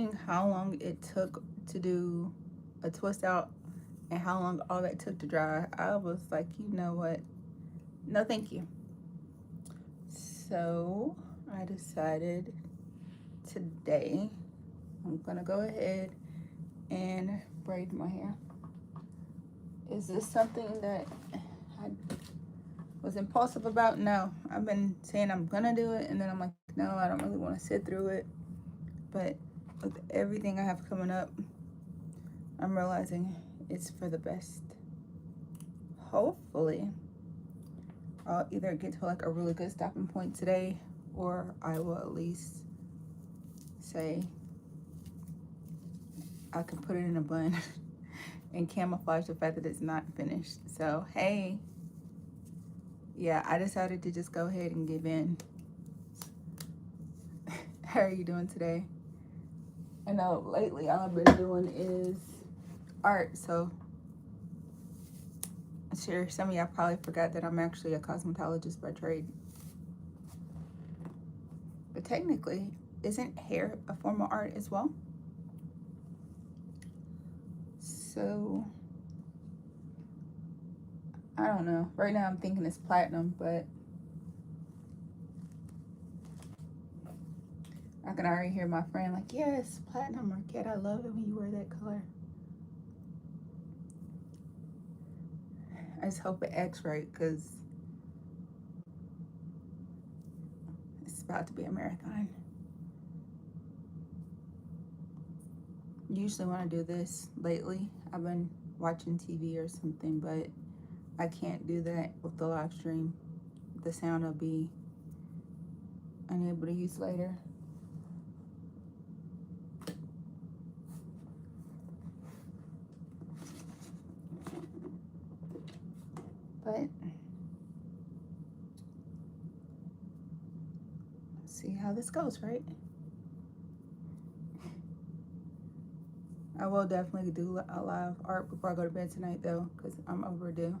seeing how long it took to do a twist out and how long all that took to dry, I was like, you know what? No, thank you. So I decided today I'm gonna go ahead and braid my hair. Is this something that I was impulsive about? No. I've been saying I'm gonna do it, and then I'm like, no, I don't really want to sit through it. But with everything I have coming up, I'm realizing it's for the best. Hopefully, I'll either get to like a really good stopping point today, or I will at least say I can put it in a bun and camouflage the fact that it's not finished. So, hey, yeah, I decided to just go ahead and give in. How are you doing today? I know lately all I've been doing is art, so I'm sure some of y'all probably forgot that I'm actually a cosmetologist by trade. But technically, isn't hair a form of art as well? So, I don't know. Right now I'm thinking it's platinum, but I can already hear my friend like, yes, platinum, Marquette, I love it when you wear that color. I just hope it acts right, because it's about to be a marathon. Usually when I do this lately, I've been watching TV or something, but I can't do that with the live stream. The sound will be unable to use later. But see how this goes, right? I will definitely do a live art before I go to bed tonight, though, because I'm overdue.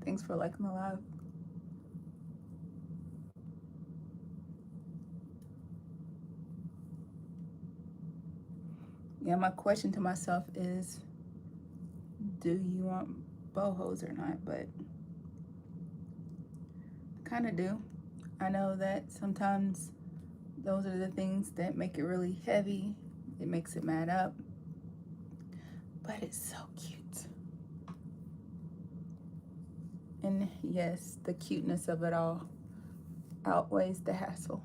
Thanks for liking the live. Yeah, my question to myself is, do you want bohos or not? But I kind of do. I know that sometimes those are the things that make it really heavy. It makes it mad up. But it's so cute. And yes, the cuteness of it all outweighs the hassle.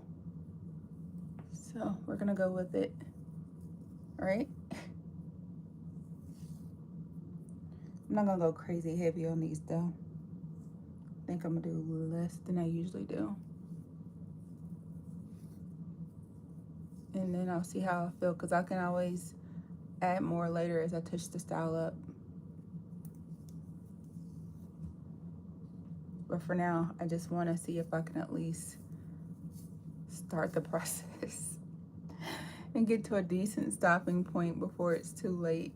So we're gonna go with it, right? I'm not gonna go crazy heavy on these though. I think I'm gonna do less than I usually do. And then I'll see how I feel, because I can always add more later as I touch the style up. But for now, I just want to see if I can at least start the process and get to a decent stopping point before it's too late.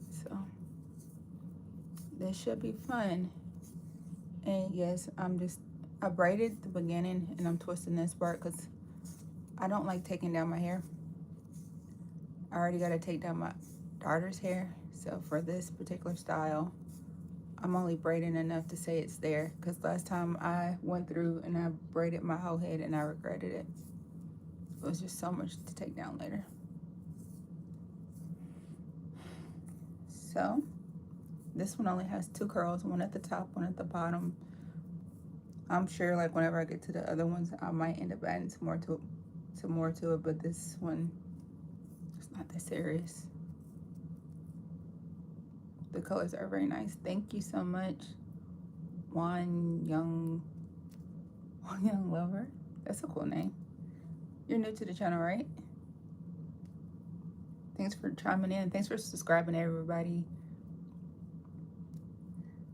So this should be fun. And yes, I braided the beginning and I'm twisting this part because I don't like taking down my hair. I already got to take down my daughter's hair. So for this particular style, I'm only braiding enough to say it's there, because last time I went through and I braided my whole head and I regretted it. It was just so much to take down later. So this one only has 2 curls, one at the top, one at the bottom. I'm sure like whenever I get to the other ones, I might end up adding some more to it, but this one, it's not that serious. The colors are very nice. Thank you so much, One Young Lover. That's a cool name. You're new to the channel, right? Thanks for chiming in. Thanks for subscribing, everybody.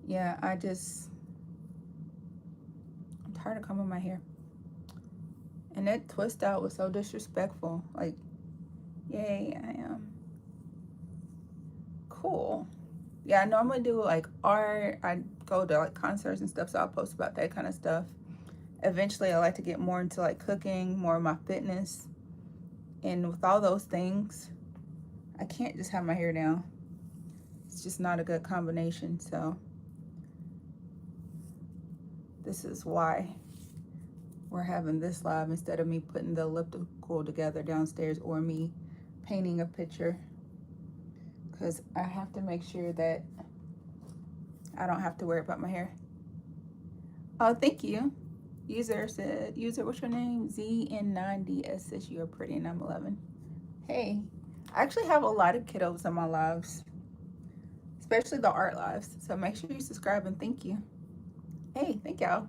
Yeah, I'm tired of combing my hair. And that twist out was so disrespectful. Like, yay, I am. cool. Yeah, I normally do like art. I go to like concerts and stuff, so I'll post about that kind of stuff. Eventually, I like to get more into like cooking, more of my fitness. And with all those things, I can't just have my hair down. It's just not a good combination. So this is why we're having this live instead of me putting the elliptical together downstairs or me painting a picture, because I have to make sure that I don't have to worry about my hair. Oh, thank you. User said, user, what's your name? ZN9DS says you're pretty and I'm 11. Hey, I actually have a lot of kiddos in my lives, especially the art lives. So make sure you subscribe and thank you. Hey, thank y'all.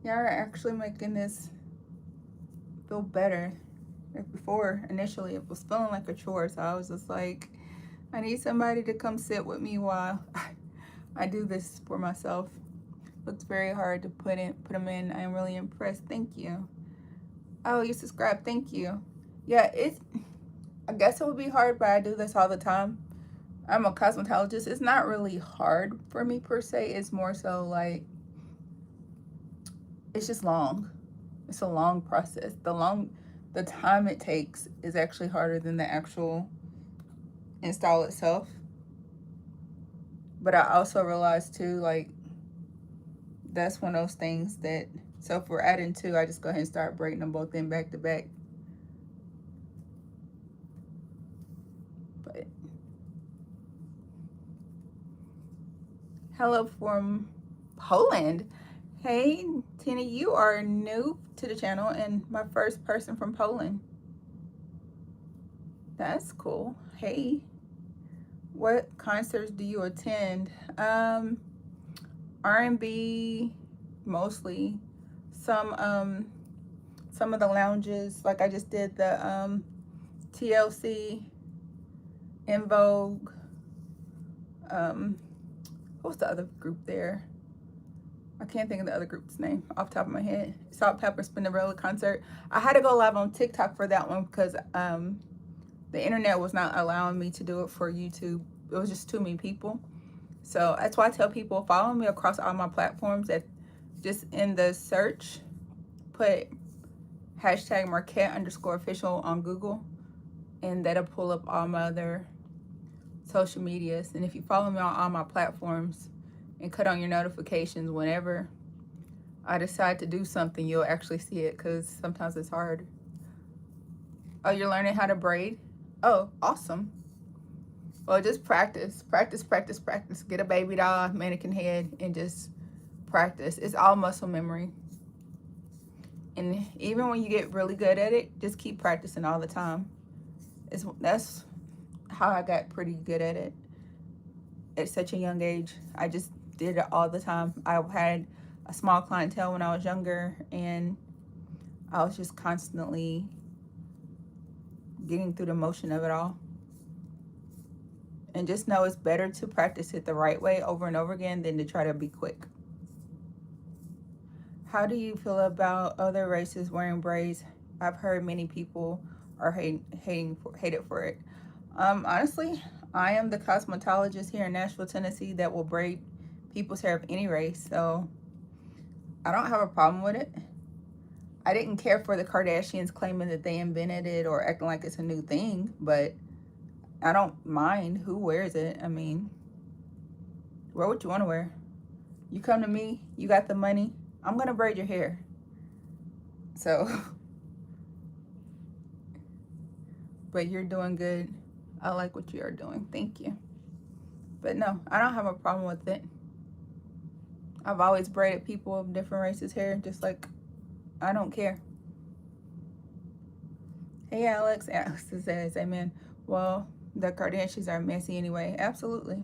Y'all are actually making this feel better. Before, initially, it was feeling like a chore. So I was just like, I need somebody to come sit with me while I do this for myself. Looks very hard to put them in. I'm really impressed. Thank you. Oh, you subscribed. Thank you. Yeah, I guess it would be hard, but I do this all the time. I'm a cosmetologist. It's not really hard for me per se. It's more so like, it's just long. It's a long process. The time it takes is actually harder than the actual install itself. But I also realized too, like, that's one of those things that, so if we're adding two, I just go ahead and start braiding them both in back to back. But hello from Poland. Hey, Tina, you are new to the channel and my first person from Poland. That's cool. Hey, what concerts do you attend? R&B mostly. Some of the lounges, like I just did the TLC, In Vogue. What's the other group there? I can't think of the other group's name off the top of my head. Salt Pepper Spinderella concert. I had to go live on TikTok for that one because the internet was not allowing me to do it for YouTube. It was just too many people. So that's why I tell people, follow me across all my platforms. That just in the search, put hashtag Marquette_official on Google, and that'll pull up all my other social medias. And if you follow me on all my platforms and cut on your notifications, whenever I decide to do something, you'll actually see it, because sometimes it's hard. Oh, you're learning how to braid? Oh, awesome. Well, just practice. Get a baby doll, mannequin head, and just practice. It's all muscle memory. And even when you get really good at it, just keep practicing all the time. That's how I got pretty good at it at such a young age. I just did it all the time. I had a small clientele when I was younger, and I was just constantly getting through the motion of it all. And just know it's better to practice it the right way over and over again than to try to be quick. How do you feel about other races wearing braids? I've heard many people are hated for it. Honestly, I am the cosmetologist here in Nashville, Tennessee that will braid people's hair of any race, so I don't have a problem with it. I didn't care for the Kardashians claiming that they invented it or acting like it's a new thing, but I don't mind who wears it. I mean, wear what you want to wear. You come to me, you got the money, I'm going to braid your hair. So, but you're doing good. I like what you are doing. Thank you. But no, I don't have a problem with it. I've always braided people of different races' hair, just like I don't care. Hey, Alex. Alex says, amen. Well, the Kardashians are messy anyway. Absolutely.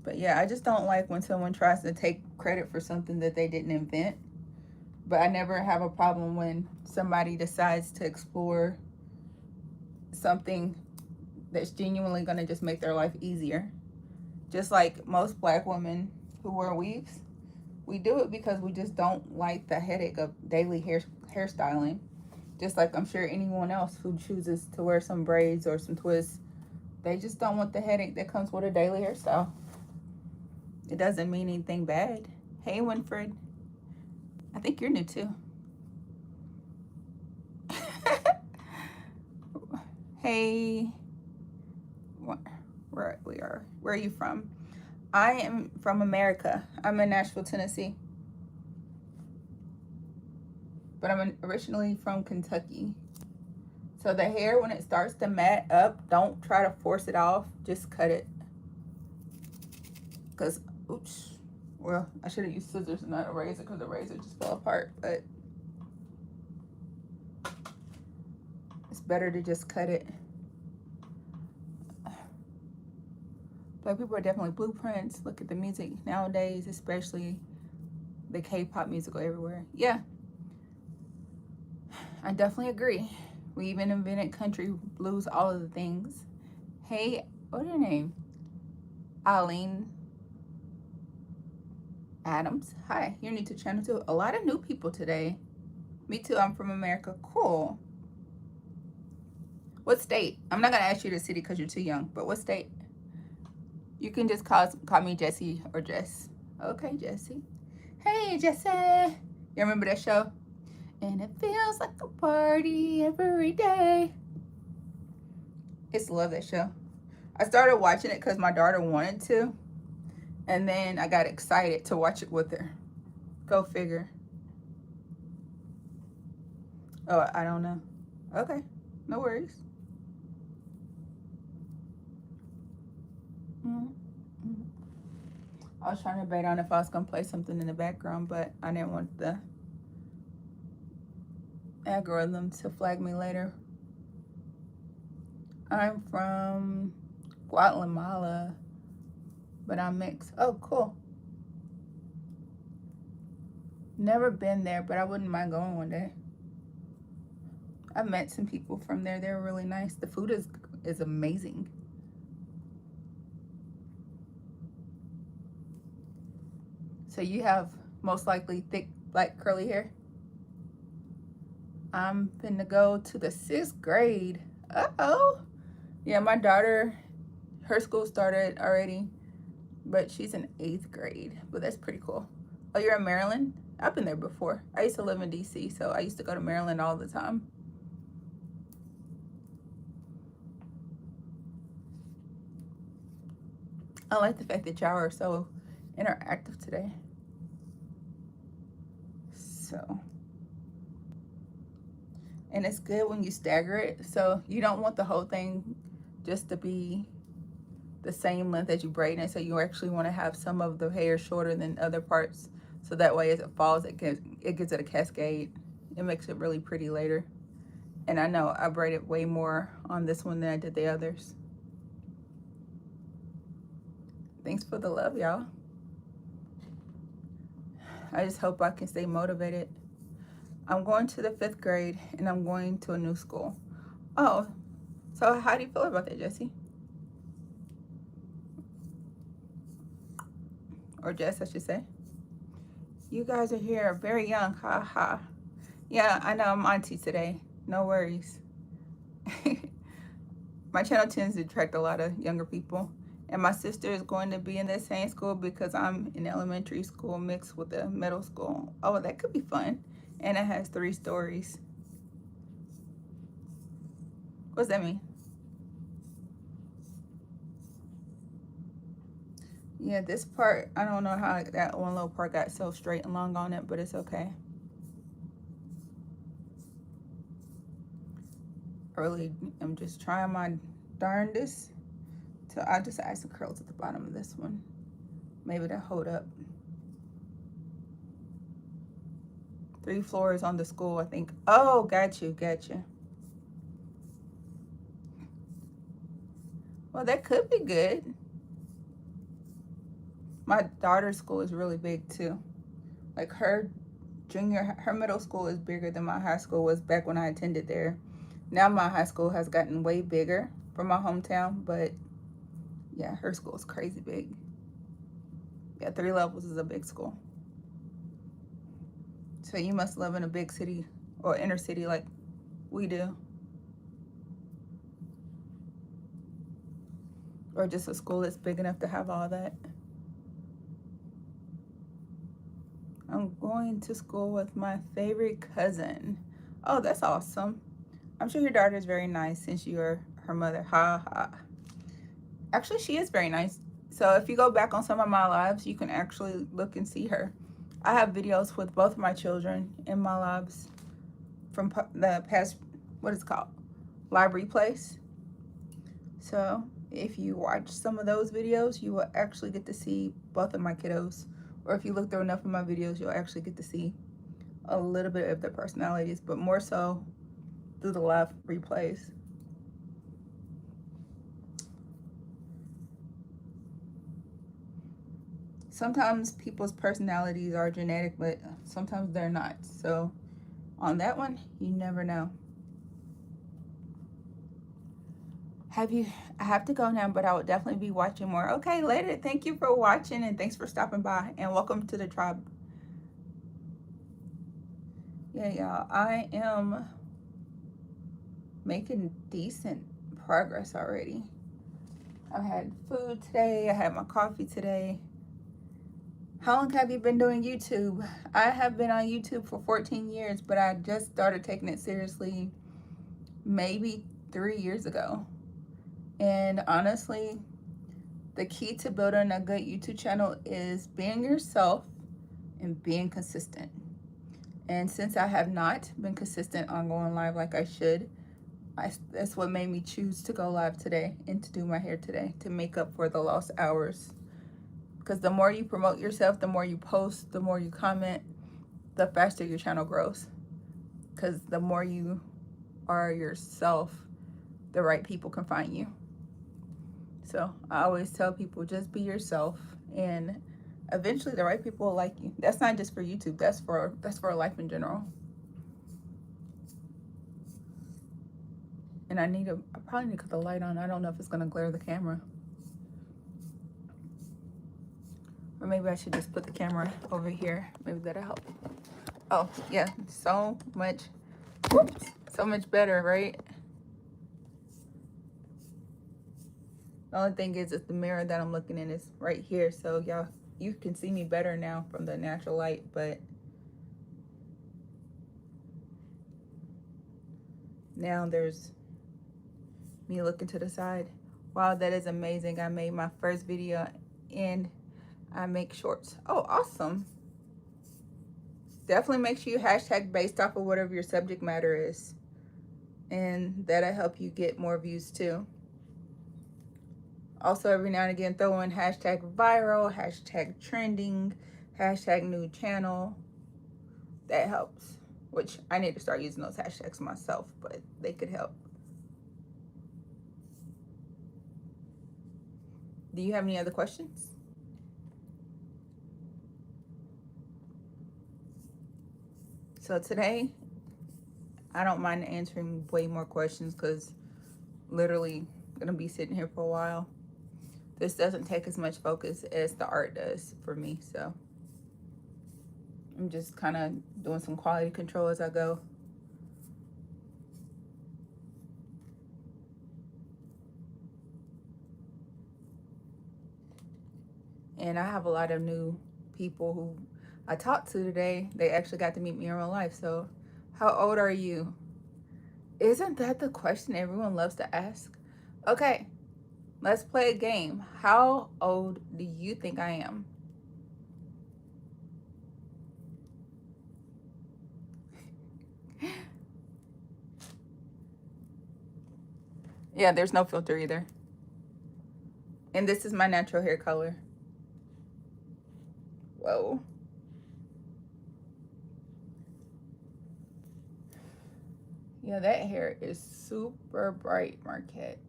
But yeah, I just don't like when someone tries to take credit for something that they didn't invent. But I never have a problem when somebody decides to explore something that's genuinely going to just make their life easier. Just like most black women who wear weaves, we do it because we just don't like the headache of daily hairstyling. Just like I'm sure anyone else who chooses to wear some braids or some twists, they just don't want the headache that comes with a daily hairstyle. It doesn't mean anything bad. Hey, Winfred. I think you're new too. Hey, where we are? Where are you from? I am from America. I'm in Nashville, Tennessee. But I'm originally from Kentucky. So the hair, when it starts to mat up, don't try to force it off. Just cut it. Because, oops. Well, I should have used scissors and not a razor because the razor just fell apart. But it's better to just cut it. Black people are definitely blueprints. Look at the music nowadays, especially the K-pop musical everywhere. Yeah, I definitely agree. We even invented country blues, all of the things. Hey, what's her name? Eileen Adams. Hi, you're new to channel too. A lot of new people today. Me too, I'm from America. Cool. What state? I'm not going to ask you the city because you're too young, but what state? You can just call me Jessie or Jess. Okay, Jessie. Hey, Jessie. You remember that show? And it feels like a party every day. I used to love that show. I started watching it because my daughter wanted to. And then I got excited to watch it with her. Go figure. Oh, I don't know. Okay, no worries. I was trying to debate on if I was going to play something in the background, but I didn't want the algorithm to flag me later. I'm from Guatemala, but I'm mixed. Oh, cool. Never been there, but I wouldn't mind going one day. I've met some people from there. They're really nice. The food is amazing. So you have most likely thick, black, curly hair? I'm finna go to the 6th grade. Uh-oh. Yeah, my daughter, her school started already, but she's in 8th grade. But that's pretty cool. Oh, you're in Maryland? I've been there before. I used to live in DC, so I used to go to Maryland all the time. I like the fact that y'all are so interactive today. So, and it's good when you stagger it. So you don't want the whole thing just to be the same length as you braid it. So you actually want to have some of the hair shorter than other parts. So that way as it falls, it gives it a cascade. It makes it really pretty later. And I know I braided way more on this one than I did the others. Thanks for the love, y'all. I just hope I can stay motivated. I'm going to the 5th grade and I'm going to a new school. Oh, so how do you feel about that, Jessie? Or Jess, I should say. You guys are here very young, ha ha. Yeah, I know I'm auntie today. No worries. My channel tends to attract a lot of younger people. And my sister is going to be in the same school because I'm in elementary school mixed with the middle school. Oh, that could be fun. And it has 3 stories. What's that mean? Yeah, this part, I don't know how that one little part got so straight and long on it, but it's okay. I really am just trying my darndest. So I'll just add some curls at the bottom of this one. Maybe to hold up. 3 floors on the school, I think. Oh, got you. Well, that could be good. My daughter's school is really big too. Like her middle school is bigger than my high school was back when I attended there. Now my high school has gotten way bigger from my hometown, but yeah, her school is crazy big. Yeah, 3 levels is a big school. So you must live in a big city or inner city like We do. Or just a school that's big enough to have all that. I'm going to school with my favorite cousin. Oh, that's awesome. I'm sure your daughter is very nice since you are her mother. Ha ha. Actually, she is very nice. So if you go back on some of my lives, you can actually look and see her. I have videos with both of my children in my lives from the past, what is it called? Live replays. So if you watch some of those videos, you will actually get to see both of my kiddos. Or if you look through enough of my videos, you'll actually get to see a little bit of their personalities, but more so through the live replays. Sometimes people's personalities are genetic, but sometimes they're not. So on that one, you never know. I have to go now, but I will definitely be watching more. Okay, later. Thank you for watching and thanks for stopping by and welcome to the tribe. Yeah, y'all, I am making decent progress already. I've had food today. I had my coffee today. How long have you been doing YouTube? I have been on YouTube for 14 years, but I just started taking it seriously maybe 3 years ago. And honestly, the key to building a good YouTube channel is being yourself and being consistent. And since I have not been consistent on going live like I should, that's what made me choose to go live today and to do my hair today, to make up for the lost hours. Because the more you promote yourself, the more you post, the more you comment, the faster your channel grows. Because the more you are yourself, the right people can find you. So I always tell people, just be yourself, and eventually the right people will like you. That's not just for YouTube, that's for life in general. And I probably need to cut the light on. I don't know if it's gonna glare the camera. Or maybe I should just put the camera over here. Maybe that'll help. Oh yeah, so much better, right? The only thing is the mirror that I'm looking in is right here. So y'all, you can see me better now from the natural light, but now there's me looking to the side. Wow, that is amazing. I made my first video and I make shorts. Oh, awesome. Definitely make sure you hashtag based off of whatever your subject matter is. And that'll help you get more views too. Also, every now and again, throw in hashtag viral, hashtag trending, hashtag new channel. That helps. Which I need to start using those hashtags myself, but they could help. Do you have any other questions? So today, I don't mind answering way more questions because literally I'm gonna be sitting here for a while. This doesn't take as much focus as the art does for me, so I'm just kind of doing some quality control as I go. And I have a lot of new people who I talked to today. They actually got to meet me in real life. So how old are you? Isn't that the question everyone loves to ask? Okay, let's play a game. How old do you think I am? Yeah, there's no filter either. And this is my natural hair color. Whoa. Yeah, that hair is super bright, Marquette.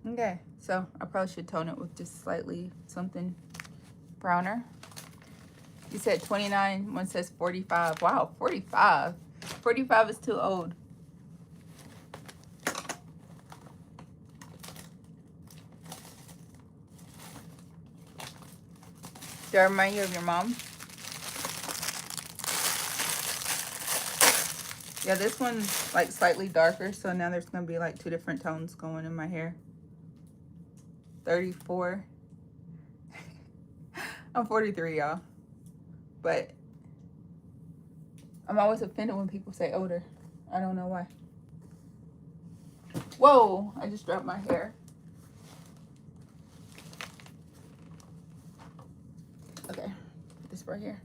Okay, so I probably should tone it with just slightly something browner. You said 29, one says 45. Wow, 45. 45 is too old. Do I remind you of your mom? Yeah, this one's like slightly darker, so now there's gonna be like 2 different tones going in my hair. 34. I'm 43, y'all. But I'm always offended when people say older. I don't know why. Whoa, I just dropped my hair. Okay, this right here.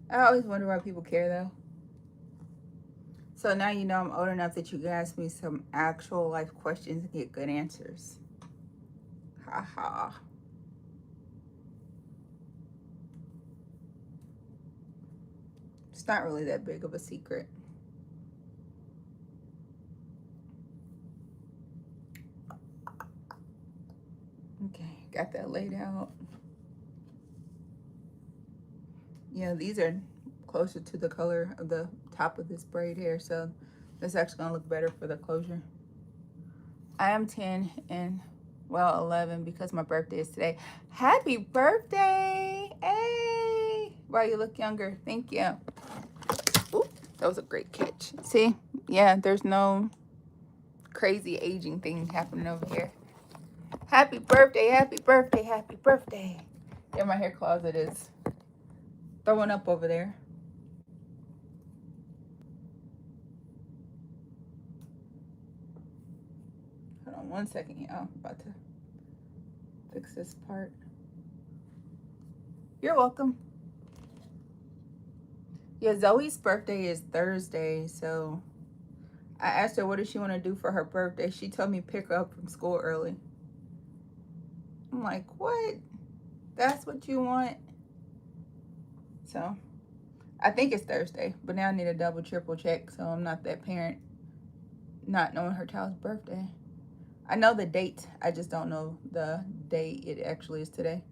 I always wonder why people care though. So now you know I'm old enough that you can ask me some actual life questions and get good answers. Ha ha. It's not really that big of a secret. Okay, got that laid out. Yeah, these are closer to the color of the top of this braid hair, so that's actually gonna look better for the closure. I am 10 and, well, 11 because my birthday is today. Happy birthday! Hey! Wow, you look younger. Thank you. Oop, that was a great catch. See? Yeah, there's no crazy aging thing happening over here. Happy birthday, happy birthday, happy birthday. Yeah, my hair closet is throwing up over there. Hold on 1 second, y'all. I'm about to fix this part. You're welcome. Yeah, Zoe's birthday is Thursday, so I asked her what does she want to do for her birthday. She told me pick her up from school early. I'm like, what? That's what you want? So I think it's Thursday, but now I need a double, triple check, so I'm not that parent not knowing her child's birthday. I know the date, I just don't know the day it actually is today.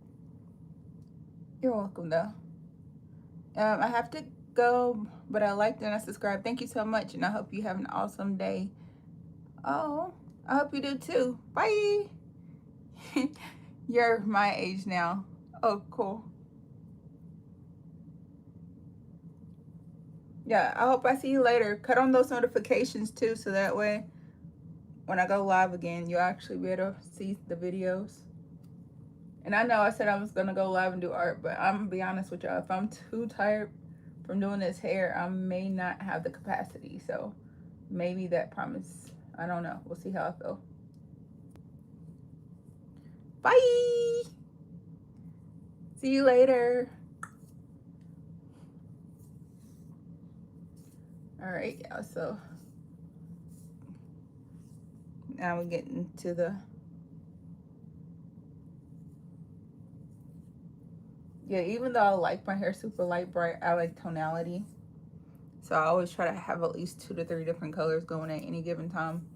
You're welcome, though. I have to go, but I liked and I subscribed. Thank you so much, and I hope you have an awesome day. Oh, I hope you do too. Bye. You're my age now. Oh, cool. Yeah, I hope I see you later. Cut on those notifications too, so that way when I go live again, you'll actually be able to see the videos. And I know I said I was going to go live and do art, but I'm going to be honest with y'all. If I'm too tired from doing this hair, I may not have the capacity. So maybe that promise. I don't know. We'll see how I feel. Bye. See you later. All right, y'all. So now we're getting to the, yeah, even though I like my hair super light bright, I like tonality. So I always try to have at least 2 to 3 different colors going at any given time.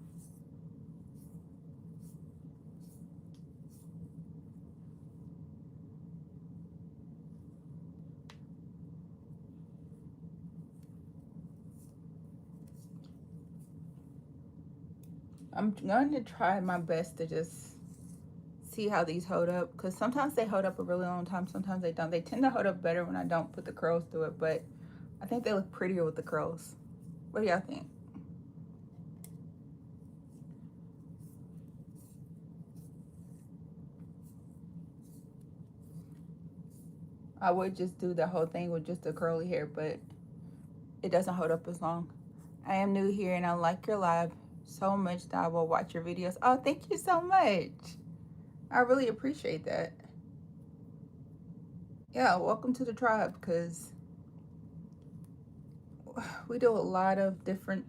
I'm going to try my best to just see how these hold up, because sometimes they hold up a really long time, sometimes they don't. They tend to hold up better when I don't put the curls through it, but I think they look prettier with the curls. What do y'all think? I would just do the whole thing with just the curly hair, but it doesn't hold up as long. I am new here and I like your live so much that I will watch your videos. Oh, thank you so much. I really appreciate that. Yeah, welcome to the tribe, because we do a lot of different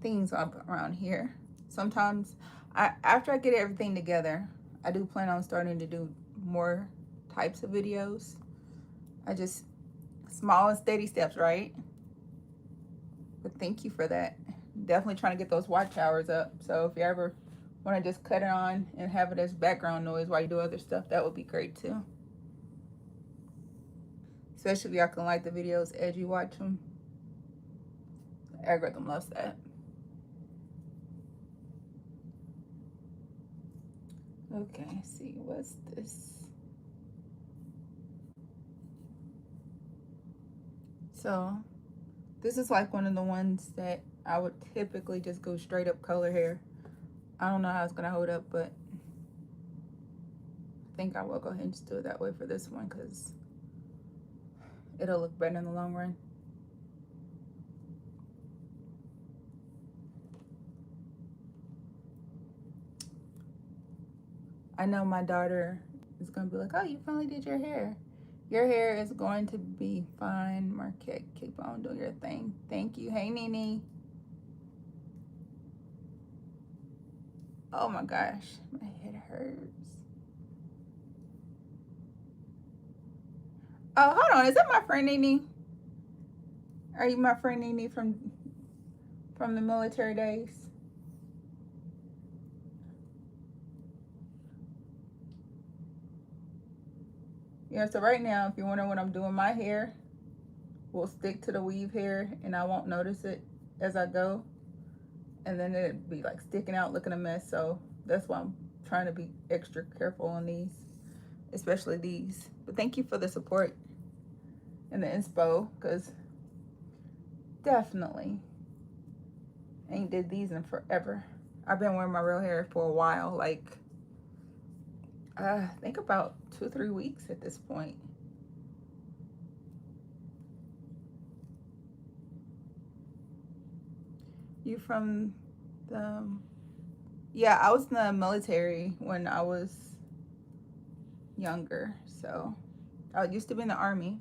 things around here. Sometimes, after I get everything together, I do plan on starting to do more types of videos. I just, small and steady steps, right? But thank you for that. Definitely trying to get those watch hours up. So if you ever want to just cut it on and have it as background noise while you do other stuff, that would be great too. Especially if y'all can like the videos as you watch them. The algorithm loves that. Okay, let's see, what's this? So this is like one of the ones that I would typically just go straight up color hair. I don't know how it's gonna hold up, but I think I will go ahead and just do it that way for this one because it'll look better in the long run. I know my daughter is gonna be like, oh, you finally did your hair. Your hair is going to be fine, Marquette. Keep on doing your thing. Thank you. Hey, Nene. Oh my gosh, my head hurts. Oh, hold on. Is that my friend Nene? Are you my friend Nene from the military days? Yeah, so right now, if you're wondering what I'm doing, my hair will stick to the weave hair and I won't notice it as I go. And then it'd be like sticking out looking a mess. So that's why I'm trying to be extra careful on these, especially these. But thank you for the support and the inspo, because definitely ain't did these in forever. I've been wearing my real hair for a while, like I think about 2 or 3 weeks at this point. You from the yeah, I was in the military when I was younger, so I used to be in the army.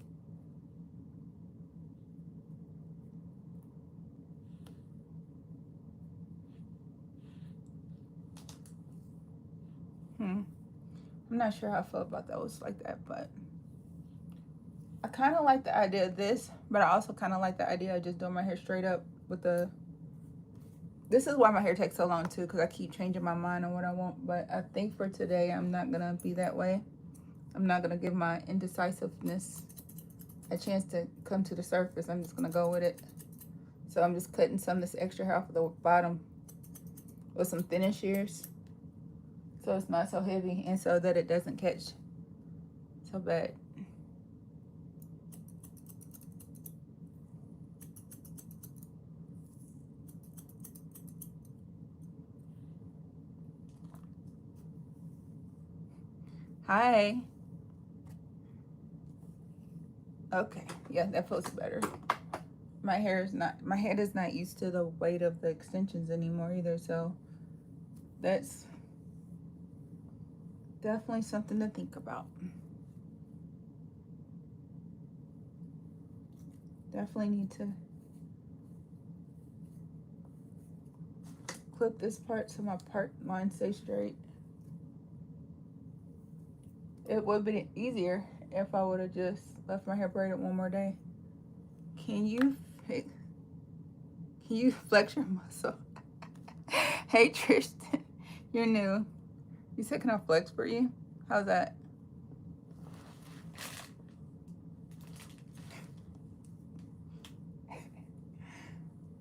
I'm not sure how I feel about those like that, but I kind of like the idea of this, but I also kind of like the idea of just doing my hair straight up with the. This is why my hair takes so long too, because I keep changing my mind on what I want. But I think for today, I'm not gonna be that way. I'm not gonna give my indecisiveness a chance to come to the surface. I'm just gonna go with it. So I'm just cutting some of this extra hair off of the bottom with some thinning shears, so it's not so heavy and so that it doesn't catch so bad. Hi. Okay, yeah, that feels better. My head is not used to the weight of the extensions anymore either, so that's definitely something to think about. Definitely need to clip this part so my part line stays straight. It would be easier if I would have just left my hair braided one more day. Can you flex your muscle? Hey Tristan, you're new. You said can I flex for you? How's that?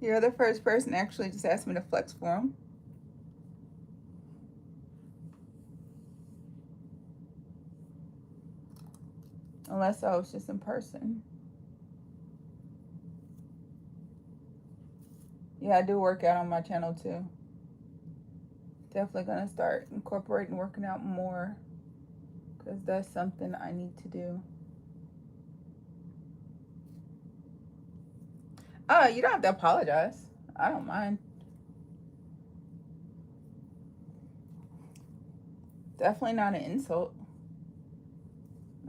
You're the first person actually just asked me to flex for him. Unless I was just in person. Yeah, I do work out on my channel too. Definitely gonna start incorporating working out more, because that's something I need to do. Oh, you don't have to apologize. I don't mind. Definitely not an insult.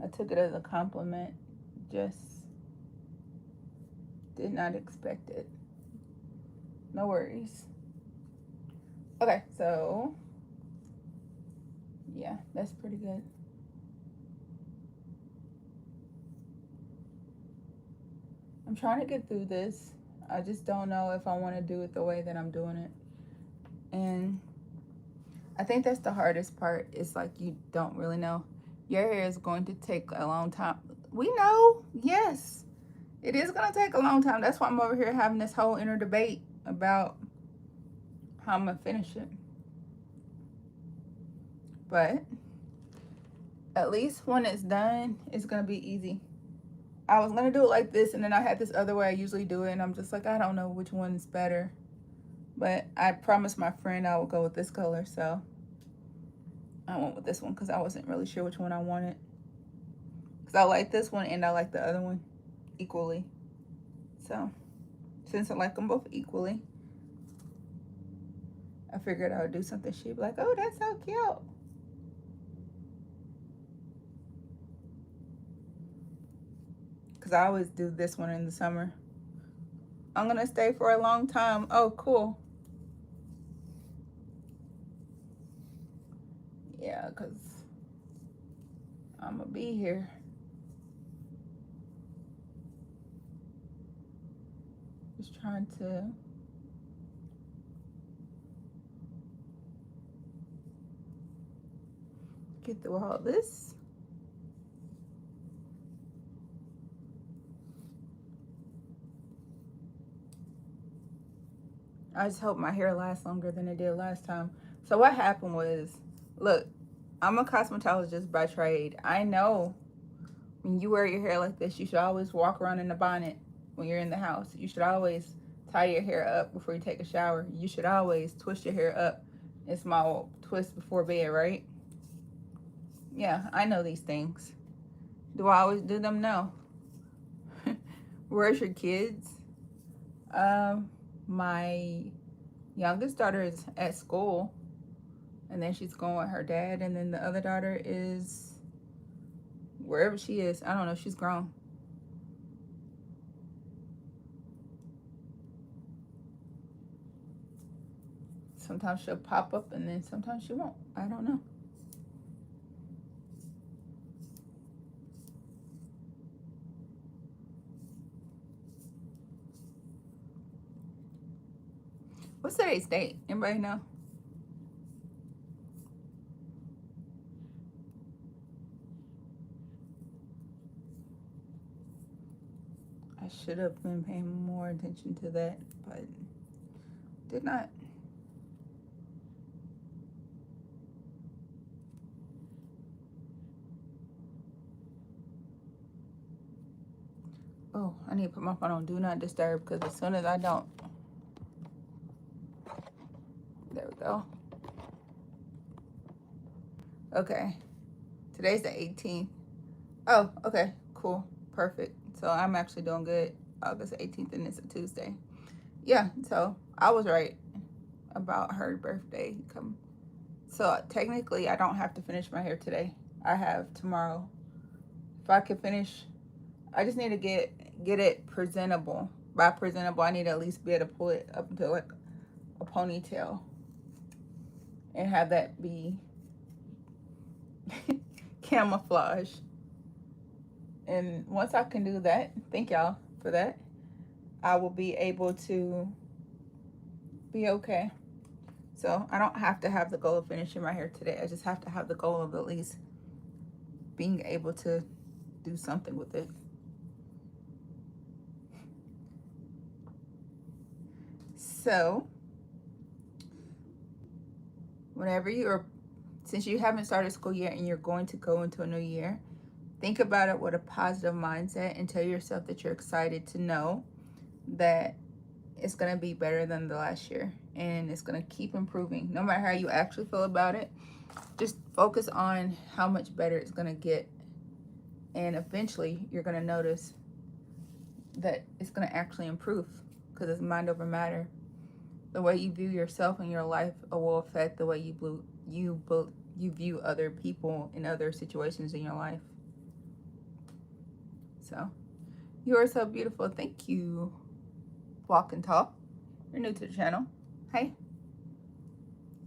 I took it as a compliment. Just did not expect it. No worries. Okay, so yeah, that's pretty good. I'm trying to get through this. I just don't know if I want to do it the way that I'm doing it. And I think that's the hardest part. It's like you don't really know. Your hair is going to take a long time. We know, yes. It is going to take a long time. That's why I'm over here having this whole inner debate about how I'm going to finish it. But at least when it's done, it's going to be easy. I was gonna do it like this, and then I had this other way I usually do it, and I'm just like, I don't know which one's better. But I promised my friend I would go with this color, so I went with this one because I wasn't really sure which one I wanted. Because I like this one and I like the other one equally. So since I like them both equally, I figured I would do something. She'd be like, oh, that's so cute. Because I always do this one in the summer. I'm going to stay for a long time. Oh, cool. Yeah, because I'm going to be here. Just trying to get through all this. I just hope my hair lasts longer than it did last time. So what happened was, look, I'm a cosmetologist by trade. I know when you wear your hair like this, you should always walk around in a bonnet when you're in the house. You should always tie your hair up before you take a shower. You should always twist your hair up in small twists before bed, right? Yeah, I know these things. Do I always do them? No. Where's your kids? My youngest daughter is at school, and then she's going with her dad, and then the other daughter is wherever she is. I don't know. She's grown. Sometimes she'll pop up, and then sometimes she won't. I don't know. What's today's date? Anybody know? I should have been paying more attention to that, but did not. Oh, I need to put my phone on Do Not Disturb because as soon as I don't. There we go. Okay. Today's the 18th. Oh, okay. Cool. Perfect. So I'm actually doing good. August 18th, and it's a Tuesday. Yeah, so I was right about her birthday. So technically, I don't have to finish my hair today. I have tomorrow. If I could finish, I just need to get it presentable. By presentable, I need to at least be able to pull it up into like a ponytail and have that be camouflage. And once I can do that, thank y'all for that, I will be able to be okay. So I don't have to have the goal of finishing my hair today. I just have to have the goal of at least being able to do something with it. So whenever since you haven't started school yet and you're going to go into a new year, think about it with a positive mindset and tell yourself that you're excited to know that it's going to be better than the last year and it's going to keep improving. No matter how you actually feel about it, just focus on how much better it's going to get. And eventually you're going to notice that it's going to actually improve because it's mind over matter. The way you view yourself and your life will affect the way you view other people in other situations in your life. So, you are so beautiful. Thank you. Walk and talk. You're new to the channel. Hey.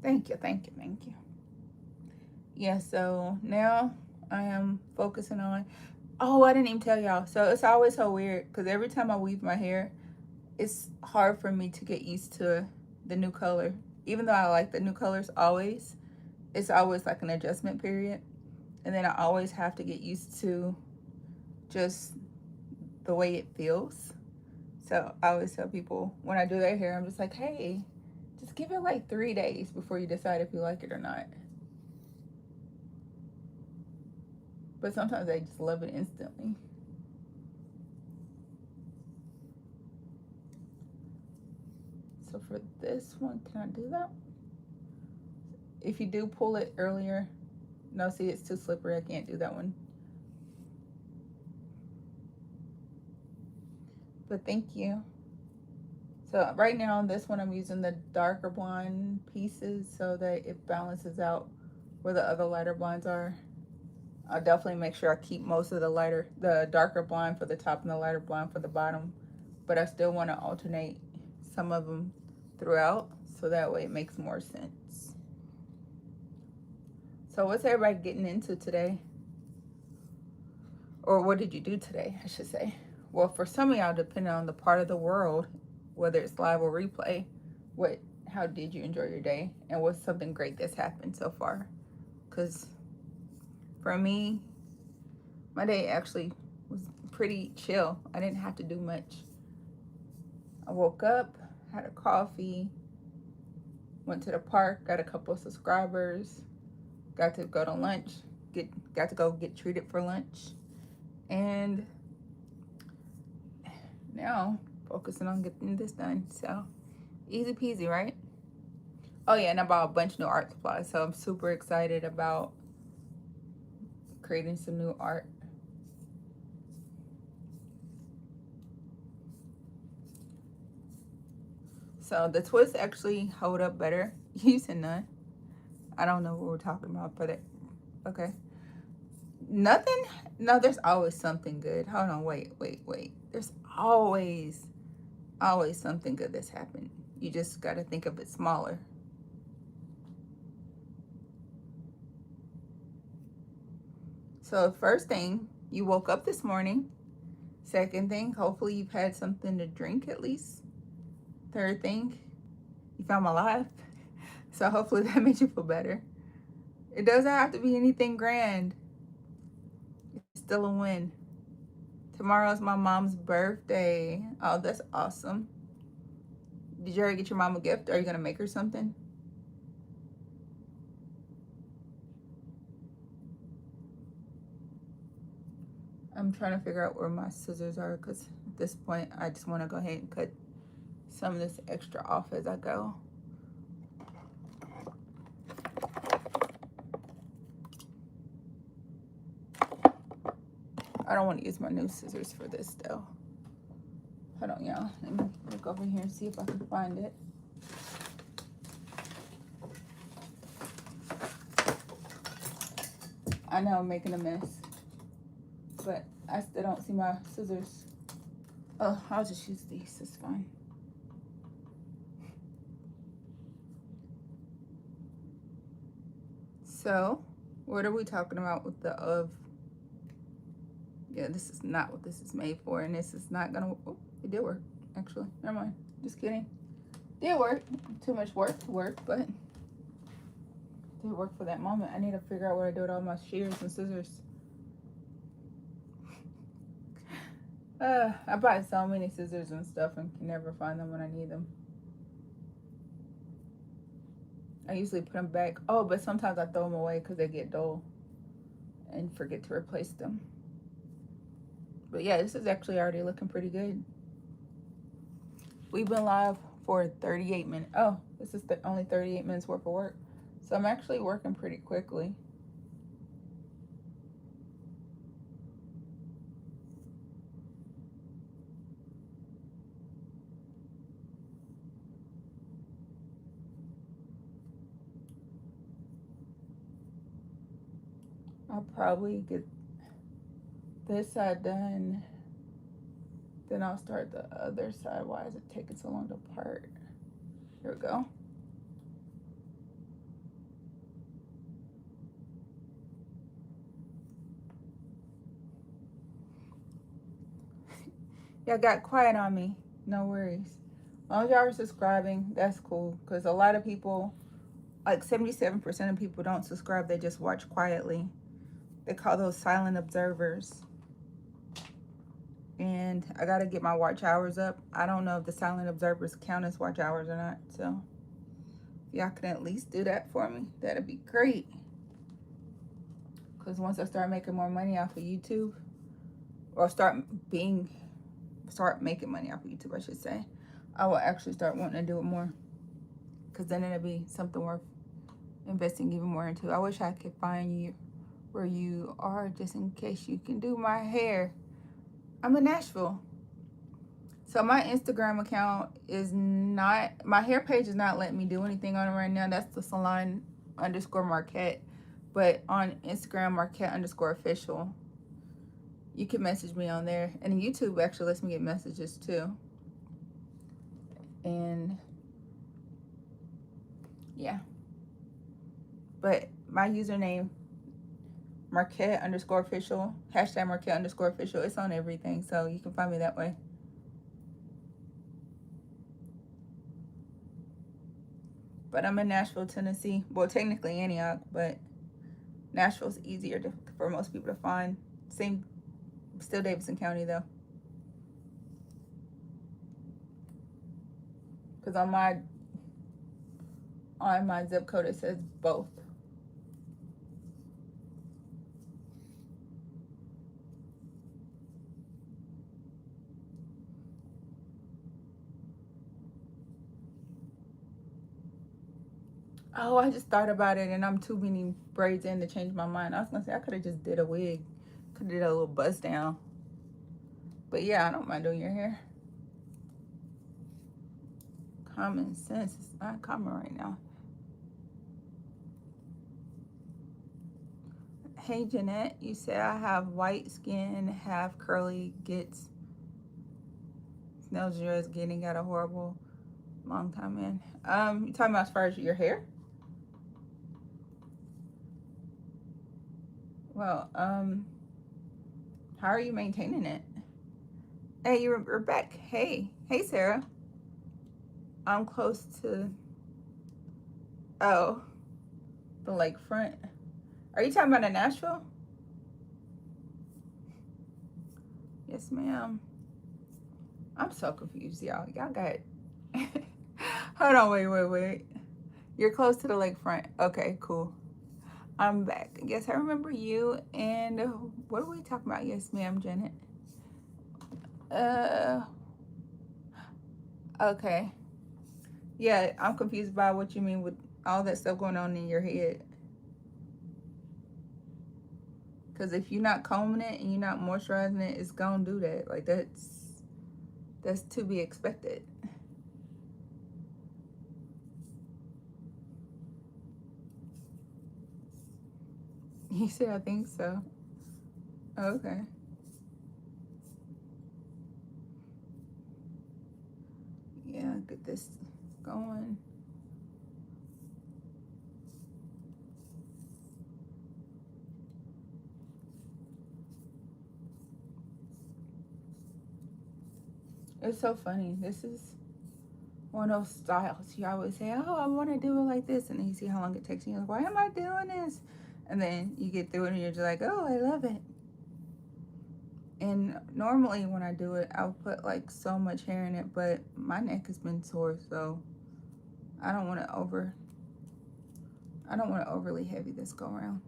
Thank you, thank you, thank you. Yeah, so now I am focusing on, oh, I didn't even tell y'all. So it's always so weird because every time I weave my hair, it's hard for me to get used to the new color. Even though I like the new colors always, it's always like an adjustment period. And then I always have to get used to just the way it feels. So I always tell people when I do their hair, I'm just like, hey, just give it like 3 days before you decide if you like it or not. But sometimes they just love it instantly. So for this one, can I do that? If you do pull it earlier, no, see, it's too slippery. I can't do that one. But thank you. So right now on this one, I'm using the darker blonde pieces so that it balances out where the other lighter blondes are. I'll definitely make sure I keep most of the darker blonde for the top and the lighter blonde for the bottom. But I still want to alternate some of them throughout so that way it makes more sense. So what's everybody getting into today? Or what did you do today, I should say? Well, for some of y'all, depending on the part of the world, whether it's live or replay, how did you enjoy your day? And what's something great that's happened so far? Because for me, my day actually was pretty chill. I didn't have to do much. I woke up, had a coffee, went to the park, got a couple of subscribers, got to go to lunch, got to go get treated for lunch, and now focusing on getting this done. So easy peasy, right? Oh yeah, and I bought a bunch of new art supplies, so I'm super excited about creating some new art. So the twists actually hold up better using none. I don't know what we're talking about, but okay. Nothing? No, there's always something good. Hold on, wait. There's always something good that's happened. You just got to think of it smaller. So first thing, you woke up this morning. Second thing, hopefully you've had something to drink at least. Third thing, you found my life. So hopefully that made you feel better. It doesn't have to be anything grand. It's still a win. Tomorrow's my mom's birthday. Oh, that's awesome. Did you already get your mom a gift? Are you going to make her something? I'm trying to figure out where my scissors are because at this point I just want to go ahead and cut some of this extra off as I go. I don't want to use my new scissors for this though. Hold on, y'all. Let me look over here and see if I can find it. I know I'm making a mess, but I still don't see my scissors. Oh, I'll just use these. It's fine. So, what are we talking about with the of? Yeah, this is not what this is made for, and this is not gonna. Oh, it did work. Actually, never mind. Just kidding. Did work. Too much work to work, but did work for that moment. I need to figure out what I do with all my shears and scissors. I buy so many scissors and stuff and can never find them when I need them. I usually put them back. Oh, but sometimes I throw them away because they get dull and forget to replace them. But yeah, this is actually already looking pretty good. We've been live for 38 minutes. Oh, this is only 38 minutes worth of work. So I'm actually working pretty quickly. I'll probably get this side done. Then I'll start the other side. Why is it taking so long to part? Here we go. Y'all got quiet on me. No worries. As long as y'all are subscribing, that's cool. Because a lot of people, like 77% of people don't subscribe. They just watch quietly. They call those silent observers. And I got to get my watch hours up. I don't know if the silent observers count as watch hours or not. So if y'all can at least do that for me, that'd be great. Because once I start making more money off of YouTube, or start making money off of YouTube, I should say, I will actually start wanting to do it more, because then it'll be something worth investing even more into. I wish I could find you where you are, just in case you can do my hair. I'm in Nashville. So my Instagram account is not, my hair page is not letting me do anything on it right now. That's the salon underscore Marquette. But on Instagram, Marquette underscore official, you can message me on there. And YouTube actually lets me get messages too. And yeah. But my username, Marquette underscore official, hashtag Marquette underscore official, it's on everything. So you can find me that way. But I'm in Nashville, Tennessee. Well, technically Antioch, but Nashville's easier for most people to find. Same, still Davidson County though. Because on my zip code it says both. Oh, I just thought about it, and I'm too many braids in to change my mind. I was gonna say I could have just did a wig, could have did a little buzz down. But yeah, I don't mind doing your hair. Common sense is not common right now. Hey Jeanette, you said I have white skin, half curly, gets nails yours getting at a horrible long time in. You talking about as far as your hair? Well, how are you maintaining it? Hey, you're back. Hey, Sarah. I'm close to, oh, the lakefront. Are you talking about in Nashville? Yes, ma'am. I'm so confused, y'all. Y'all got, hold on, wait. You're close to the lakefront. Okay, cool. I'm back. Yes, I remember you. And what are we talking about? Yes, ma'am, Janet. Okay. Yeah, I'm confused by what you mean with all that stuff going on in your head. Because if you're not combing it and you're not moisturizing it, it's gonna do that. Like that's to be expected. You said I think so. Okay. Yeah, get this going. It's so funny. This is one of those styles. You always say, oh, I want to do it like this. And then you see how long it takes. And you're like, why am I doing this? And then you get through it and you're just like, oh, I love it. And normally when I do it, I'll put like so much hair in it. But my neck has been sore. So I don't want to overly heavy this go around.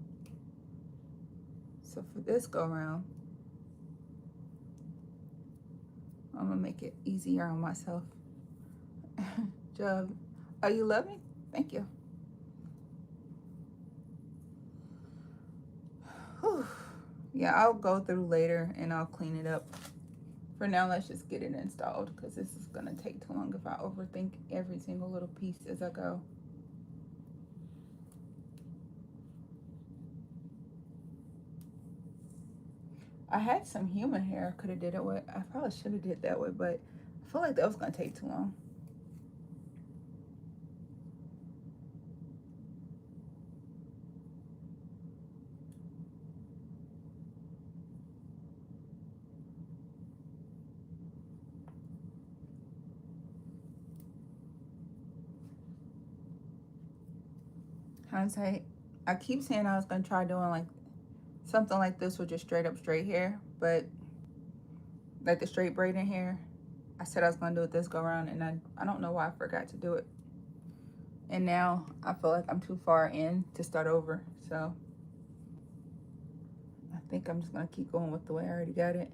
So for this go around, I'm gonna make it easier on myself. Job. Oh, you love me? Thank you. Whew. Yeah, I'll go through later and I'll clean it up. For now, let's just get it installed because this is gonna take too long if I overthink every single little piece as I go. I had some human hair I could have did it with. I probably should have did that way, but I feel like that was gonna take too long. Hindsight, I keep saying I was gonna try doing like something like this with just straight up straight hair, but like the straight braiding hair, I said I was gonna do it this go around, and I don't know why I forgot to do it. And now I feel like I'm too far in to start over, so I think I'm just gonna keep going with the way I already got it.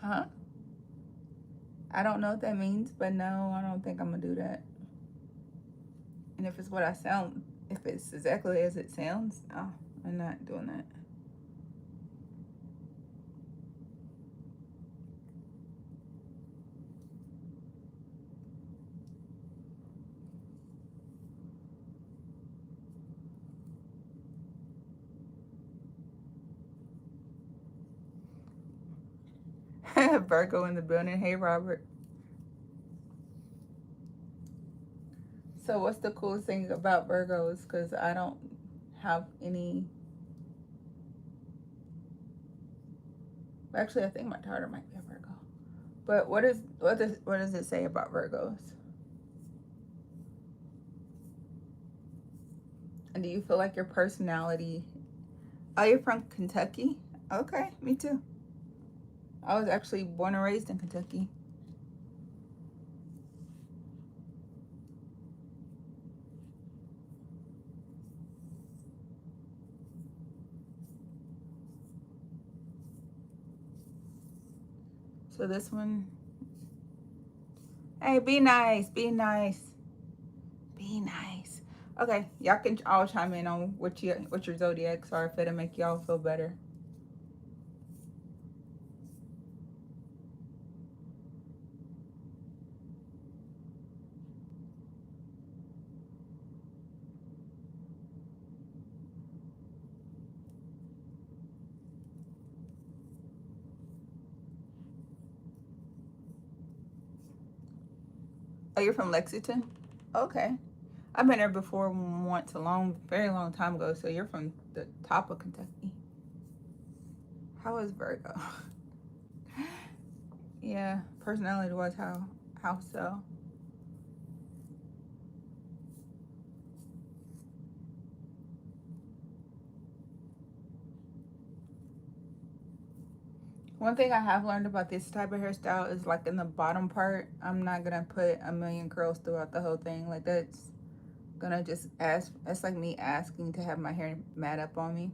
Huh? I don't know what that means, but no, I don't think I'm gonna do that. And if it's what I sound, if it's exactly as it sounds, no, I'm not doing that. Virgo in the building. Hey, Robert. So what's the coolest thing about Virgos? Because I don't have any. Actually, I think my daughter might be a Virgo. But what does it say about Virgos? And do you feel like your personality? Oh, you're from Kentucky? Okay, me too. I was actually born and raised in Kentucky. So this one, hey, be nice, be nice, be nice. Okay, y'all can all chime in on what your zodiacs are if it'll make y'all feel better. Oh, you're from Lexington? Okay. I've been there before once very long time ago. So you're from the top of Kentucky. How is Virgo? Yeah, personality was how so? One thing I have learned about this type of hairstyle is like in the bottom part, I'm not gonna put a million curls throughout the whole thing. Like that's gonna just ask. That's like me asking to have my hair mat up on me.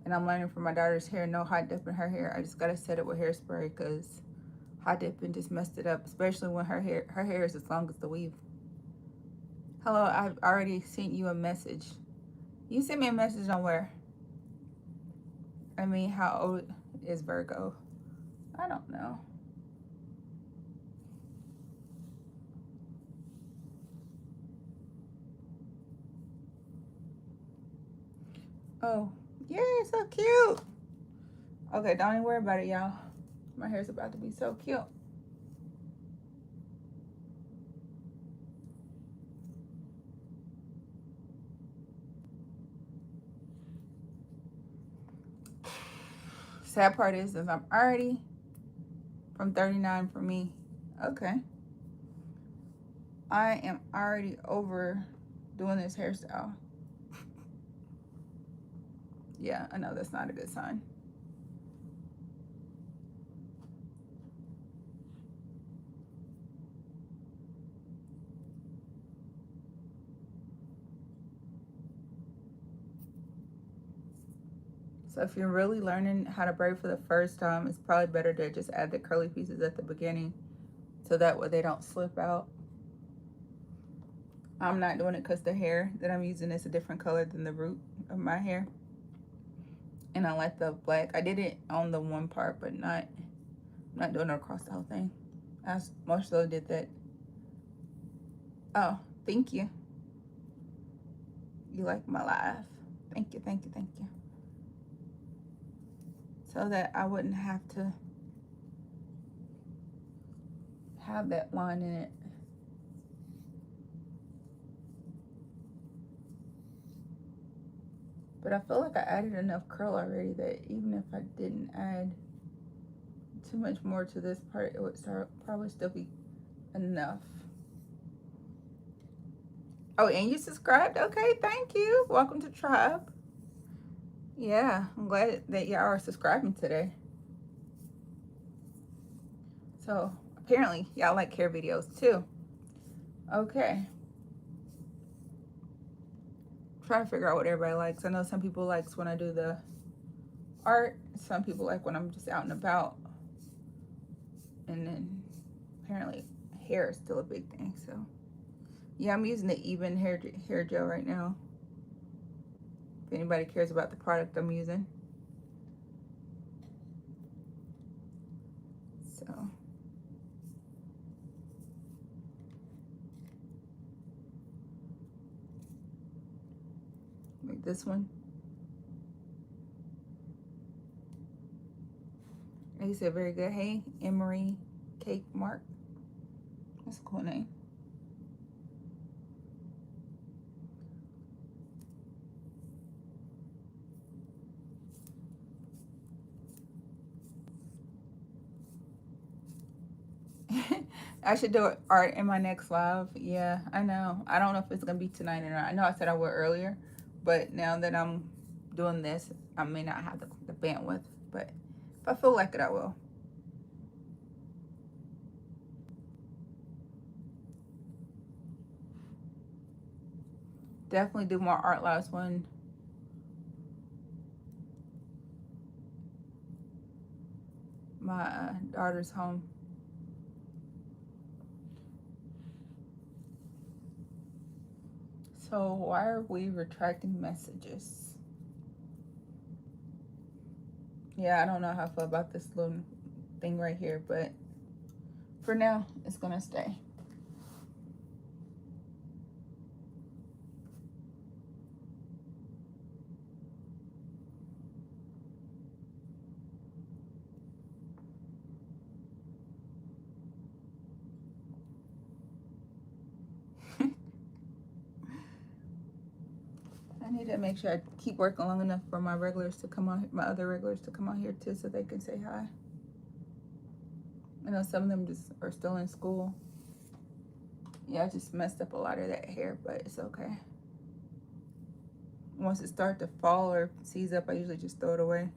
And I'm learning from my daughter's hair, no hot dip in her hair. I just gotta set it with hairspray because hot dipping just messed it up, especially when her hair is as long as the weave. Hello, I've already sent you a message. You sent me a message on where? I mean, how old is Virgo? I don't know. Oh, yeah, so cute. Okay, don't even worry about it, y'all. My hair's about to be so cute. Sad part is I'm already from 39 for me. Okay. I am already over doing this hairstyle. Yeah, I know that's not a good sign. So if you're really learning how to braid for the first time, it's probably better to just add the curly pieces at the beginning so that way they don't slip out. I'm not doing it because the hair that I'm using is a different color than the root of my hair. And I like the black. I did it on the one part, but not doing it across the whole thing. I most so did that. Oh, thank you. You like my laugh. Thank you, thank you, thank you. So that I wouldn't have to have that line in it. But I feel like I added enough curl already that even if I didn't add too much more to this part, it would probably still be enough. Oh, and you subscribed? Okay, thank you. Welcome to Tribe. Yeah, I'm glad that y'all are subscribing today. So apparently y'all like hair videos too. Okay. Trying to figure out what everybody likes. I know some people likes when I do the art. Some people like when I'm just out and about. And then apparently hair is still a big thing. So yeah, I'm using the Even hair gel right now. If anybody cares about the product I'm using. So like this one. He said very good. Hey, Emery Cake Mark. That's a cool name. I should do art in my next live. Yeah, I know. I don't know if it's gonna be tonight or not. I know I said I would earlier, but now that I'm doing this, I may not have the bandwidth. But if I feel like it, I will. Definitely do more art lives when my daughter's home. So why are we retracting messages? Yeah, I don't know how I feel about this little thing right here, but for now, it's gonna stay. I need to make sure I keep working long enough for my regulars to come on, my other regulars to come on here too, so they can say hi. I know some of them just are still in school. Yeah, I just messed up a lot of that hair, but it's okay. Once it starts to fall or seize up, I usually just throw it away.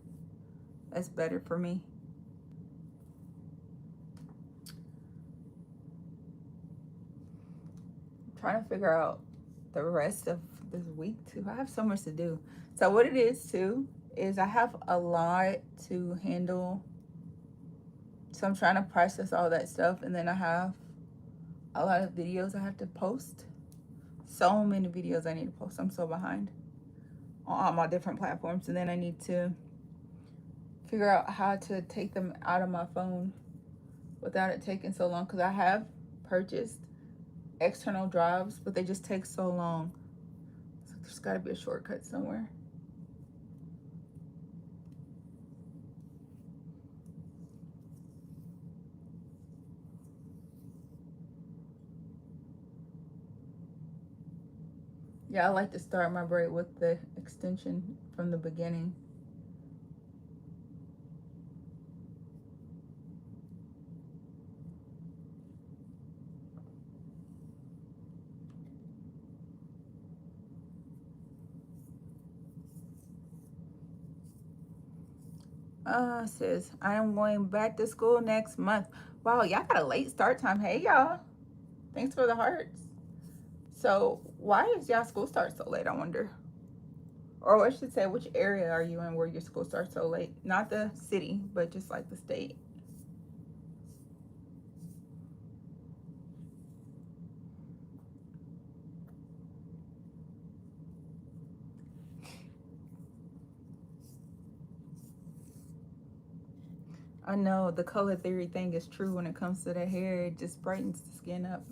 That's better for me. I'm trying to figure out the rest of this week too. I have so much to do. So what it is too is I have a lot to handle. So I'm trying to process all that stuff, and then I have a lot of videos I have to post. So many videos I need to post. I'm so behind on all my different platforms, and then I need to figure out how to take them out of my phone without it taking so long, because I have purchased external drives, but they just take so long. So there's got to be a shortcut somewhere. Yeah, I like to start my braid with the extension from the beginning. Says, I am going back to school next month. Wow, y'all got a late start time. Hey, y'all. Thanks for the hearts. So, why is y'all school start so late, I wonder? Or I should say, which area are you in where your school starts so late? Not the city, but just like the state. I know the color theory thing is true when it comes to the hair. It just brightens the skin up.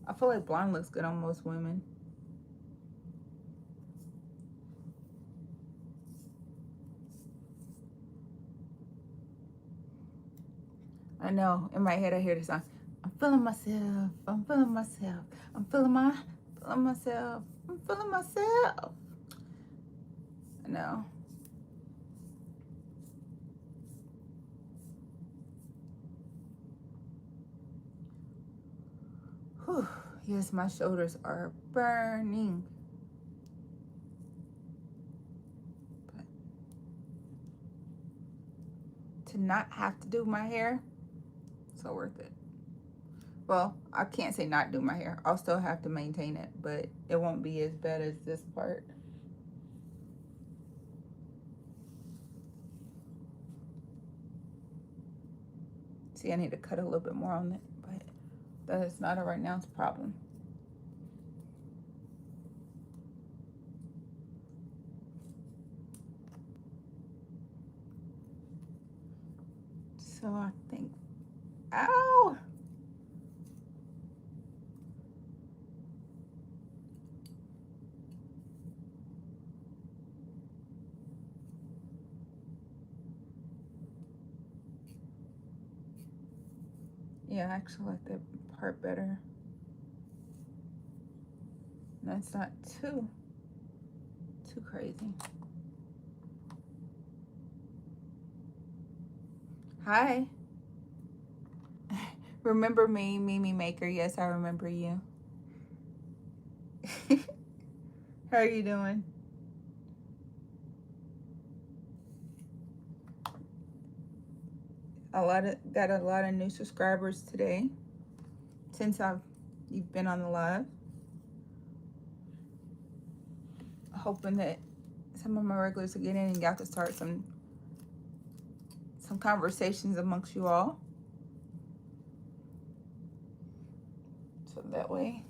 I feel like blonde looks good on most women. I know. In my head, I hear the song. I'm feeling myself. I'm feeling myself. I'm feeling myself. I'm feeling myself. I know. Whew. Yes, my shoulders are burning. But to not have to do my hair, so worth it. Well, I can't say not do my hair. I'll still have to maintain it, but it won't be as bad as this part. see I need to cut a little bit more on it, but that is not a right now's problem. So I think, ow! Yeah, I actually like that part better. That's not too crazy. Hi. Remember me, Mimi Maker? Yes, I remember you. How are you doing? Got a lot of new subscribers today since you've been on the live. Hoping that some of my regulars will get in and y'all can start some conversations amongst you all. So that way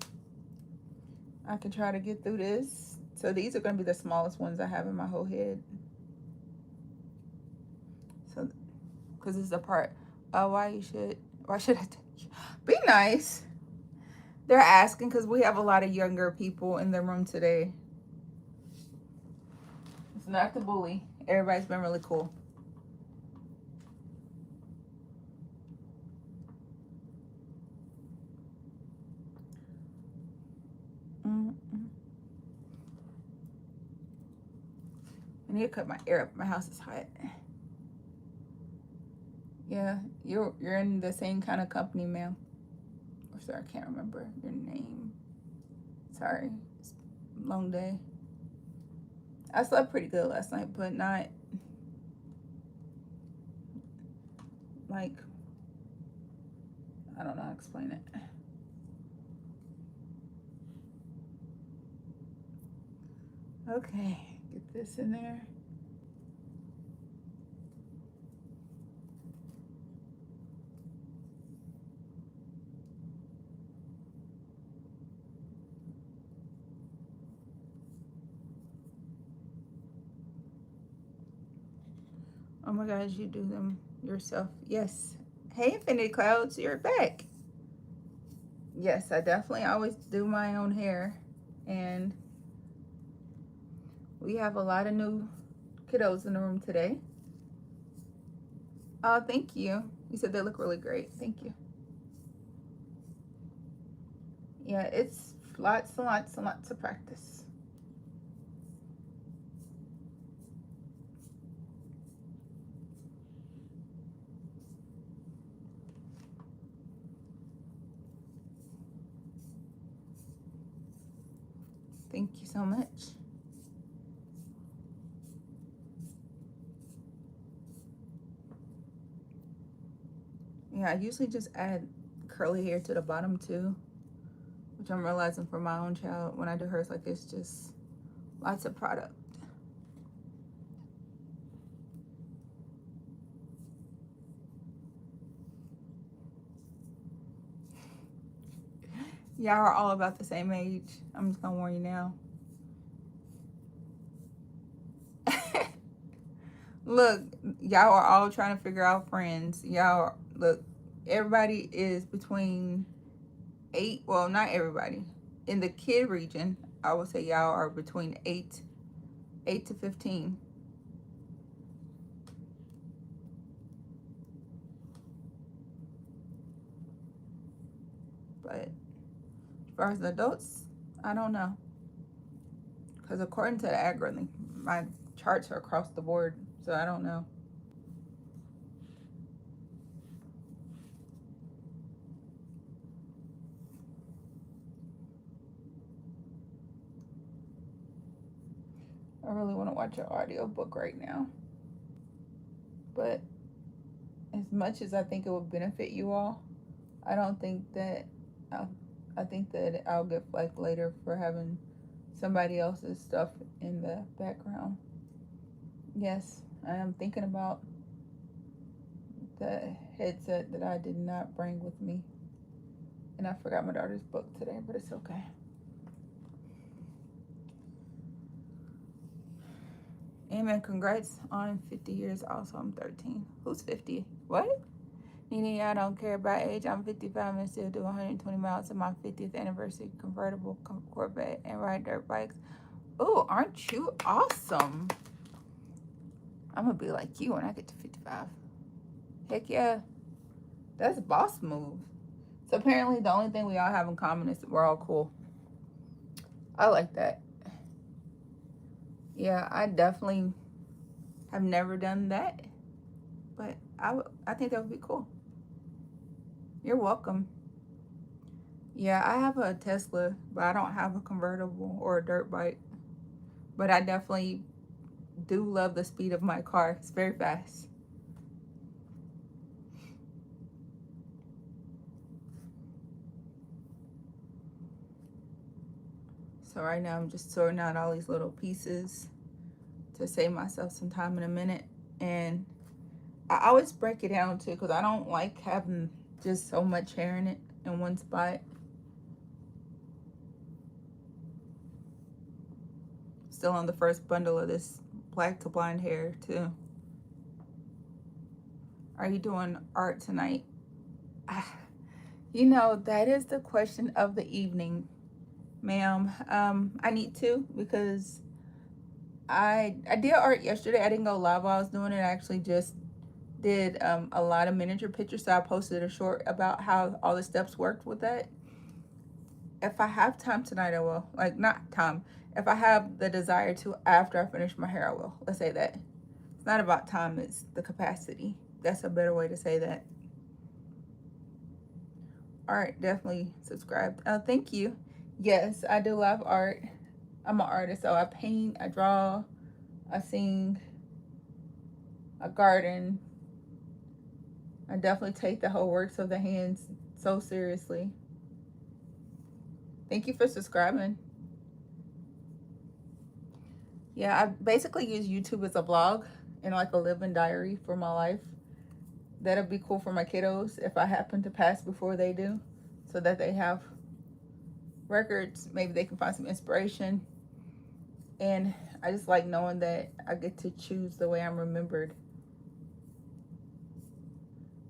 I can try to get through this. So these are going to be the smallest ones I have in my whole head. So, because this is the part, why should I be nice? They're asking because we have a lot of younger people in the room today. It's not to bully. Everybody's been really cool. I need to cut my air up. My house is hot. Yeah, you're in the same kind of company, ma'am. Or sorry, I can't remember your name. Sorry, it's a long day. I slept pretty good last night, but not like, I don't know how to explain it. Okay, get this in there. Oh my gosh, you do them yourself. Yes. Hey, Infinity Clouds, you're back. Yes, I definitely always do my own hair. And we have a lot of new kiddos in the room today. Oh, thank you. You said they look really great. Thank you. Yeah, it's lots and lots and lots of practice. Thank you so much. Yeah, I usually just add curly hair to the bottom too, which I'm realizing for my own child when I do hers like this, just lots of product. Y'all are all about the same age. I'm just gonna warn you now. Look, y'all are all trying to figure out friends. Y'all, look, everybody is between 8, well, not everybody. In the kid region, I would say y'all are between 8 to 15. But as far as the adults, I don't know. Because according to the algorithm, my charts are across the board, so I don't know. I really want to watch an audiobook right now. But as much as I think it would benefit you all, I don't think that, I think that I'll get flagged later for having somebody else's stuff in the background. Yes, I am thinking about the headset that I did not bring with me. And I forgot my daughter's book today, but it's okay. Amen. Congrats on 50 years. Also, I'm 13. Who's 50? What? Nene, I don't care about age. I'm 55 and still do 120 miles to my 50th anniversary convertible Corvette and ride dirt bikes. Oh, aren't you awesome? I'm going to be like you when I get to 55. Heck yeah. That's a boss move. So apparently the only thing we all have in common is that we're all cool. I like that. Yeah, I definitely have never done that. But I think that would be cool. You're welcome. Yeah, I have a Tesla, but I don't have a convertible or a dirt bike. But I definitely do love the speed of my car. It's very fast. So right now I'm just sorting out all these little pieces to save myself some time in a minute. And I always break it down too, because I don't like having just so much hair in it in one spot. Still on the first bundle of this black to blonde hair too. Are you doing art tonight? You know, that is the question of the evening, ma'am. I need to, because I did art yesterday. I didn't go live while I was doing it. I actually just did a lot of miniature pictures, so I posted a short about how all the steps worked with that. If I have time tonight, I will. Like, not time. If I have the desire to after I finish my hair, I will. Let's say that. It's not about time, it's the capacity. That's a better way to say that. Art, definitely subscribe. Thank you. Yes, I do love art. I'm an artist, so I paint, I draw, I sing, I garden. I definitely take the whole works of the hands so seriously. Thank you for subscribing. Yeah, I basically use YouTube as a vlog and like a living diary for my life. That'll be cool for my kiddos if I happen to pass before they do, so that they have records. Maybe they can find some inspiration. And I just like knowing that I get to choose the way I'm remembered.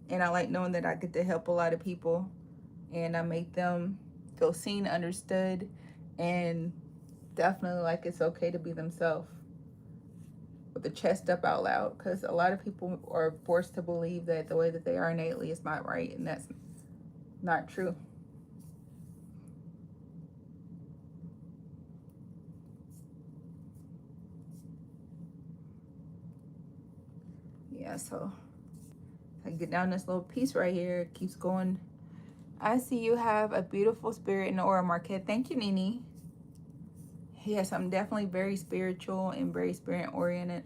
And I like knowing that I get to help a lot of people, and I make them feel seen, understood, and definitely like it's okay to be themselves with the chest up out loud, because a lot of people are forced to believe that the way that they are innately is not right, and that's not true. Yeah, so I get down this little piece right here. It keeps going. I see you have a beautiful spirit in the aura, Marquette. Thank you, Nene. Yes, I'm definitely very spiritual and very spirit oriented.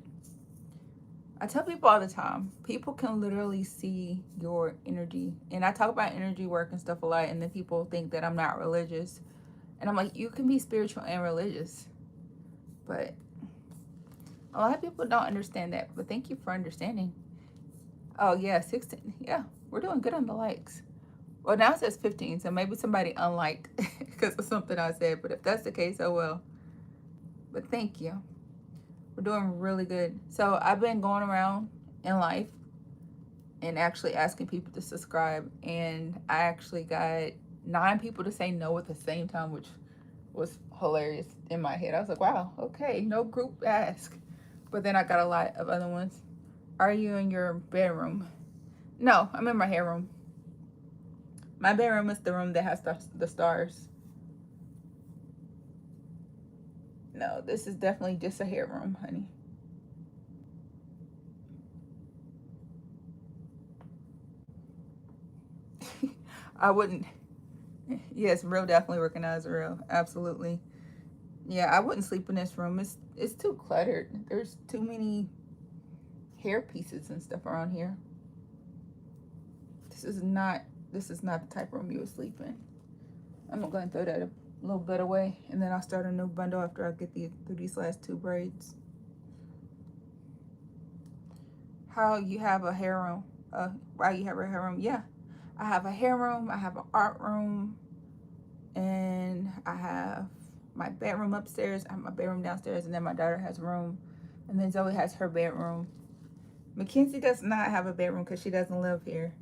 I tell people all the time, people can literally see your energy. And I talk about energy work and stuff a lot, and then people think that I'm not religious. And I'm like, you can be spiritual and religious. But a lot of people don't understand that. But thank you for understanding. Oh, yeah, 16. Yeah, we're doing good on the likes. Well, now it says 15, so maybe somebody unliked because of something I said. But if that's the case, oh well. But thank you. We're doing really good. So I've been going around in life and actually asking people to subscribe. And I actually got 9 people to say no at the same time, which was hilarious in my head. I was like, wow, okay, no group ask. But then I got a lot of other ones. Are you in your bedroom? No, I'm in my hair room. My bedroom is the room that has the stars. No, this is definitely just a hair room, honey. I wouldn't. Yes, real definitely recognize real. Absolutely. Yeah, I wouldn't sleep in this room. It's too cluttered. There's too many hair pieces and stuff around here. This is not the type of room you would sleep in. I'm going to throw that a little bit away, and then I'll start a new bundle after I get through these last 2 braids. How you have a hair room? Wow, you have a hair room? Yeah. I have a hair room, I have an art room, and I have my bedroom upstairs, I have my bedroom downstairs, and then my daughter has a room, and then Zoe has her bedroom. Mackenzie does not have a bedroom because she doesn't live here.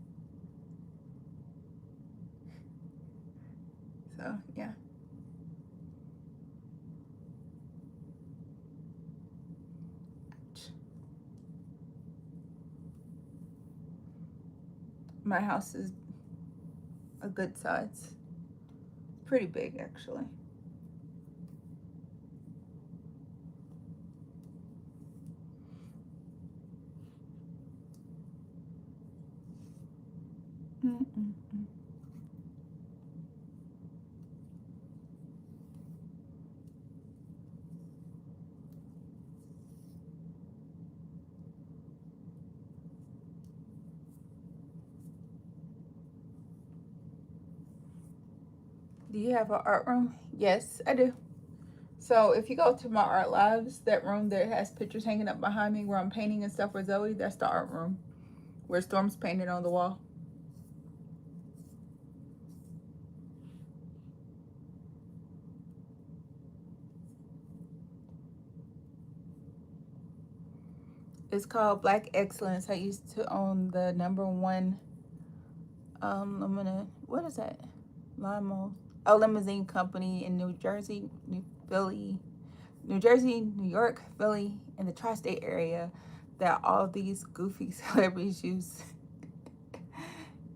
So, yeah. My house is a good size. Pretty big, actually. Mm-mm-mm. Do you have an art room? Yes, I do. So if you go to my art labs, that room that has pictures hanging up behind me where I'm painting and stuff with Zoe, that's the art room where Storm's painted on the wall. It's called Black Excellence. I used to own the #1 what is that? Limo. Oh, limousine company in New Jersey, New Jersey, New York, Philly, and the tri-state area that all these goofy celebrities use.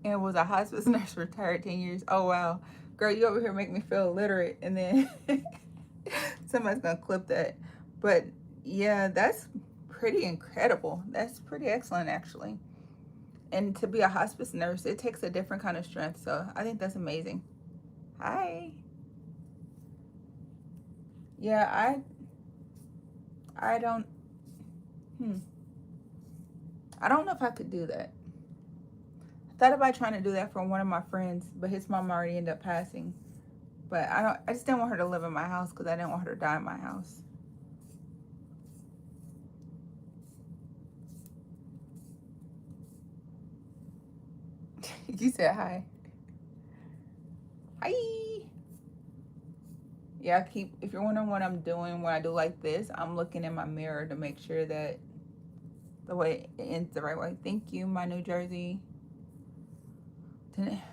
And was a hospice nurse, retired 10 years. Oh, wow. Girl, you over here make me feel illiterate. And then somebody's going to clip that. But yeah, that's pretty incredible. That's pretty excellent, actually. And to be a hospice nurse, it takes a different kind of strength. So I think that's amazing. Hi. Yeah, I don't, I don't know if I could do that. I thought about trying to do that for one of my friends, but his mom already ended up passing. But I just didn't want her to live in my house because I didn't want her to die in my house. You said hi. Hi. Yeah, if you're wondering what I'm doing when I do like this, I'm looking in my mirror to make sure that the way it ends the right way. Thank you, my New Jersey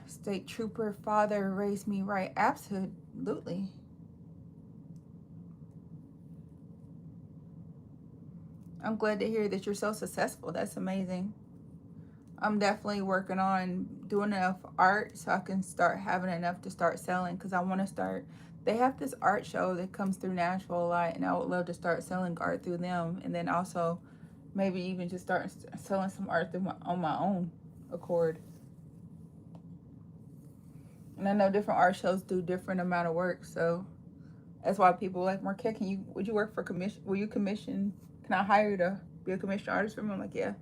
State Trooper father raised me right. Absolutely. I'm glad to hear that you're so successful. That's amazing. I'm definitely working on doing enough art so I can start having enough to start selling, because I want to start. They have this art show that comes through Nashville a lot, and I would love to start selling art through them, and then also maybe even just start selling some art on my own accord. And I know different art shows do different amount of work, so that's why people like, Marquette, would you work for commission? Will you commission? Can I hire you to be a commissioned artist for me? I'm like, yeah.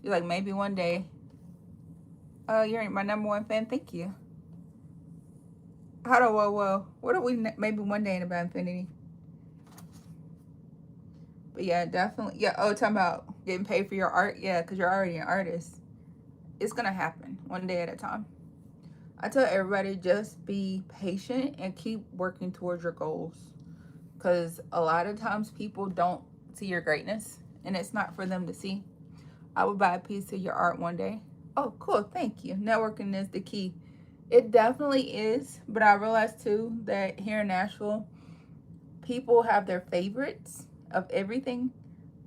You're like, maybe one day. You're my #1 fan. Thank you. Whoa. What are we, maybe one day in about infinity? But yeah, definitely. Yeah, talking about getting paid for your art. Yeah, because you're already an artist. It's going to happen one day at a time. I tell everybody, just be patient and keep working towards your goals. Because a lot of times people don't see your greatness, and it's not for them to see. I would buy a piece of your art one day. Oh, cool. Thank you. Networking is the key. It definitely is, but I realized too that here in Nashville, people have their favorites of everything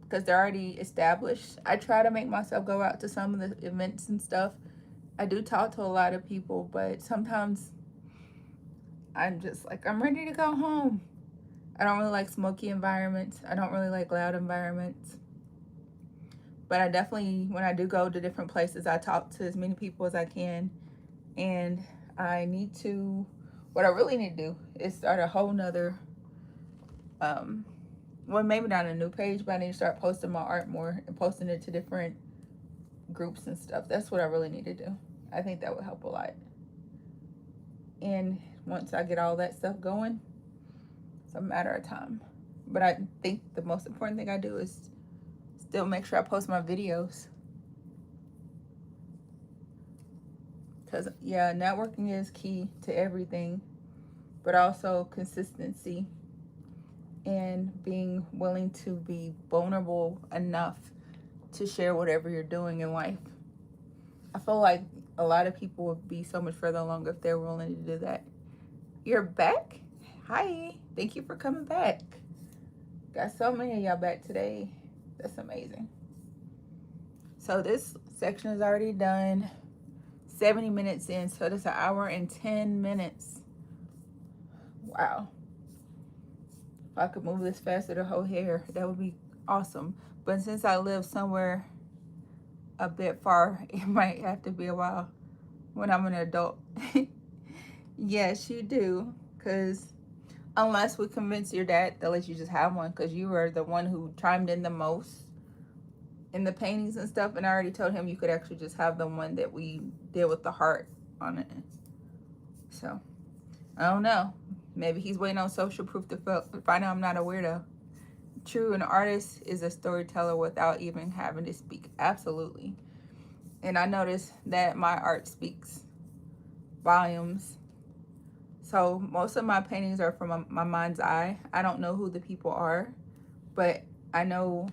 because they're already established. I try to make myself go out to some of the events and stuff. I do talk to a lot of people, but sometimes I'm just like, I'm ready to go home. I don't really like smoky environments. I don't really like loud environments. But I definitely, when I do go to different places, I talk to as many people as I can. And I need to, what I really need to do is start a whole nother, well, maybe not a new page, but I need to start posting my art more and posting it to different groups and stuff. That's what I really need to do. I think that would help a lot. And once I get all that stuff going, it's a matter of time. But I think the most important thing I do is still make sure I post my videos. Because, yeah, networking is key to everything, but also consistency and being willing to be vulnerable enough to share whatever you're doing in life. I feel like a lot of people would be so much further along if they're willing to do that. You're back? Hi. Thank you for coming back. Got so many of y'all back today. That's amazing. So this section is already done. 70 minutes in, so that's 1 hour and 10 minutes. Wow. If I could move this faster to hold hair, that would be awesome. But since I live somewhere a bit far, it might have to be a while when I'm an adult. Yes, you do. Because unless we convince your dad to let you just have one, because you were the one who chimed in the most in the paintings and stuff, and I already told him you could actually just have the one that we did with the heart on it. So, I don't know. Maybe he's waiting on social proof to find out I'm not a weirdo. True, an artist is a storyteller without even having to speak. Absolutely. And I noticed that my art speaks volumes. So most of my paintings are from my mind's eye. I don't know who the people are, but I know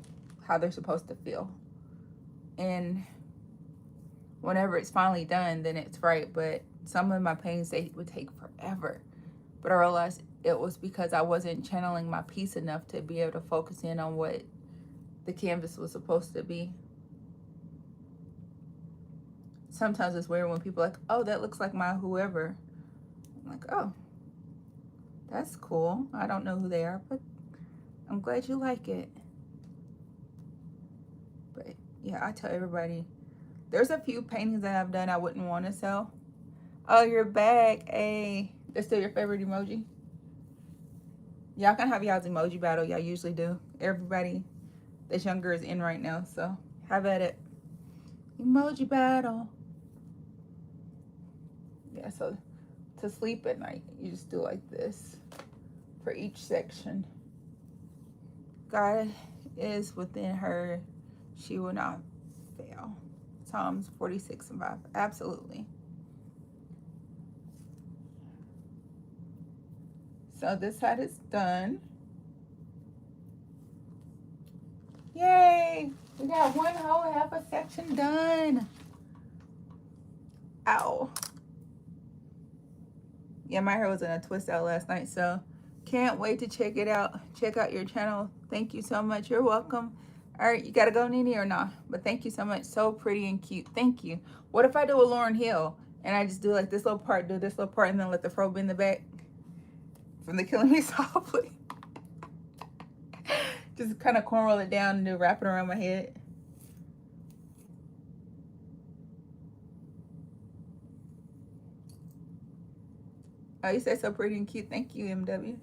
how they're supposed to feel. And whenever it's finally done, then it's right. But some of my paintings, they would take forever. But I realized it was because I wasn't channeling my piece enough to be able to focus in on what the canvas was supposed to be. Sometimes it's weird when people are like, oh, that looks like my whoever. I'm like, oh, that's cool. I don't know who they are, but I'm glad you like it. But yeah, I tell everybody, there's a few paintings that I've done I wouldn't want to sell. Oh, you're back. Hey, that's still your favorite emoji? Y'all can have y'all's emoji battle. Y'all usually do. Everybody that's younger is in right now, so have at it. Emoji battle. Yeah, so to sleep at night, you just do like this for each section. God is within her. She will not fail. Psalms 46:5. Absolutely. So this side is done. Yay! We got one whole half a section done. Ow. Yeah, my hair was in a twist out last night, so can't wait to check it out. Check out your channel. Thank you so much. You're welcome. All right, you gotta go, Nene, or not? But thank you so much. So pretty and cute. Thank you. What if I do a Lauryn Hill and I just do like this little part, do this little part, and then let the fro be in the back from the Killing Me Softly? Just kind of cornroll it down and do wrap it around my head. Oh, you said so pretty and cute. Thank you, MW.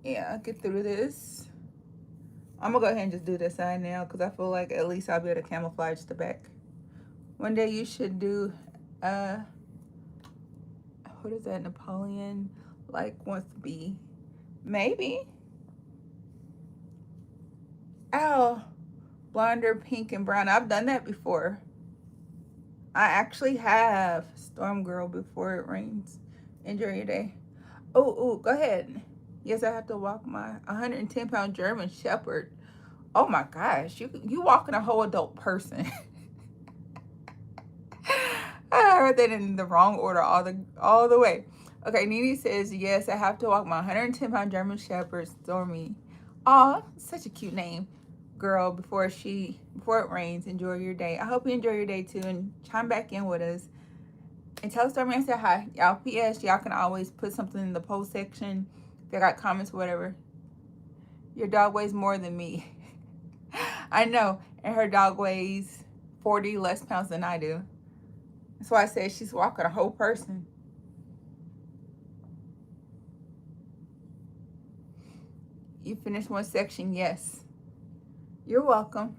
Yeah, I'll get through this. I'm gonna go ahead and just do this side now because I feel like at least I'll be able to camouflage the back. One day you should do, what is that, Napoleon, like, wants to be, maybe. Ow, blonder, pink, and brown. I've done that before. I actually have. Storm Girl, before it rains. Enjoy your day. Oh, go ahead. Yes, I have to walk my 110-pound German Shepherd. Oh my gosh, you walking a whole adult person. I heard that in the wrong order all the way. Okay, Nene says, yes, I have to walk my 110-pound German Shepherd, Stormy. Aw, such a cute name. Girl, before it rains, enjoy your day. I hope you enjoy your day too, and chime back in with us. And tell Stormy I said hi. Y'all, PS, y'all can always put something in the post section if you got comments or whatever. Your dog weighs more than me. I know, and her dog weighs 40 less pounds than I do. That's why I said she's walking a whole person. You finished one section? Yes. You're welcome.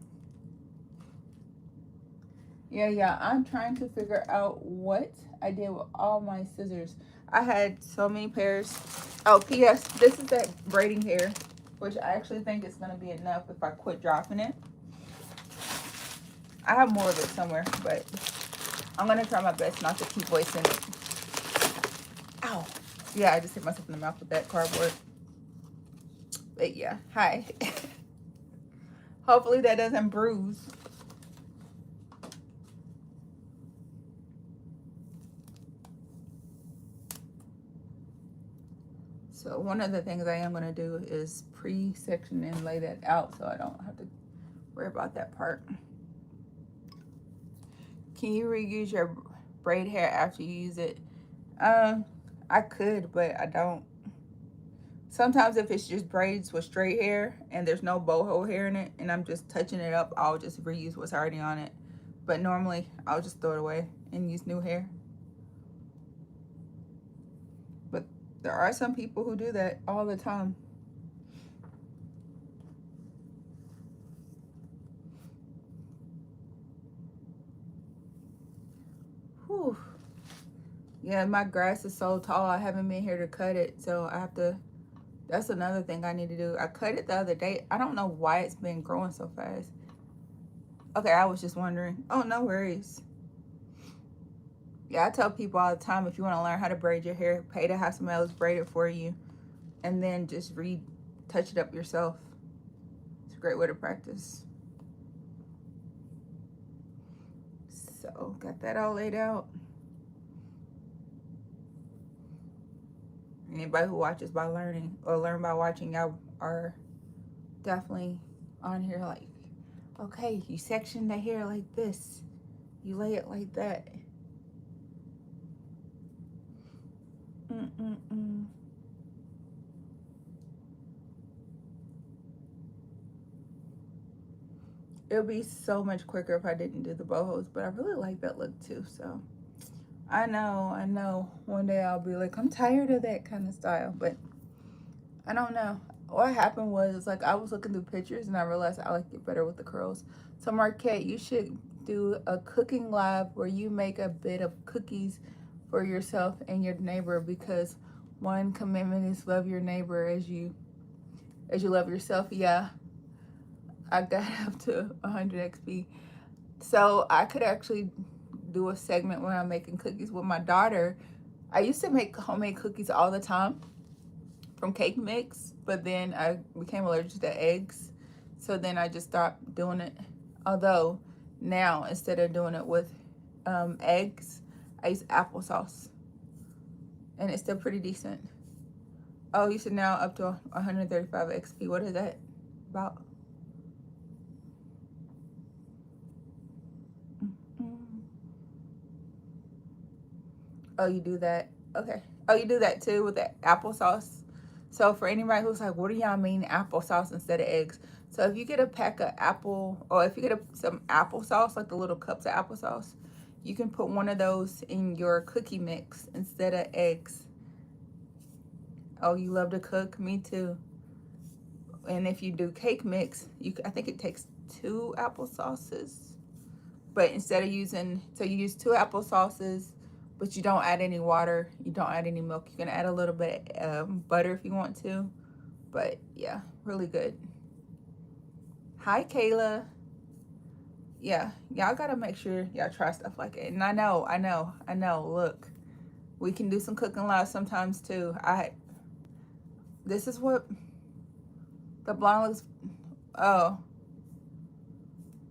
Yeah, I'm trying to figure out what I did with all my scissors. I had so many pairs. Oh, P.S. This is that braiding hair, which I actually think is going to be enough if I quit dropping it. I have more of it somewhere, but I'm going to try my best not to keep voicing it. Ow. Yeah, I just hit myself in the mouth with that cardboard. But yeah, hi. Hopefully that doesn't bruise. So one of the things I am going to do is pre-section and lay that out so I don't have to worry about that part. Can you reuse your braid hair after you use it? I could, but I don't. Sometimes if it's just braids with straight hair and there's no boho hair in it and I'm just touching it up, I'll just reuse what's already on it. But normally I'll just throw it away and use new hair. But there are some people who do that all the time. Whew. Yeah, my grass is so tall. I haven't been here to cut it, so I have to. That's another thing I need to do. I cut it the other day. I don't know why it's been growing so fast. Okay, I was just wondering. Oh, no worries. Yeah, I tell people all the time, if you want to learn how to braid your hair, pay to have somebody else braid it for you, and then just touch it up yourself. It's a great way to practice. So, got that all laid out. Anybody who watches by learning or learn by watching, y'all are definitely on here like, okay, you section the hair like this. You lay it like that. It would be so much quicker if I didn't do the bohos, but I really like that look too, so. I know. One day I'll be like, I'm tired of that kind of style, but I don't know. What happened was, like, I was looking through pictures and I realized I like it better with the curls. So Marquette, you should do a cooking live where you make a bit of cookies for yourself and your neighbor, because one commitment is love your neighbor as you love yourself. Yeah, I got up to 100 XP. So I could actually do a segment where I'm making cookies with my daughter. I used to make homemade cookies all the time from cake mix, but then I became allergic to eggs, so then I just stopped doing it. Although now, instead of doing it with eggs, I use applesauce, and it's still pretty decent. Oh, you said now up to 135 XP. What is that about? Oh, you do that? Okay. Oh, you do that too with the applesauce? So for anybody who's like, what do y'all mean applesauce instead of eggs? So if you get a pack of apple, or if you get some applesauce, like the little cups of applesauce, you can put one of those in your cookie mix instead of eggs. Oh, you love to cook? Me too. And if you do cake mix, I think it takes 2 applesauces. But instead of using, so you use 2 applesauces, but you don't add any water, you don't add any milk. You can add a little bit of butter if you want to. But yeah, really good. Hi, Kayla. Yeah, y'all gotta make sure y'all try stuff like it. And I know, look, we can do some cooking live sometimes too. This is what the blonde looks, oh.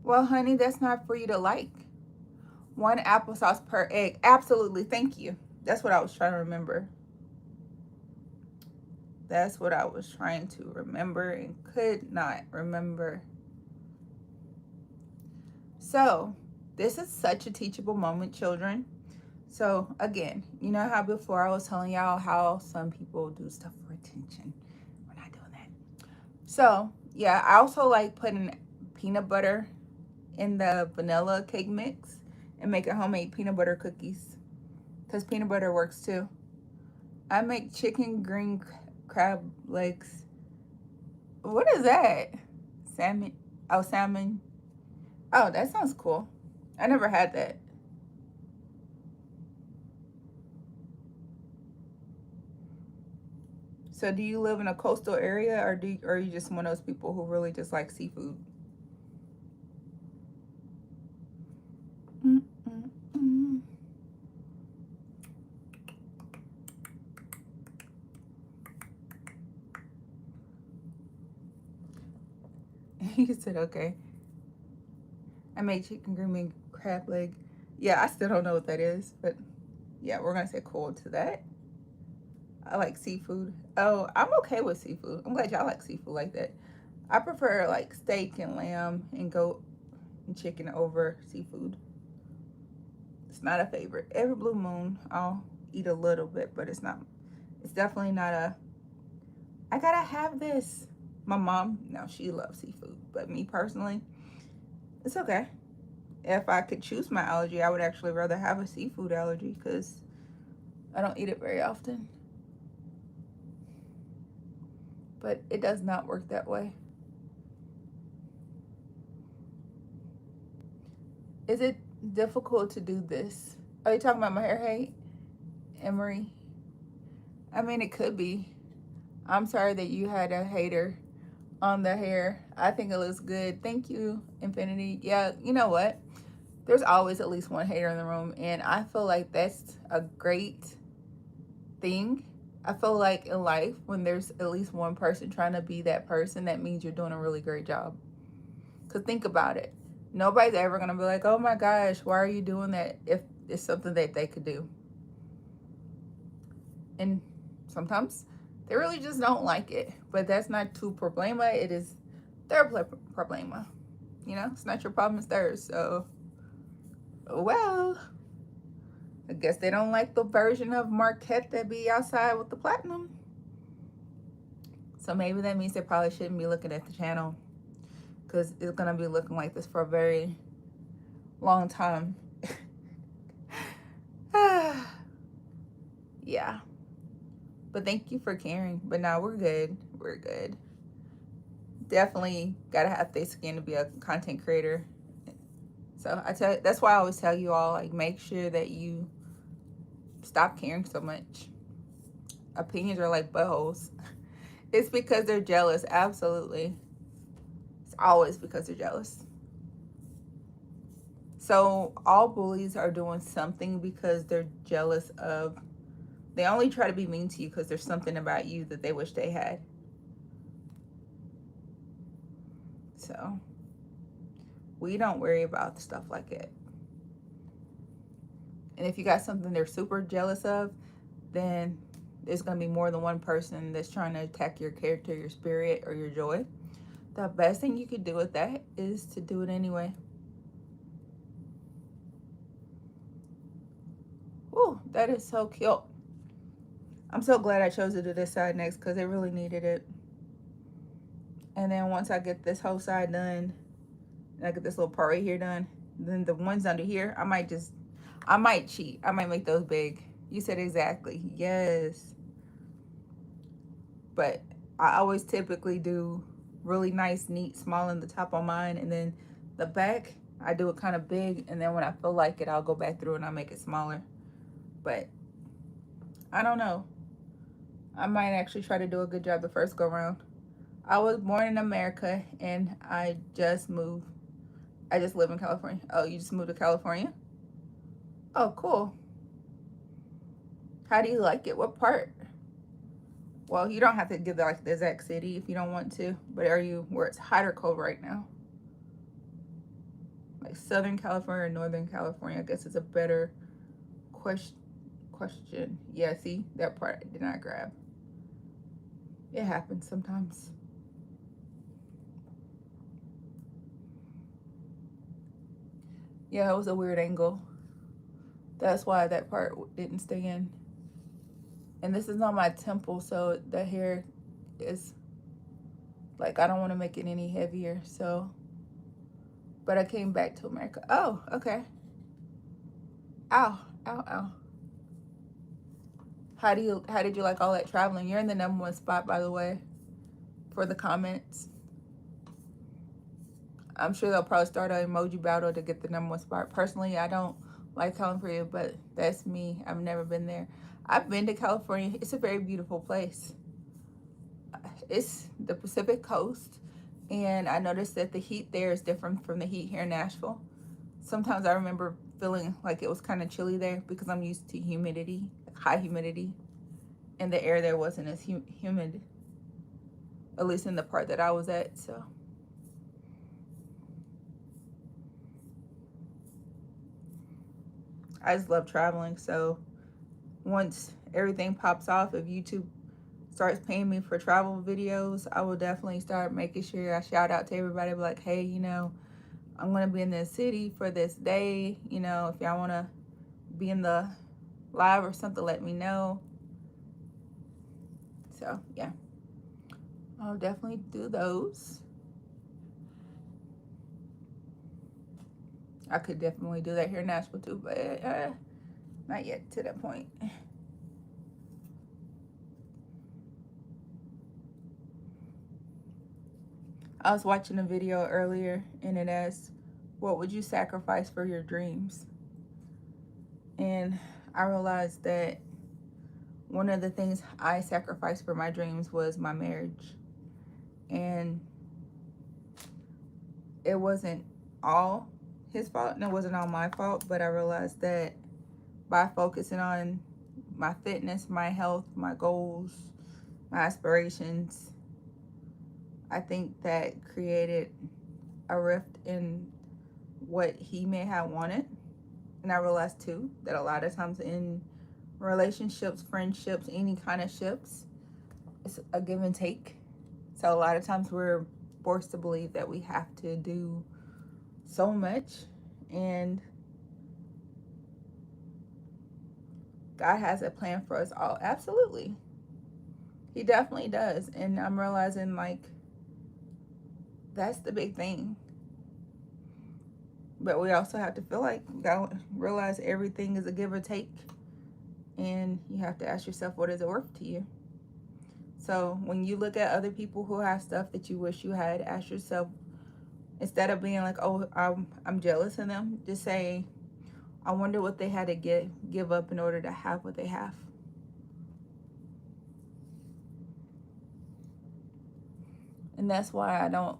Well, honey, that's not for you to like. 1 applesauce per egg. Absolutely, thank you. That's what I was trying to remember. That's what I was trying to remember and could not remember. So, this is such a teachable moment, children. So, again, you know how before I was telling y'all how some people do stuff for attention. We're not doing that. So, yeah, I also like putting peanut butter in the vanilla cake mix and making homemade peanut butter cookies, because peanut butter works too. I make chicken green crab legs. What is that? Salmon? Oh, salmon. Oh, that sounds cool. I never had that. So do you live in a coastal area, or are you just one of those people who really just like seafood? You said okay. I made chicken green bean crab leg. Yeah, I still don't know what that is, but yeah, we're gonna say cool to that. I like seafood. Oh, I'm okay with seafood. I'm glad y'all like seafood like that. I prefer like steak and lamb and goat and chicken over seafood. It's not a favorite. Every blue moon, I'll eat a little bit, but it's definitely not a, I gotta have this. My mom, no, she loves seafood, but me personally, it's okay. If I could choose my allergy, I would actually rather have a seafood allergy because I don't eat it very often. But it does not work that way. Is it difficult to do this? Are you talking about my hair hate, Emery? I mean, it could be. I'm sorry that you had a hater on the hair. I think it looks good. Thank you, Infinity. Yeah, you know what? There's always at least one hater in the room, and I feel like that's a great thing. I feel like in life, when there's at least one person trying to be that person, that means you're doing a really great job. Because think about it. Nobody's ever going to be like, oh my gosh, why are you doing that if it's something that they could do? And sometimes they really just don't like it. But that's not tu problema. It is their problema. You know, it's not your problem, it's theirs. So, well, I guess they don't like the version of Marquette that be outside with the platinum. So maybe that means they probably shouldn't be looking at the channel, because it's going to be looking like this for a very long time. Yeah. But thank you for caring. But now we're good. We're good. Definitely got to have thick skin to be a content creator. So that's why I always tell you all, like, make sure that you stop caring so much. Opinions are like buttholes. It's because they're jealous. Absolutely. It's always because they're jealous. So all bullies are doing something because they're jealous of, they only try to be mean to you because there's something about you that they wish they had. So we don't worry about stuff like it. And if you got something they're super jealous of, then there's going to be more than one person that's trying to attack your character, your spirit, or your joy. The best thing you could do with that is to do it anyway. Ooh, that is so cute. I'm so glad I chose to do this side next because they really needed it. And then once I get this whole side done, and I get this little part right here done, then the ones under here, I might cheat. I might make those big. You said exactly. Yes. But I always typically do really nice, neat, small in the top on mine. And then the back, I do it kind of big. And then when I feel like it, I'll go back through and I'll make it smaller. But I don't know. I might actually try to do a good job the first go round. I was born in America and I just moved. I just live in California. Oh, you just moved to California? Oh, cool. How do you like it? What part? Well, you don't have to give like the exact city if you don't want to. But are you where it's hot or cold right now? Like Southern California or Northern California? I guess it's a better question. Yeah, see, that part I did not grab. It happens sometimes. Yeah, it was a weird angle. That's why that part didn't stay in. And this is not my temple, so the hair is like, I don't want to make it any heavier. So, but I came back to America. Oh, okay. Ow, ow, ow. How did you like all that traveling? You're in the #1 spot, by the way, for the comments. I'm sure they'll probably start an emoji battle to get the #1 spot. Personally, I don't like California, but that's me. I've never been there. I've been to California. It's a very beautiful place. It's the Pacific Coast, and I noticed that the heat there is different from the heat here in Nashville. Sometimes I remember feeling like it was kind of chilly there because I'm used to humidity, high humidity, and the air there wasn't as humid, at least in the part that I was at. So I just love traveling. So once everything pops off, if YouTube starts paying me for travel videos, I will definitely start making sure I shout out to everybody, be like, hey, you know, I'm going to be in this city for this day. You know, if y'all want to be in the live or something, let me know. So, yeah, I'll definitely do those. I could definitely do that here in Nashville too, but not yet to that point. I was watching a video earlier and it asked, what would you sacrifice for your dreams? And I realized that one of the things I sacrificed for my dreams was my marriage. And it wasn't all his fault and it wasn't all my fault, but I realized that by focusing on my fitness, my health, my goals, my aspirations, I think that created a rift in what he may have wanted. And I realized too that a lot of times in relationships, friendships, any kind of ships, it's a give and take. So a lot of times we're forced to believe that we have to do so much, and God has a plan for us all. Absolutely. He definitely does. And I'm realizing, like, that's the big thing. But we also have to feel like, you gotta realize everything is a give or take. And you have to ask yourself, what is it worth to you? So when you look at other people who have stuff that you wish you had, ask yourself, instead of being like, oh, I'm jealous of them, just say, I wonder what they had to give up in order to have what they have. And that's why I don't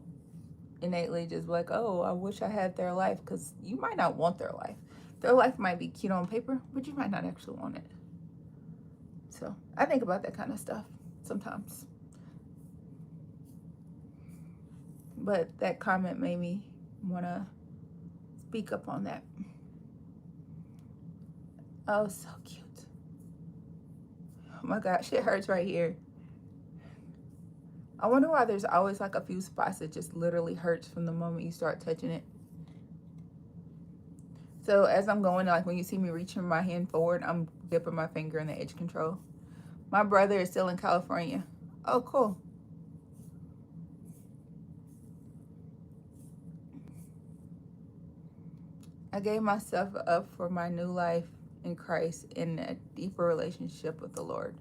innately just be like, oh, I wish I had their life, because you might not want their life. Their life might be cute on paper, but you might not actually want it. So I think about that kind of stuff sometimes. But that comment made me want to speak up on that. Oh, so cute. Oh my gosh, it hurts right here. I wonder why there's always like a few spots that just literally hurts from the moment you start touching it. So as I'm going, like when you see me reaching my hand forward, I'm dipping my finger in the edge control. My brother is still in California. Oh, cool. I gave myself up for my new life in Christ in a deeper relationship with the Lord.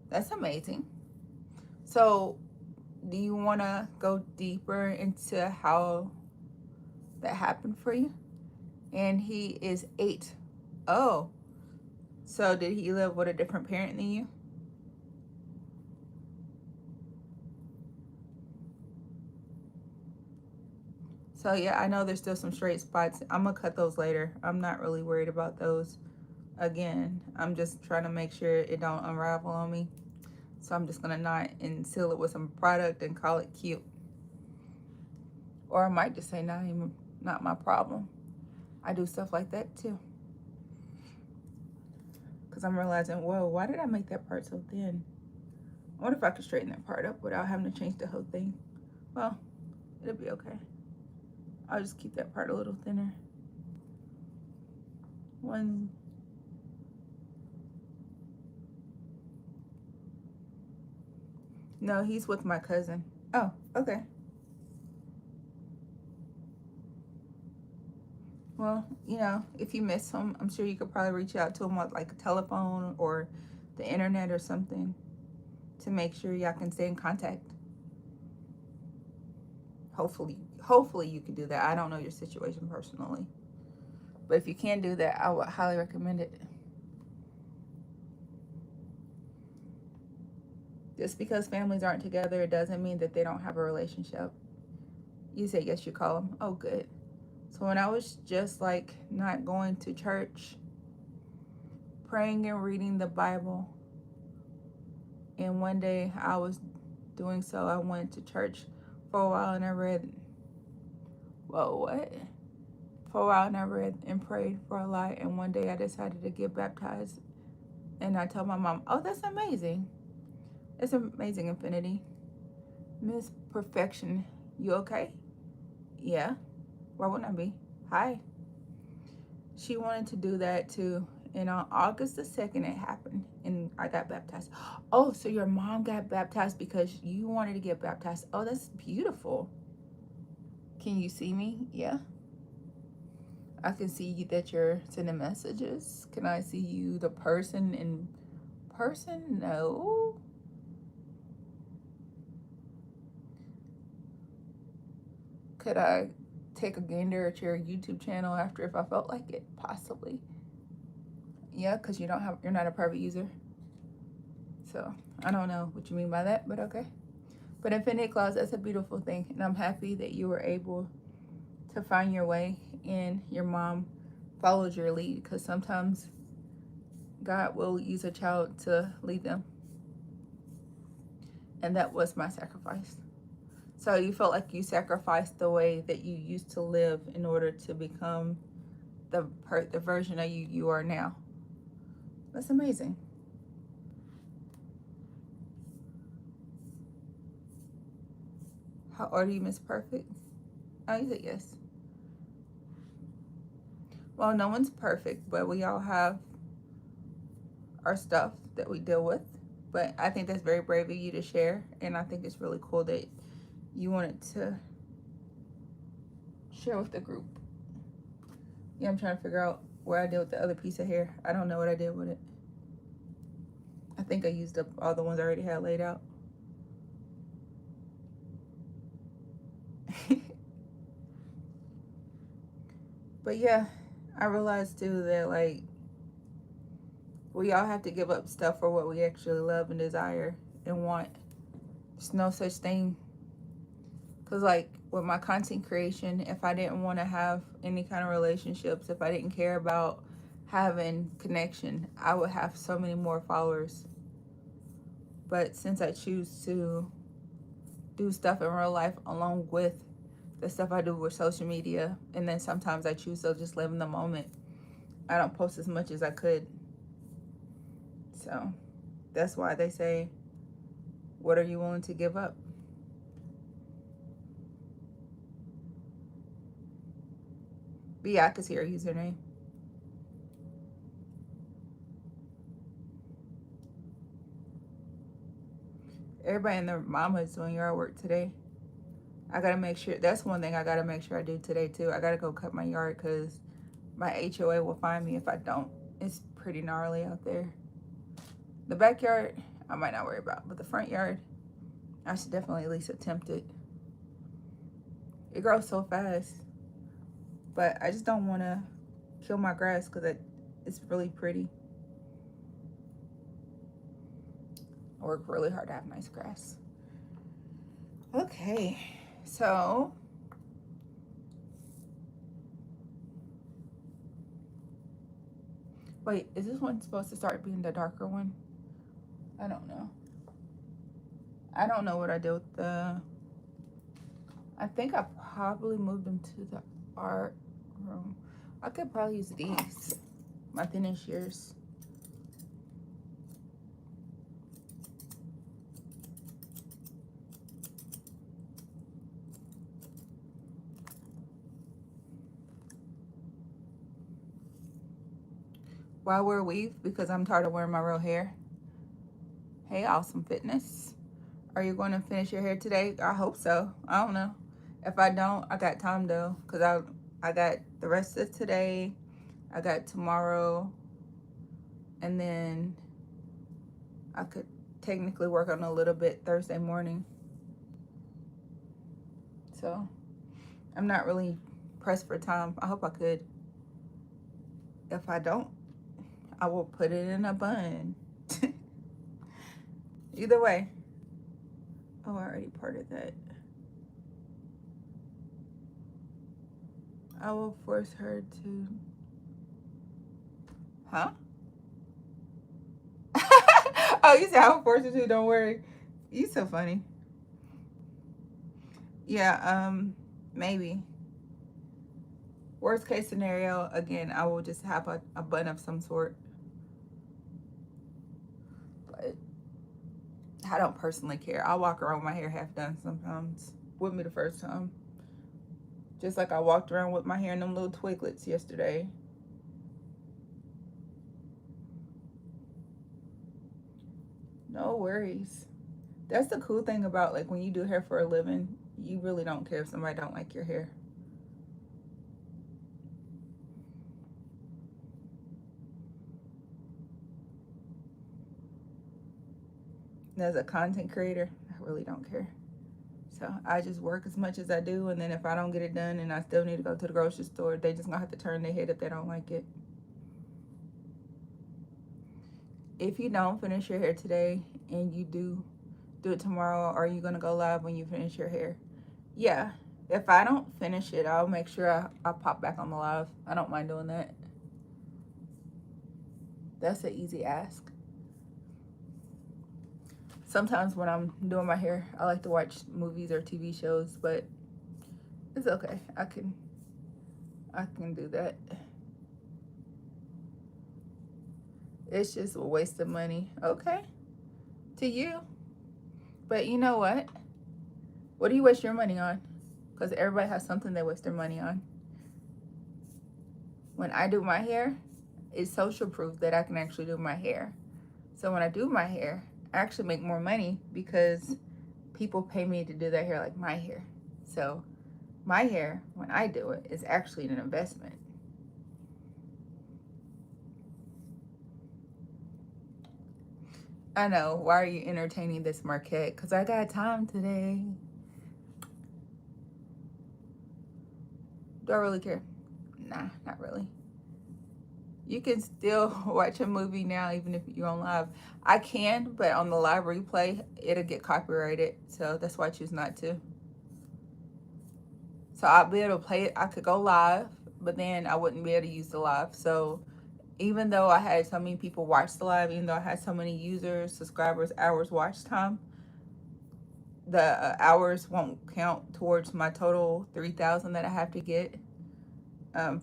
That's amazing. So do you want to go deeper into how that happened for you? And he is 8. Oh, so did he live with a different parent than you? So yeah, I know there's still some straight spots. I'm gonna cut those later. I'm not really worried about those. Again, I'm just trying to make sure it don't unravel on me. So I'm just gonna knot and seal it with some product and call it cute. Or I might just say not my problem. I do stuff like that too. Because I'm realizing, whoa, why did I make that part so thin? I wonder if I could straighten that part up without having to change the whole thing. Well, it'll be okay. I'll just keep that part a little thinner. One. No, he's with my cousin. Oh, okay. Well, you know, if you miss him, I'm sure you could probably reach out to him with like a telephone or the internet or something to make sure y'all can stay in contact. Hopefully you can do that. I don't know your situation personally, but if you can do that, I would highly recommend it. Just because families aren't together, it doesn't mean that they don't have a relationship. You say yes, you call them. Oh, good. So when I was just like not going to church, praying and reading the Bible, and one day I was doing so, I went to church for a while and I read, whoa, what? For a while, and I read and prayed for a lot. And one day I decided to get baptized. And I told my mom, oh, that's amazing. It's amazing, Infinity. Miss Perfection, you okay? Yeah. Why wouldn't I be? Hi. She wanted to do that too. And on August the 2nd, it happened. And I got baptized. Oh, so your mom got baptized because you wanted to get baptized. Oh, that's beautiful. Can you see me? Yeah. I can see you that you're sending messages. Can I see you, the person in person? No. Could I take a gander at your YouTube channel after if I felt like it? Possibly. Yeah, because you're not a private user. So I don't know what you mean by that, but okay. But Infinite Claus, that's a beautiful thing. And I'm happy that you were able to find your way and your mom followed your lead, because sometimes God will use a child to lead them. And that was my sacrifice. So you felt like you sacrificed the way that you used to live in order to become the version of you are now. That's amazing. How old are you, Miss Perfect? Oh, you said yes. Well, no one's perfect, but we all have our stuff that we deal with. But I think that's very brave of you to share. And I think it's really cool that you wanted to share with the group. Yeah, I'm trying to figure out what I did with the other piece of hair. I don't know what I did with it. I think I used up all the ones I already had laid out. But yeah, I realized too that like we all have to give up stuff for what we actually love and desire and want. There's no such thing. Because like with my content creation, if I didn't want to have any kind of relationships, if I didn't care about having connection, I would have so many more followers. But since I choose to do stuff in real life along with the stuff I do with social media, and then sometimes I choose to just live in the moment, I don't post as much as I could. So that's why they say, what are you willing to give up? Bianca's here, username. Everybody and their mama is doing yard work today. I gotta make sure, that's one thing I gotta make sure I do today too. I gotta go cut my yard because my HOA will find me if I don't. It's pretty gnarly out there. The backyard, I might not worry about, but the front yard, I should definitely at least attempt it. It grows so fast, but I just don't want to kill my grass because it's really pretty. I work really hard to have nice grass. Okay, so wait, is this one supposed to start being the darker one? I don't know. I don't know what I did with the, I think I probably moved them to the art room. I could probably use these, my thinnest shears. Why wear a weave? Because I'm tired of wearing my real hair. Hey, Awesome Fitness. Are you going to finish your hair today? I hope so. I don't know. If I don't, I got time though. Because I got the rest of today. I got tomorrow. And then I could technically work on a little bit Thursday morning. So I'm not really pressed for time. I hope I could. If I don't, I will put it in a bun. Either way. Oh, I already parted that. I will force her to... Huh? Oh, you said I will force her to, don't worry. You so funny. Yeah, maybe. Worst case scenario, again, I will just have a bun of some sort. But I don't personally care. I'll walk around with my hair half done sometimes. With me the first time. Just like I walked around with my hair in them little twiglets yesterday. No worries. That's the cool thing about like when you do hair for a living, you really don't care if somebody don't like your hair. And as a content creator, I really don't care. So I just work as much as I do, and then if I don't get it done and I still need to go to the grocery store, they just gonna have to turn their head if they don't like it. If you don't finish your hair today and you do it tomorrow, are you gonna go live when you finish your hair? Yeah. If I don't finish it, I'll make sure I pop back on the live. I don't mind doing that. That's an easy ask. Sometimes when I'm doing my hair, I like to watch movies or TV shows, but it's okay. I can do that. It's just a waste of money. Okay. To you. But you know what? What do you waste your money on? Because everybody has something they waste their money on. When I do my hair, it's social proof that I can actually do my hair. So when I do my hair, I actually make more money because people pay me to do their hair like my hair. So my hair, when I do it, is actually an investment. I know. Why are you entertaining this, Marquette? Because I got time today. Do I really care? Nah, not really. You can still watch a movie now even if you're on live. I can, but on the live replay, it'll get copyrighted. So that's why I choose not to. So I'll be able to play it. I could go live, but then I wouldn't be able to use the live. So even though I had so many people watch the live, even though I had so many users, subscribers, hours watch time, the hours won't count towards my total 3,000 that I have to get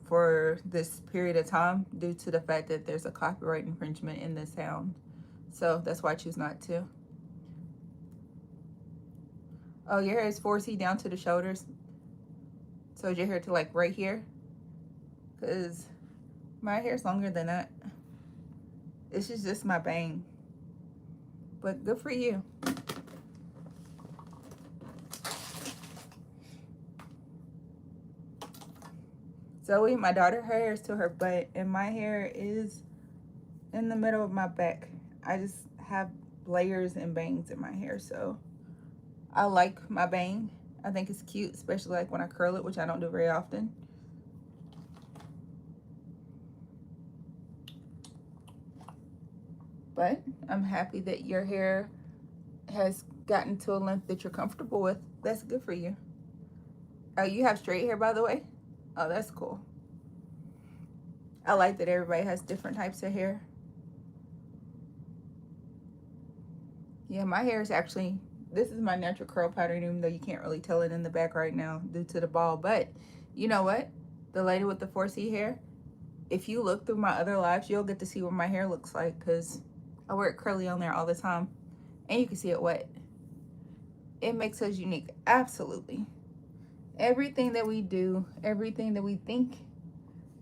for this period of time due to the fact that there's a copyright infringement in the sound. So that's why I choose not to. Oh, your hair is 4C down to the shoulders. So is your hair to like right here? Because my hair is longer than that. This is just my bang. But good for you. Zoe, my daughter, her hair is to her butt, and my hair is in the middle of my back. I just have layers and bangs in my hair, so I like my bang. I think it's cute, especially like when I curl it, which I don't do very often. But I'm happy that your hair has gotten to a length that you're comfortable with. That's good for you. Oh, you have straight hair, by the way? Oh, that's cool. I like that everybody has different types of hair. Yeah, my hair is actually, this is my natural curl pattern, even though you can't really tell it in the back right now due to the ball. But you know what? The lady with the 4C hair, if you look through my other lives, you'll get to see what my hair looks like because I wear it curly on there all the time. And you can see it wet. It makes us unique. Absolutely. Everything that we do, everything that we think,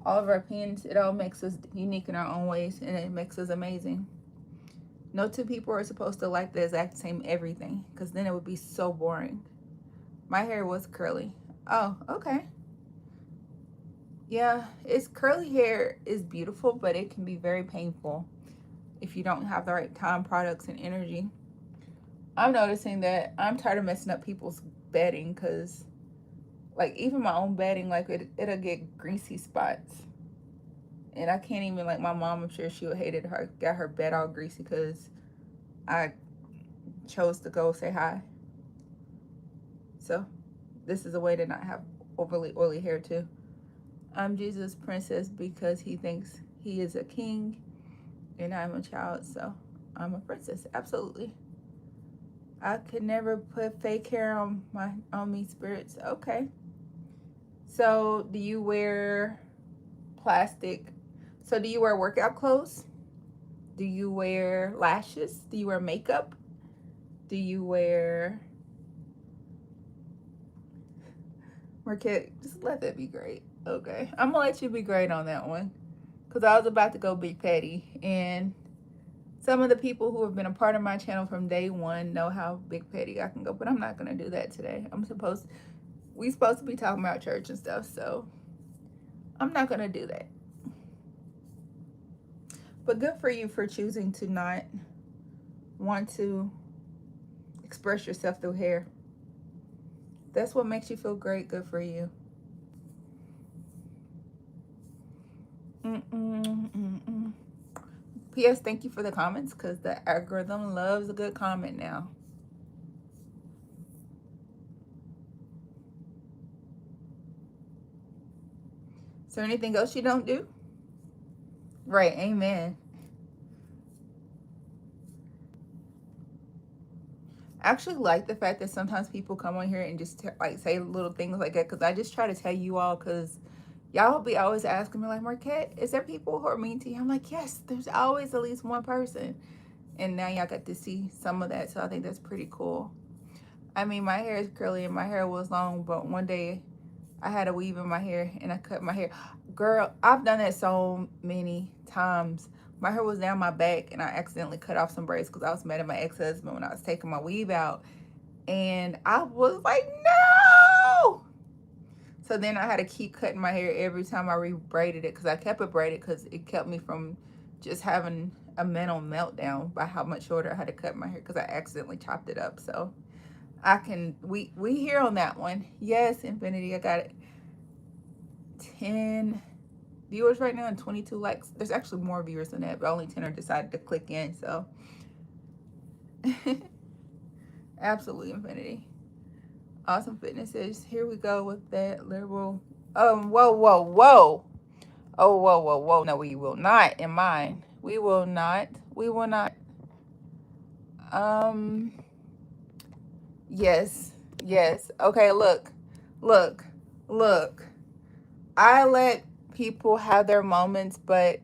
all of our opinions, it all makes us unique in our own ways, and it makes us amazing. No two people are supposed to like the exact same everything, because then it would be so boring. My hair was curly. Oh, okay. Yeah, it's curly hair is beautiful, but it can be very painful if you don't have the right time, products, and energy. I'm noticing that I'm tired of messing up people's bedding, because like even my own bedding, like it'll get greasy spots. And I can't even, like my mom, I'm sure she would hate it. Got her bed all greasy because I chose to go say hi. So this is a way to not have overly oily hair too. I'm Jesus' princess because he thinks he is a king and I'm a child, so I'm a princess. Absolutely. I could never put fake hair on me, spirits. Okay. So do you wear plastic? So do you wear workout clothes? Do you wear lashes? Do you wear makeup? Do you wear... Marquette, just let that be great. Okay. I'm gonna let you be great on that one. Because I was about to go big petty. And some of the people who have been a part of my channel from day one know how big petty I can go. But I'm not gonna do that today. We supposed to be talking about church and stuff, so I'm not gonna do that. But good for you for choosing to not want to express yourself through hair. That's what makes you feel great. Good for you. P.S. Thank you for the comments, because the algorithm loves a good comment now. Is there anything else you don't do? Right, amen. I actually like the fact that sometimes people come on here and just like say little things like that, because I just try to tell you all, because y'all be always asking me like, Marquette, is there people who are mean to you? I'm like, yes, there's always at least one person. And now y'all got to see some of that, so I think that's pretty cool. I mean, my hair is curly and my hair was long, but one day I had a weave in my hair and I cut my hair. Girl, I've done that so many times. My hair was down my back and I accidentally cut off some braids because I was mad at my ex-husband when I was taking my weave out. And I was like, no! So then I had to keep cutting my hair every time I re-braided it, because I kept it braided because it kept me from just having a mental meltdown by how much shorter I had to cut my hair, because I accidentally chopped it up. So we here on that one. Yes, Infinity, I got it. 10 viewers right now and 22 likes. There's actually more viewers than that, but only 10 are decided to click in. So absolutely, Infinity. Awesome Fitness says, here we go with that liberal. Whoa. Oh, whoa. No, we will not. In mine, we will not. Yes. Okay, look. I let people have their moments, but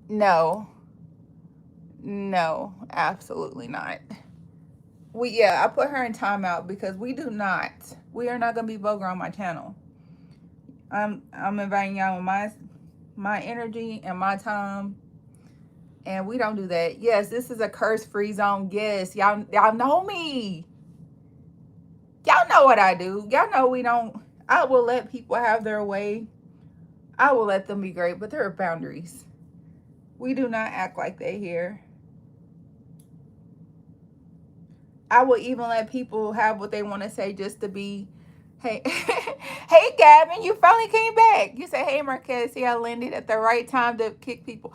no, absolutely not. I put her in timeout because we are not gonna be vulgar on my channel. I'm inviting y'all with my energy and my time, and we don't do that. Yes, this is a curse-free zone. Yes, y'all know me. Y'all know what I do. Y'all know we don't. I will let people have their way. I will let them be great, but there are boundaries. We do not act like that here. I will even let people have what they want to say just to be, hey, hey, Gavin, you finally came back. You said, hey, Marquez, see, I landed at the right time to kick people.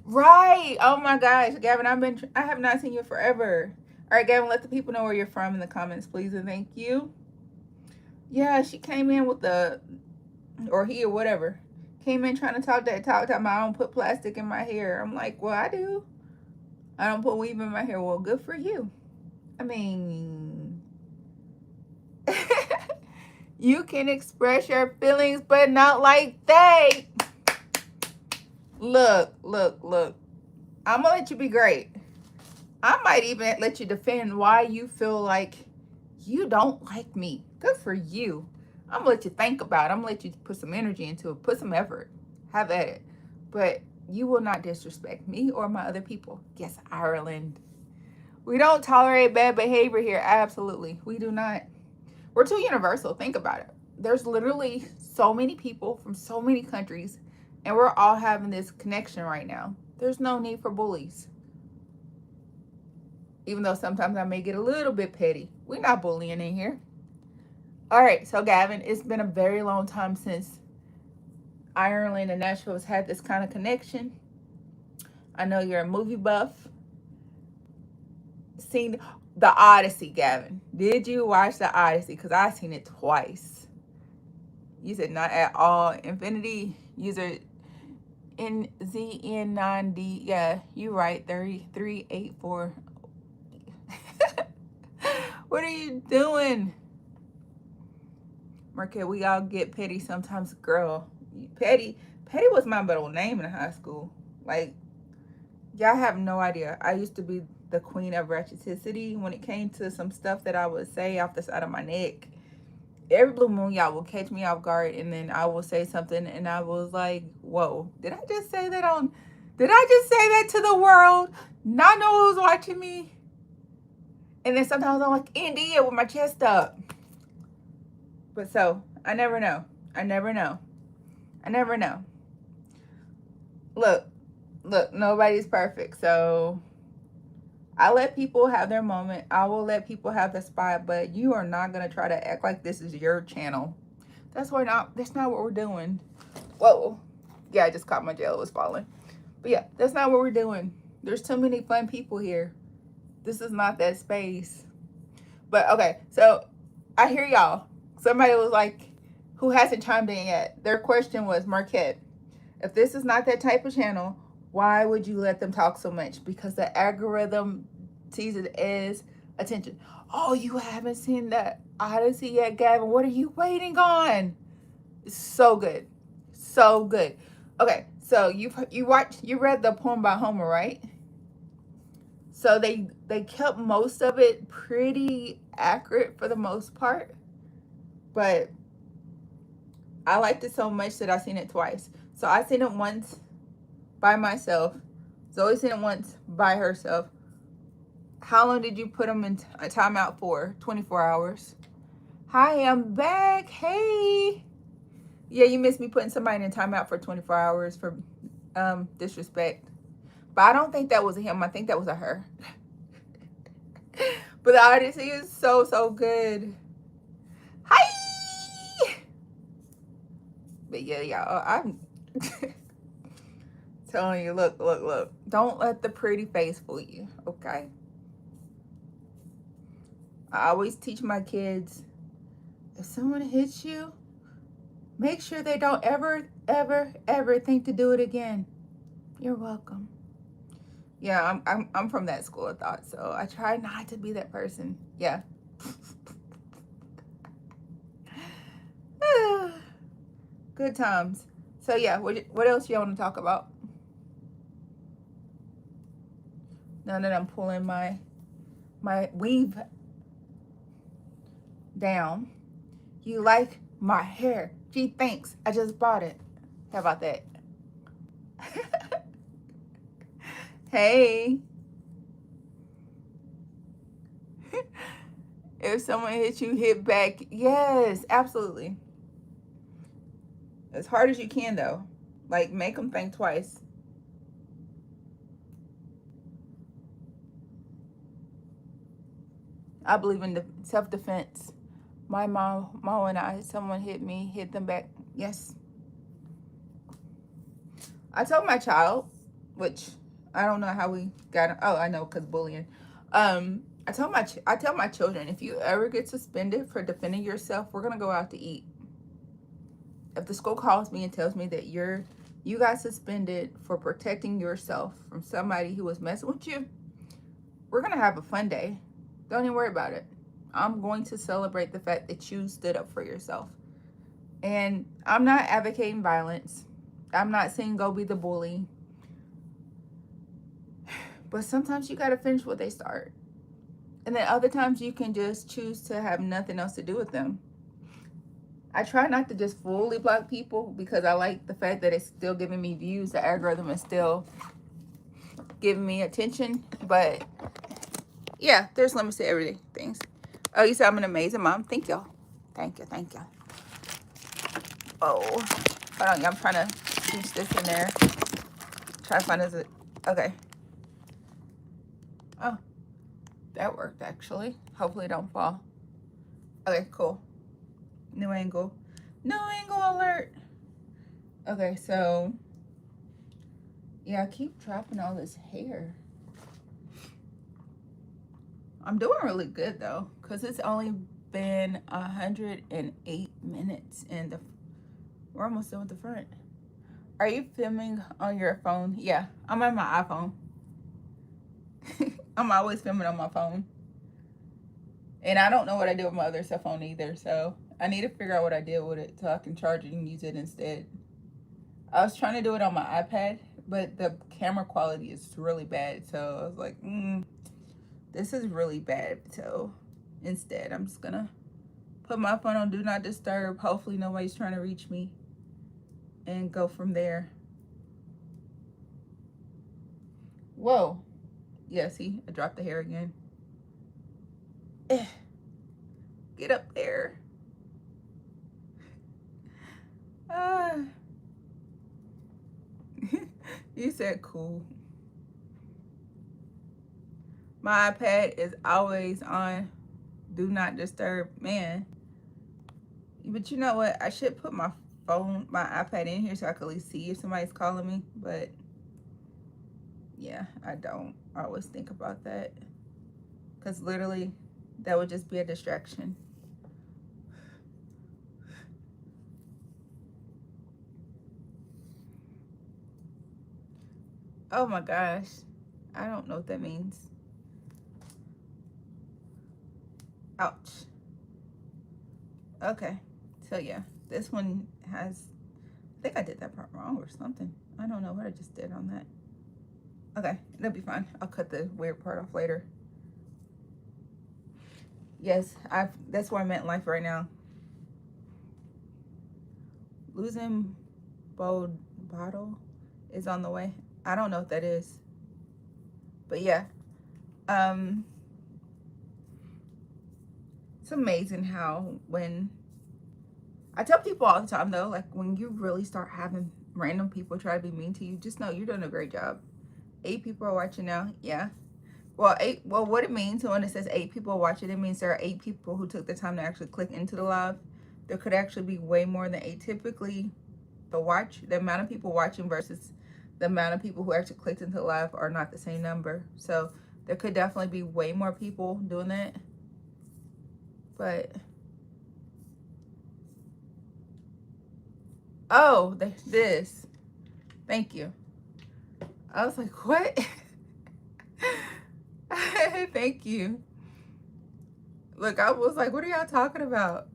Right. Oh, my gosh. Gavin, I have not seen you forever. All right, Gavin, let the people know where you're from in the comments, please, and thank you. Yeah, she came in with or he or whatever, came in trying to talk about I don't put plastic in my hair. I'm like, well, I do. I don't put weave in my hair. Well, good for you. I mean, you can express your feelings, but not like that. Look. I'm gonna let you be great. I might even let you defend why you feel like you don't like me. Good for you. I'm gonna let you think about it. I'm gonna let you put some energy into it, put some effort, have at it. But you will not disrespect me or my other people. Yes, Ireland. We don't tolerate bad behavior here. Absolutely. We do not. We're too universal. Think about it. There's literally so many people from so many countries, and we're all having this connection right now. There's no need for bullies. Even though sometimes I may get a little bit petty. We're not bullying in here. All right, so Gavin, it's been a very long time since Ireland and Nashville has had this kind of connection. I know you're a movie buff. Seen the Odyssey, Gavin. Did you watch the Odyssey? Because I've seen it twice. You said not at all. Infinity user NZN9D. Yeah, you right. 3384. What are you doing? Marquette, we all get petty sometimes. Girl, petty was my middle name in high school. Like, y'all have no idea. I used to be the queen of ratcheticity when it came to some stuff that I would say off the side of my neck. Every blue moon, y'all will catch me off guard, and then I will say something, and I was like, whoa, did I just say that to the world? Not know who was watching me? And then sometimes I'm like, India, with my chest up. But so, I never know. I never know. I never know. Look, nobody's perfect. So, I let people have their moment. I will let people have the spot, but you are not going to try to act like this is your channel. That's not what we're doing. Whoa. Yeah, I just caught my gel was falling. But yeah, that's not what we're doing. There's too many fun people here. This is not that space. But okay, so I hear y'all. Somebody was like, who hasn't chimed in yet? Their question was, Marquette, if this is not that type of channel, why would you let them talk so much? Because the algorithm sees it as attention. Oh, you haven't seen that Odyssey yet, Gavin? What are you waiting on? It's so good. So good. Okay, so you read the poem by Homer, right? So they kept most of it pretty accurate for the most part. But I liked it so much that I seen it twice. So I seen it once by myself. Zoe seen it once by herself. How long did you put them in a timeout for? 24 hours. Hi, I'm back. Hey. Yeah, you missed me putting somebody in timeout for 24 hours for disrespect. But I don't think that was a him. I think that was a her. But the Odyssey is so, so good. Hi! But yeah, y'all, I'm telling you, look. Don't let the pretty face fool you, okay? I always teach my kids, if someone hits you, make sure they don't ever think to do it again. You're welcome. Yeah, I'm from that school of thought, so I try not to be that person. Yeah. Good times. So yeah, what else y'all want to talk about? Now that I'm pulling my weave down. You like my hair? Gee, thanks. I just bought it. How about that? Hey. If someone hits you, hit back. Yes, absolutely. As hard as you can, though. Like, make them think twice. I believe in the self-defense. My mom and I, someone hit me, hit them back. Yes. I told my child, which I don't know how we got. Oh, I know, because bullying. I tell my children, if you ever get suspended for defending yourself, we're gonna go out to eat. If the school calls me and tells me that you got suspended for protecting yourself from somebody who was messing with you, we're gonna have a fun day. Don't even worry about it. I'm going to celebrate the fact that you stood up for yourself. And I'm not advocating violence. I'm not saying go be the bully. But sometimes you gotta finish what they start. And then other times you can just choose to have nothing else to do with them. I try not to just fully block people because I like the fact that it's still giving me views. The algorithm is still giving me attention. But yeah, there's limits to everything. Oh, you said I'm an amazing mom. Thank y'all. Thank you. Oh, hold on. I'm trying to pinch this in there. Try to find it. Okay. Oh, that worked actually. Hopefully it don't fall. Okay, cool. New angle alert. Okay, so yeah, I keep dropping all this hair. I'm doing really good though, because it's only been 108 minutes and we're almost done with the front. Are you filming on your phone? Yeah, I'm on my iPhone. I'm always filming on my phone. And I don't know what I do with my other cell phone either, so I need to figure out what I did with it so I can charge it and use it instead. I was trying to do it on my iPad, but the camera quality is really bad. So I was like, this is really bad. So instead, I'm just gonna put my phone on Do Not Disturb. Hopefully nobody's trying to reach me and go from there. Whoa. Yeah, see, I dropped the hair again. Get up there. You said cool. My iPad is always on Do Not Disturb. Man. But you know what? I should put my iPad in here so I can at least see if somebody's calling me. But yeah, I don't always think about that. Because literally, that would just be a distraction. Oh my gosh. I don't know what that means. Ouch. Okay. So yeah, this one has, I think I did that part wrong or something. I don't know what I just did on that. Okay, it'll be fine. I'll cut the weird part off later. Yes, that's where I'm at in life right now. Losing bold bottle is on the way. I don't know what that is. But yeah. It's amazing how when I tell people all the time though, like when you really start having random people try to be mean to you, just know you're doing a great job. 8 people are watching now. Yeah. Well, what it means when it says 8 people are watching, it means there are 8 people who took the time to actually click into the live. There could actually be way more than 8. Typically, the amount of people watching versus the amount of people who actually clicked into the live are not the same number. So there could definitely be way more people doing that. But oh, this. Thank you. I was like, what? Thank you. Look, I was like, what are y'all talking about?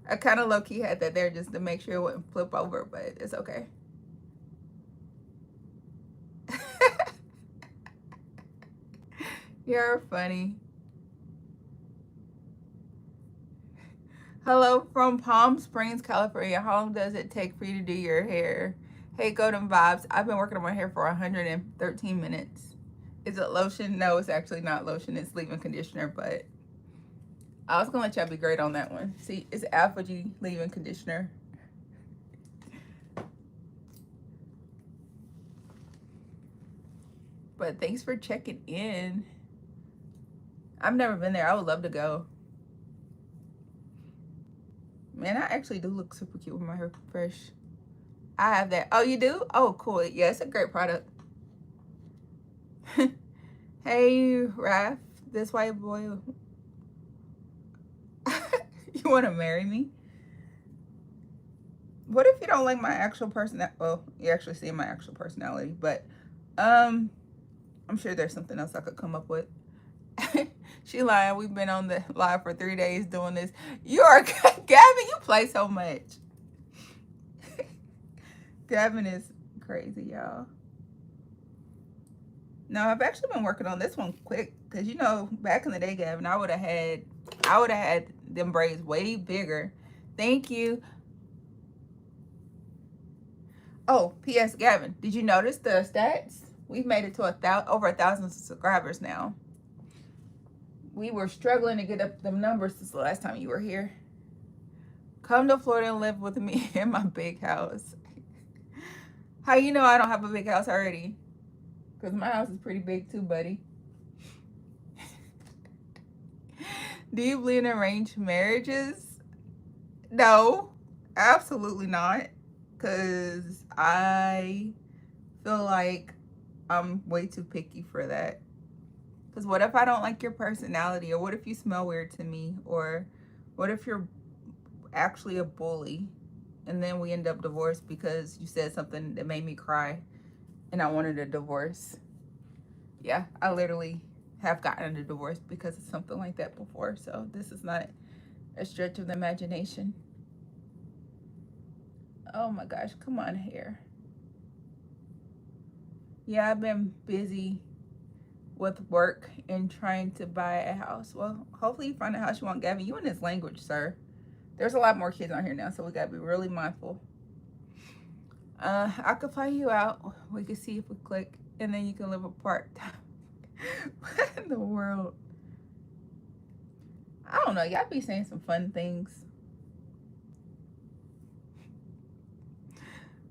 I kind of low-key had that there just to make sure it wouldn't flip over, but it's okay. You're funny. Hello from Palm Springs, California. How long does it take for you to do your hair? Hey, Golden Vibes. I've been working on my hair for 113 minutes. Is it lotion? No, it's actually not lotion. It's leave-in conditioner, but I was going to let y'all be great on that one. See, it's Alpha G leave-in conditioner. But thanks for checking in. I've never been there. I would love to go. Man, I actually do look super cute with my hair fresh. I have that. Oh, you do? Oh, cool. Yeah, it's a great product. Hey, Raph, this white boy. You want to marry me? What if you don't like my actual personality? Well, you actually see my actual personality, but I'm sure there's something else I could come up with. She lying. We've been on the live for 3 days doing this. You are Gavin. You play so much. Gavin is crazy, y'all. No, I've actually been working on this one quick because you know back in the day, Gavin, I would have had them braids way bigger. Thank you. Oh, P.S. Gavin, did you notice the stats? We've made it to over 1,000 subscribers now. We were struggling to get up them numbers since the last time you were here. Come to Florida and live with me in my big house. How you know I don't have a big house already? Because my house is pretty big too, buddy. Do you believe in arranged marriages? No, absolutely not. Because I feel like I'm way too picky for that. Because what if I don't like your personality? Or what if you smell weird to me? Or what if you're actually a bully? And then we end up divorced because you said something that made me cry. And I wanted a divorce. Yeah, I literally have gotten a divorce because of something like that before. So this is not A stretch of the imagination. Oh my gosh, come on here. Yeah, I've been busy with work and trying to buy a house. Well, hopefully you find a house you want, Gavin. You in this language, sir. There's a lot more kids on here now, so we gotta be really mindful. I could find you out. We can see if we click, and then you can live apart. What in the world? I don't know. Y'all be saying some fun things.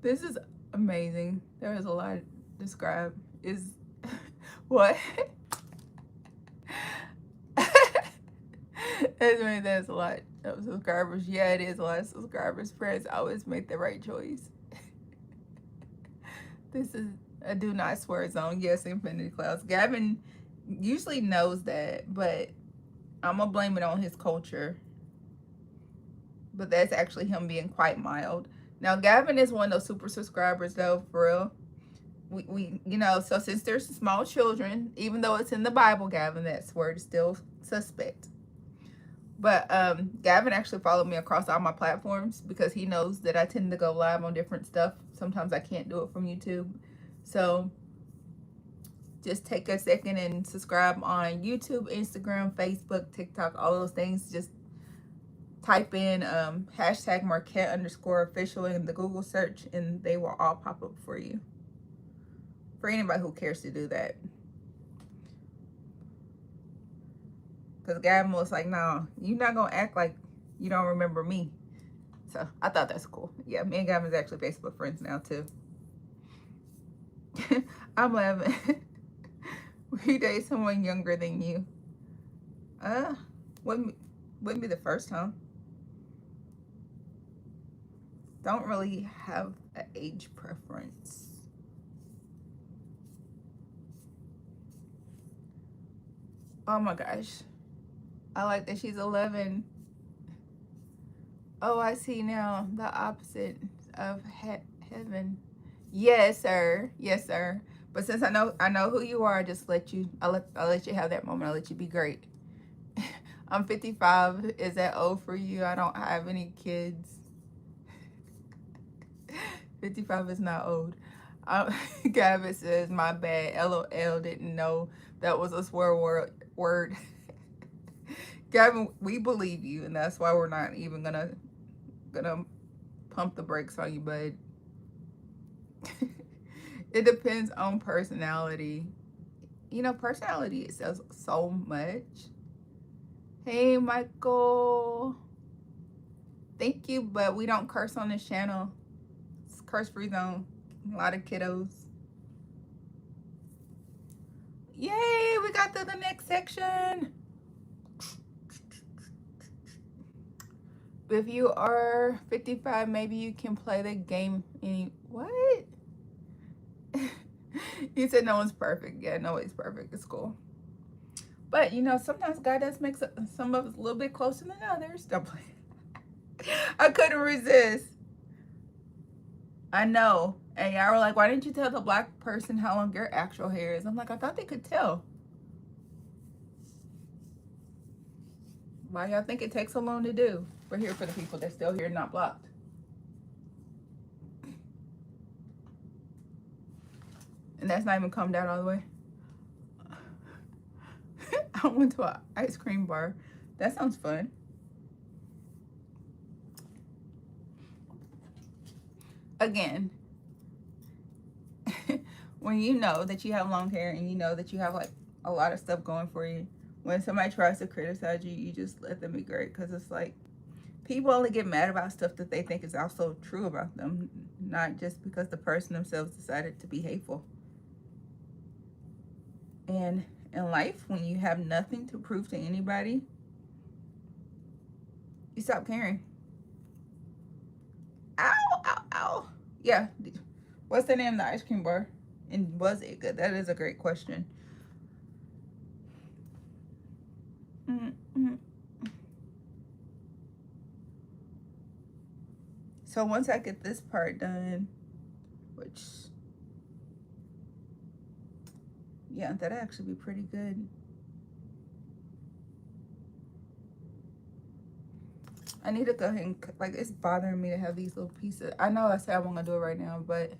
This is amazing. There is a lot to describe. Is what? There's a lot of subscribers. Yeah, it is a lot of subscribers. Friends always make the right choice. This is a do not swear zone. Yes, Infinity Clouds. Gavin usually knows that, but I'm gonna blame it on his culture. But that's actually him being quite mild. Now, Gavin is one of those super subscribers, though, for real. We you know, so since there's small children, even though it's in the Bible, Gavin, that word is still suspect. But Gavin actually followed me across all my platforms because he knows that I tend to go live on different stuff. Sometimes I can't do it from YouTube. So just take a second and subscribe on YouTube, Instagram, Facebook, TikTok, all those things. Just type in hashtag Marquette_official in the Google search, and they will all pop up for you. For anybody who cares to do that. Because Gavin was like, no, you're not going to act like you don't remember me. So I thought that's cool. Yeah, me and Gavin's actually Facebook friends now, too. I'm laughing. We date someone younger than you. Wouldn't be the first time. Don't really have an age preference. Oh my gosh. I like that she's 11. Oh, I see now. The opposite of heaven. Yes, sir. Yes, sir. But since I know who you are, I'll let you have that moment. I'll let you be great. I'm 55. Is that old for you? I don't have any kids. 55 is not old. Gavin says, my bad. LOL, didn't know that was a swear word. Gavin, we believe you, and that's why we're not even gonna pump the brakes on you, bud. It depends on personality. You know, personality, it says so much. Hey, Michael. Thank you, but we don't curse on this channel. It's curse-free zone. A lot of kiddos. Yay, we got to the next section. If you are 55, maybe you can play the game what? You said no one's perfect. Yeah, nobody's perfect. It's cool. But, you know, sometimes God does make some of us a little bit closer than others. Don't play. I couldn't resist. I know. And y'all were like, why didn't you tell the black person how long your actual hair is? I'm like, I thought they could tell. Why y'all think it takes so long to do? We're here for the people that's still here, not blocked. And that's not even combed out all the way. I went to an ice cream bar. That sounds fun. Again, when you know that you have long hair and you know that you have like a lot of stuff going for you, when somebody tries to criticize you, you just let them be great. Because it's like, people only get mad about stuff that they think is also true about them, not just because the person themselves decided to be hateful. And in life, when you have nothing to prove to anybody, you stop caring. Ow, ow, ow. Yeah. What's the name of the ice cream bar? And was it good? That is a great question. So once I get this part done, which, yeah, that'd actually be pretty good. I need to go ahead and, like, it's bothering me to have these little pieces. I know I said I wasn't gonna do it right now, but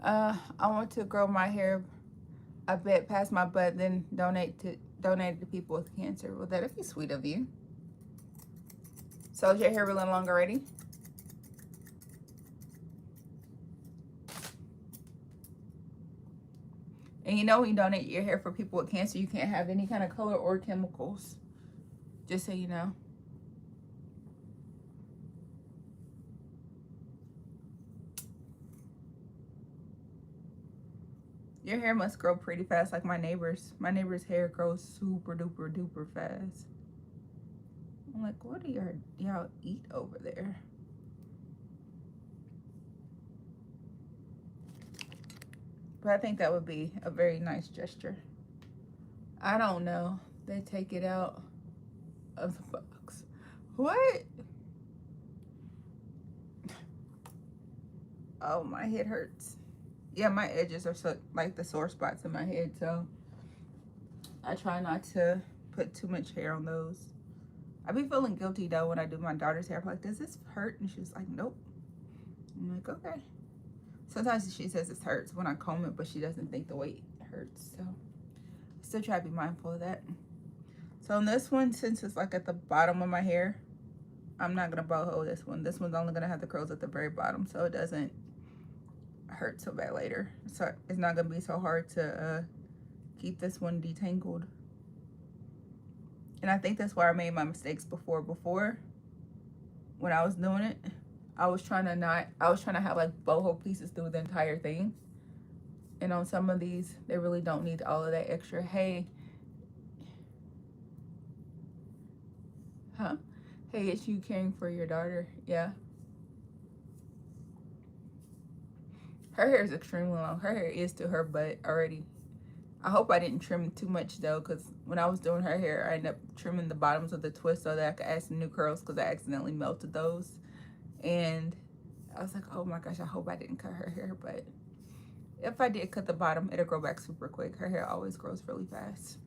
I want to grow my hair a bit past my butt, then donate it to people with cancer. Well, that'd be sweet of you. So is your hair really long already? And you know when you donate your hair for people with cancer, you can't have any kind of color or chemicals. Just so you know. Your hair must grow pretty fast like my neighbor's. My neighbor's hair grows super duper duper fast. I'm like, what do y'all eat over there? But I think that would be a very nice gesture. I don't know. They take it out of the box. What? Oh, my head hurts. Yeah, my edges are so, like the sore spots in my head, so I try not to put too much hair on those. I be feeling guilty though when I do my daughter's hair. I'm like, does this hurt? And she's like, nope. I'm like, okay. Sometimes she says it hurts when I comb it, but she doesn't think the weight hurts. So I still try to be mindful of that. So on this one, since it's like at the bottom of my hair, I'm not gonna boho this one. This one's only gonna have the curls at the very bottom, so it doesn't hurt so bad later. So it's not gonna be so hard to keep this one detangled. And I think that's why I made my mistakes before when I was doing it. I was trying to have like boho pieces through the entire thing. And on some of these, they really don't need all of that extra. Hey. Huh? Hey, it's you caring for your daughter. Yeah. Her hair is extremely long. Her hair is to her butt already. I hope I didn't trim too much though, because when I was doing her hair, I ended up trimming the bottoms of the twist so that I could add some new curls, because I accidentally melted those. And I was like, oh my gosh, I hope I didn't cut her hair. But if I did cut the bottom, it'll grow back super quick. Her hair always grows really fast.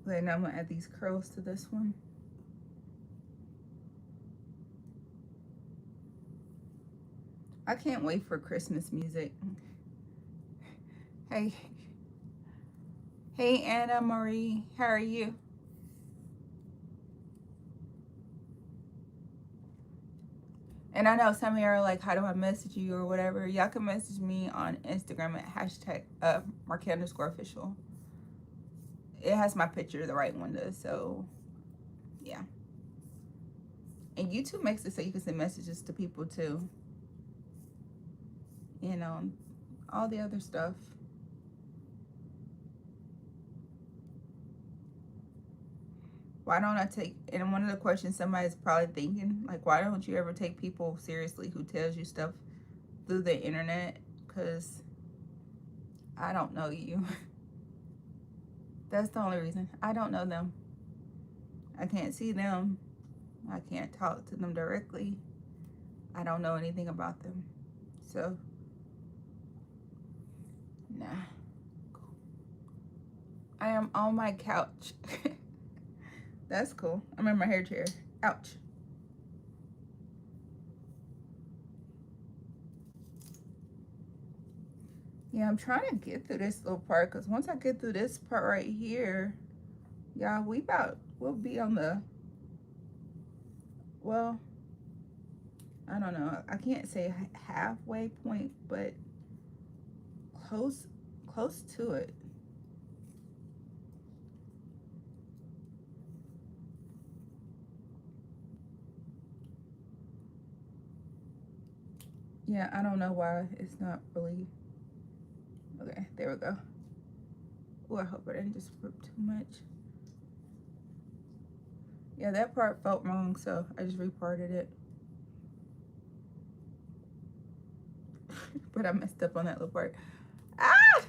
Okay, now I'm gonna add these curls to this one. I can't wait for Christmas music. Hey. Hey, Anna Marie. How are you? And I know some of you are like, how do I message you or whatever? Y'all can message me on Instagram at hashtag #Marquette_official. It has my picture, the right one does, so yeah. And YouTube makes it so you can send messages to people too. You know, all the other stuff. Why don't I take, and one of the questions somebody's probably thinking, like, why don't you ever take people seriously who tells you stuff through the internet? Because I don't know you. That's the only reason. I don't know them. I can't see them. I can't talk to them directly. I don't know anything about them. So, nah. I am on my couch. That's cool. I'm in my hair chair. Ouch. Yeah, I'm trying to get through this little part, because once I get through this part right here, y'all, we'll be on the, well, I don't know. I can't say halfway point, but close to it. Yeah, I don't know why it's not really. Okay, there we go. Oh, I hope I didn't just rip too much. Yeah, that part felt wrong, so I just reparted it. But I messed up on that little part. Ah!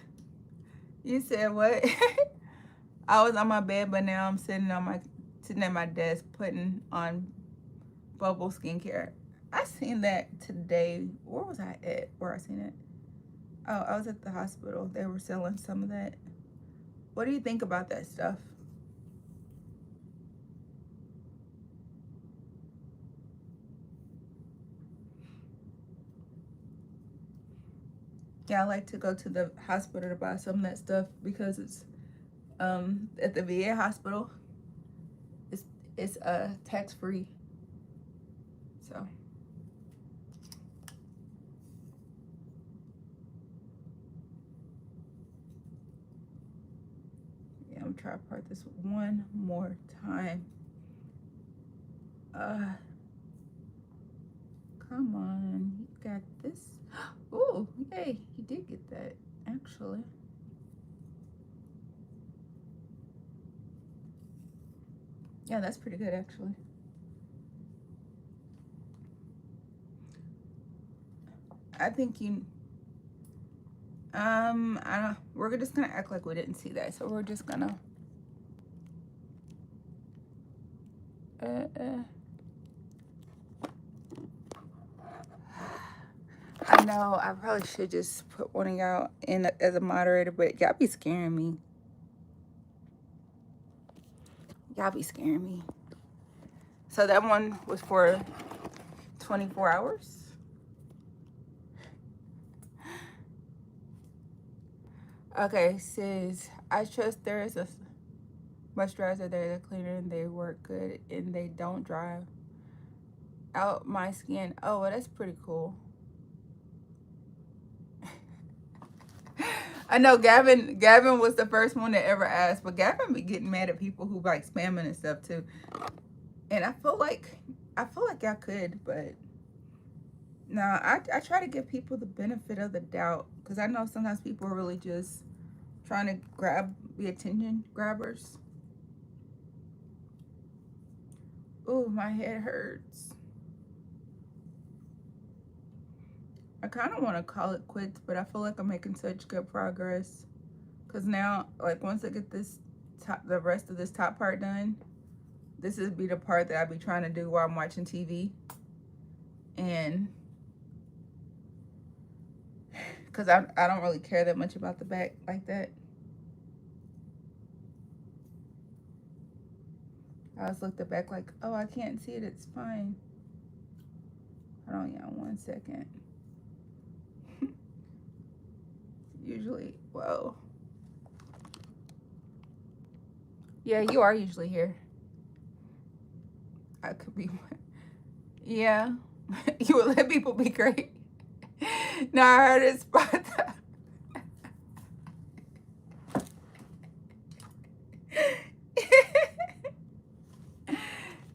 You said what? I was on my bed, but now I'm sitting at my desk putting on Bubble skincare. I seen that today. Where was I at? Where I seen it? Oh, I was at the hospital. They were selling some of that. What do you think about that stuff? Yeah, I like to go to the hospital to buy some of that stuff because it's at the VA hospital. It's it's tax free. So yeah, I'm trying to part this one more time. Uh, come on, you got this. Oh, yay, you did get that actually. Yeah, that's pretty good actually. I think you. I don't. We're just gonna act like we didn't see that. So we're just gonna. Uh, uh. I know. I probably should just put one of y'all in as a moderator, but y'all be scaring me. Y'all be scaring me. So that one was for 24 hours. Okay, says I trust there is a moisturizer there, they're cleaner and they work good and they don't dry out my skin. Oh, well, that's pretty cool. I know Gavin was the first one that ever asked, but Gavin be getting mad at people who like spamming and stuff too. And I feel like y'all could, but no, I try to give people the benefit of the doubt because I know sometimes people are really just trying to grab the attention grabbers. Ooh, my head hurts. I kind of want to call it quits, but I feel like I'm making such good progress. Because now, like, once I get the rest of this top part done, this would be the part that I be trying to do while I'm watching TV. And because I don't really care that much about the back like that. I always look the back like, oh, I can't see it. It's fine. Hold on, y'all, 1 second. Usually, whoa. Yeah, you are usually here. I could be. Yeah. You would let people be great. No, I heard it spot that.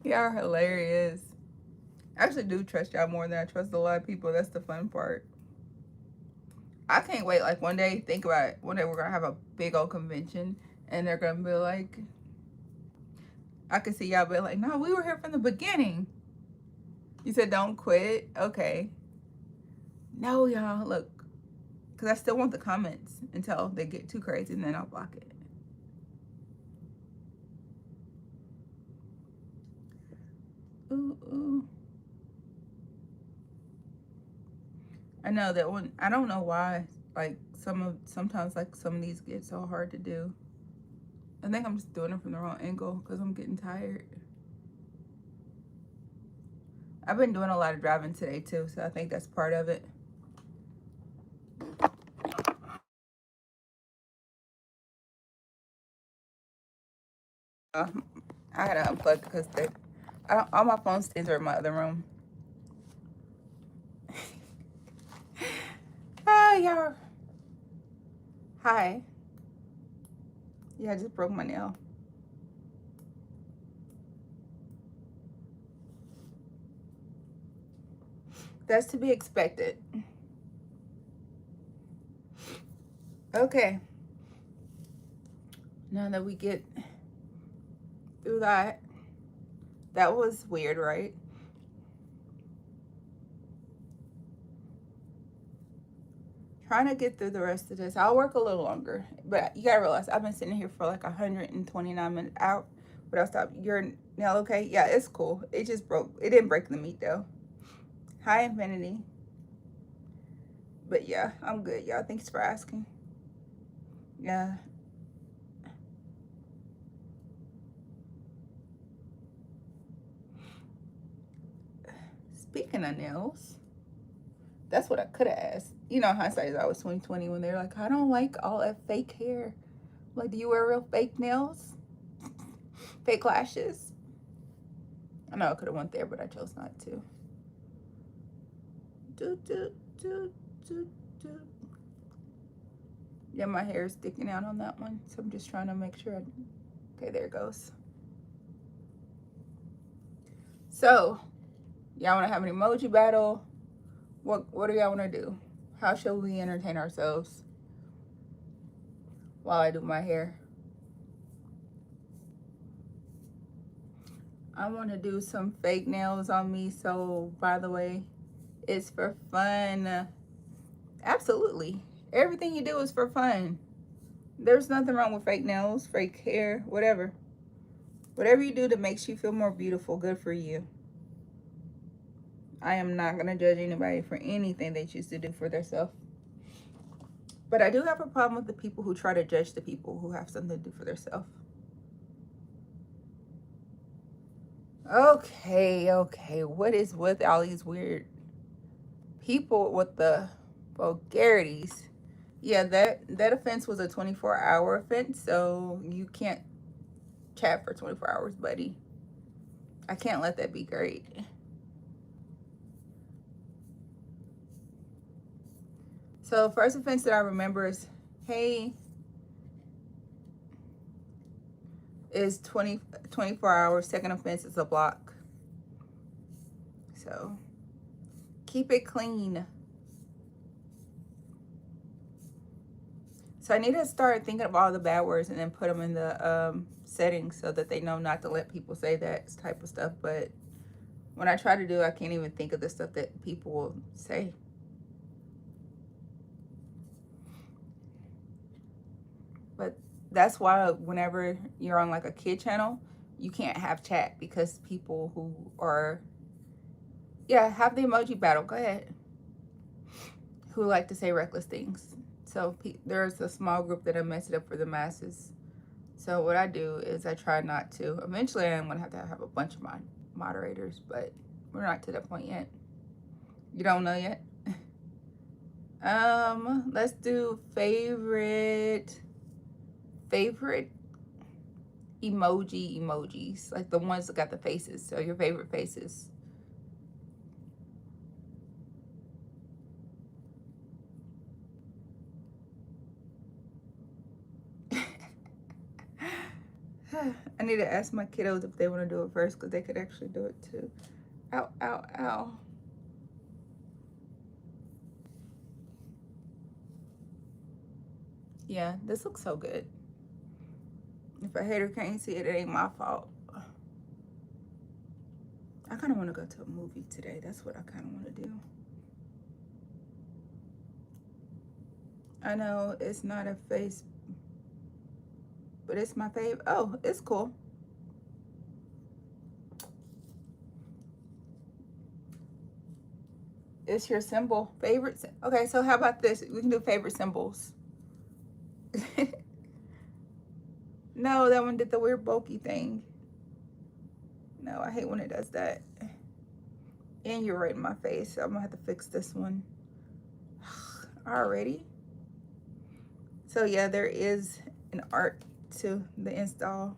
Y'all are hilarious. I actually do trust y'all more than I trust a lot of people. That's the fun part. I can't wait. Like one day, think about it. One day we're gonna have a big old convention, and they're gonna be like, I can see y'all be like, "No, we were here from the beginning." You said don't quit. Okay. No, y'all look, because I still want the comments until they get too crazy, and then I'll block it. Ooh, ooh. I know that one. I don't know why. Like sometimes like some of these get so hard to do. I think I'm just doing it from the wrong angle because I'm getting tired. I've been doing a lot of driving today too, so I think that's part of it. Uh, I had to unplug because all my phone stands are in my other room. Ah, y'all. Hi. Yeah, I just broke my nail. That's to be expected. Okay. Now that we get through that, that was weird, right? Trying to get through the rest of this. I'll work a little longer, but you gotta realize I've been sitting here for like 129 minutes out. But I'll stop. Your nail okay? Yeah, it's cool. It just broke. It didn't break the meat though. Hi, Infinity. But yeah, I'm good, y'all. Thanks for asking. Yeah. Speaking of nails, that's what I could have asked. You know, hindsight is always 2020 when they're like, I don't like all that fake hair. Like, do you wear real fake nails? Fake lashes? I know I could have went there, but I chose not to. Do, do, do, do, do. Yeah, my hair is sticking out on that one, so I'm just trying to make sure. Okay, there it goes. So, y'all want to have an emoji battle? What do y'all want to do? How shall we entertain ourselves while I do my hair? I want to do some fake nails on me, so by the way, it's for fun. Absolutely. Everything you do is for fun. There's nothing wrong with fake nails, fake hair, whatever. Whatever you do that makes you feel more beautiful, good for you. I am not going to judge anybody for anything they choose to do for themselves. But I do have a problem with the people who try to judge the people who have something to do for themselves. Okay. What is with all these weird people with the vulgarities? Yeah, that offense was a 24-hour offense, so you can't chat for 24 hours, buddy. I can't let that be great. So first offense that I remember is, hey, is 24 hours. Second offense is a block. So keep it clean. So I need to start thinking of all the bad words and then put them in the settings so that they know not to let people say that type of stuff. But when I try to do, I can't even think of the stuff that people will say. But that's why whenever you're on like a kid channel, you can't have chat because people who are, yeah, have the emoji battle. Go ahead. Who like to say reckless things. So there's a small group that I mess it up for the masses. So what I do is I try not to. Eventually I'm going to have a bunch of my moderators, but we're not to that point yet. You don't know yet? Let's do favorite emojis, like the ones that got the faces. So your favorite faces. I need to ask my kiddos if they want to do it first because they could actually do it too. Ow, ow, ow. Yeah, this looks so good. If a hater can't see it, it ain't my fault. I kind of want to go to a movie today. That's what I kind of want to do. I know it's not a face, but it's my favorite. Oh, it's cool. It's your symbol. Favorite. Okay, so how about this? We can do favorite symbols. No, that one did the weird bulky thing. No, I hate when it does that. And you're right in my face. So I'm gonna have to fix this one. Already. So yeah, there is an art to the install.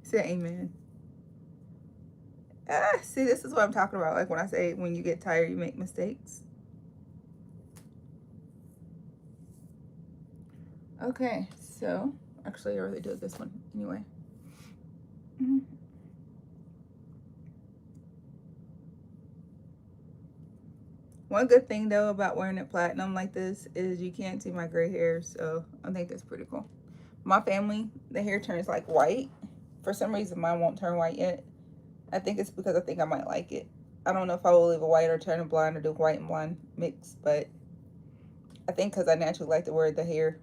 Say amen. See, this is what I'm talking about. Like when I say when you get tired, you make mistakes. Okay, so actually I already did this one anyway. One good thing though about wearing it platinum like this is you can't see my gray hair, so I think that's pretty cool. My family, the hair turns like white. For some reason mine won't turn white yet. I think it's because I think I might like it. I don't know if I will leave it white or turn it blonde or do white and blonde mix, but I think because I naturally like to wear the hair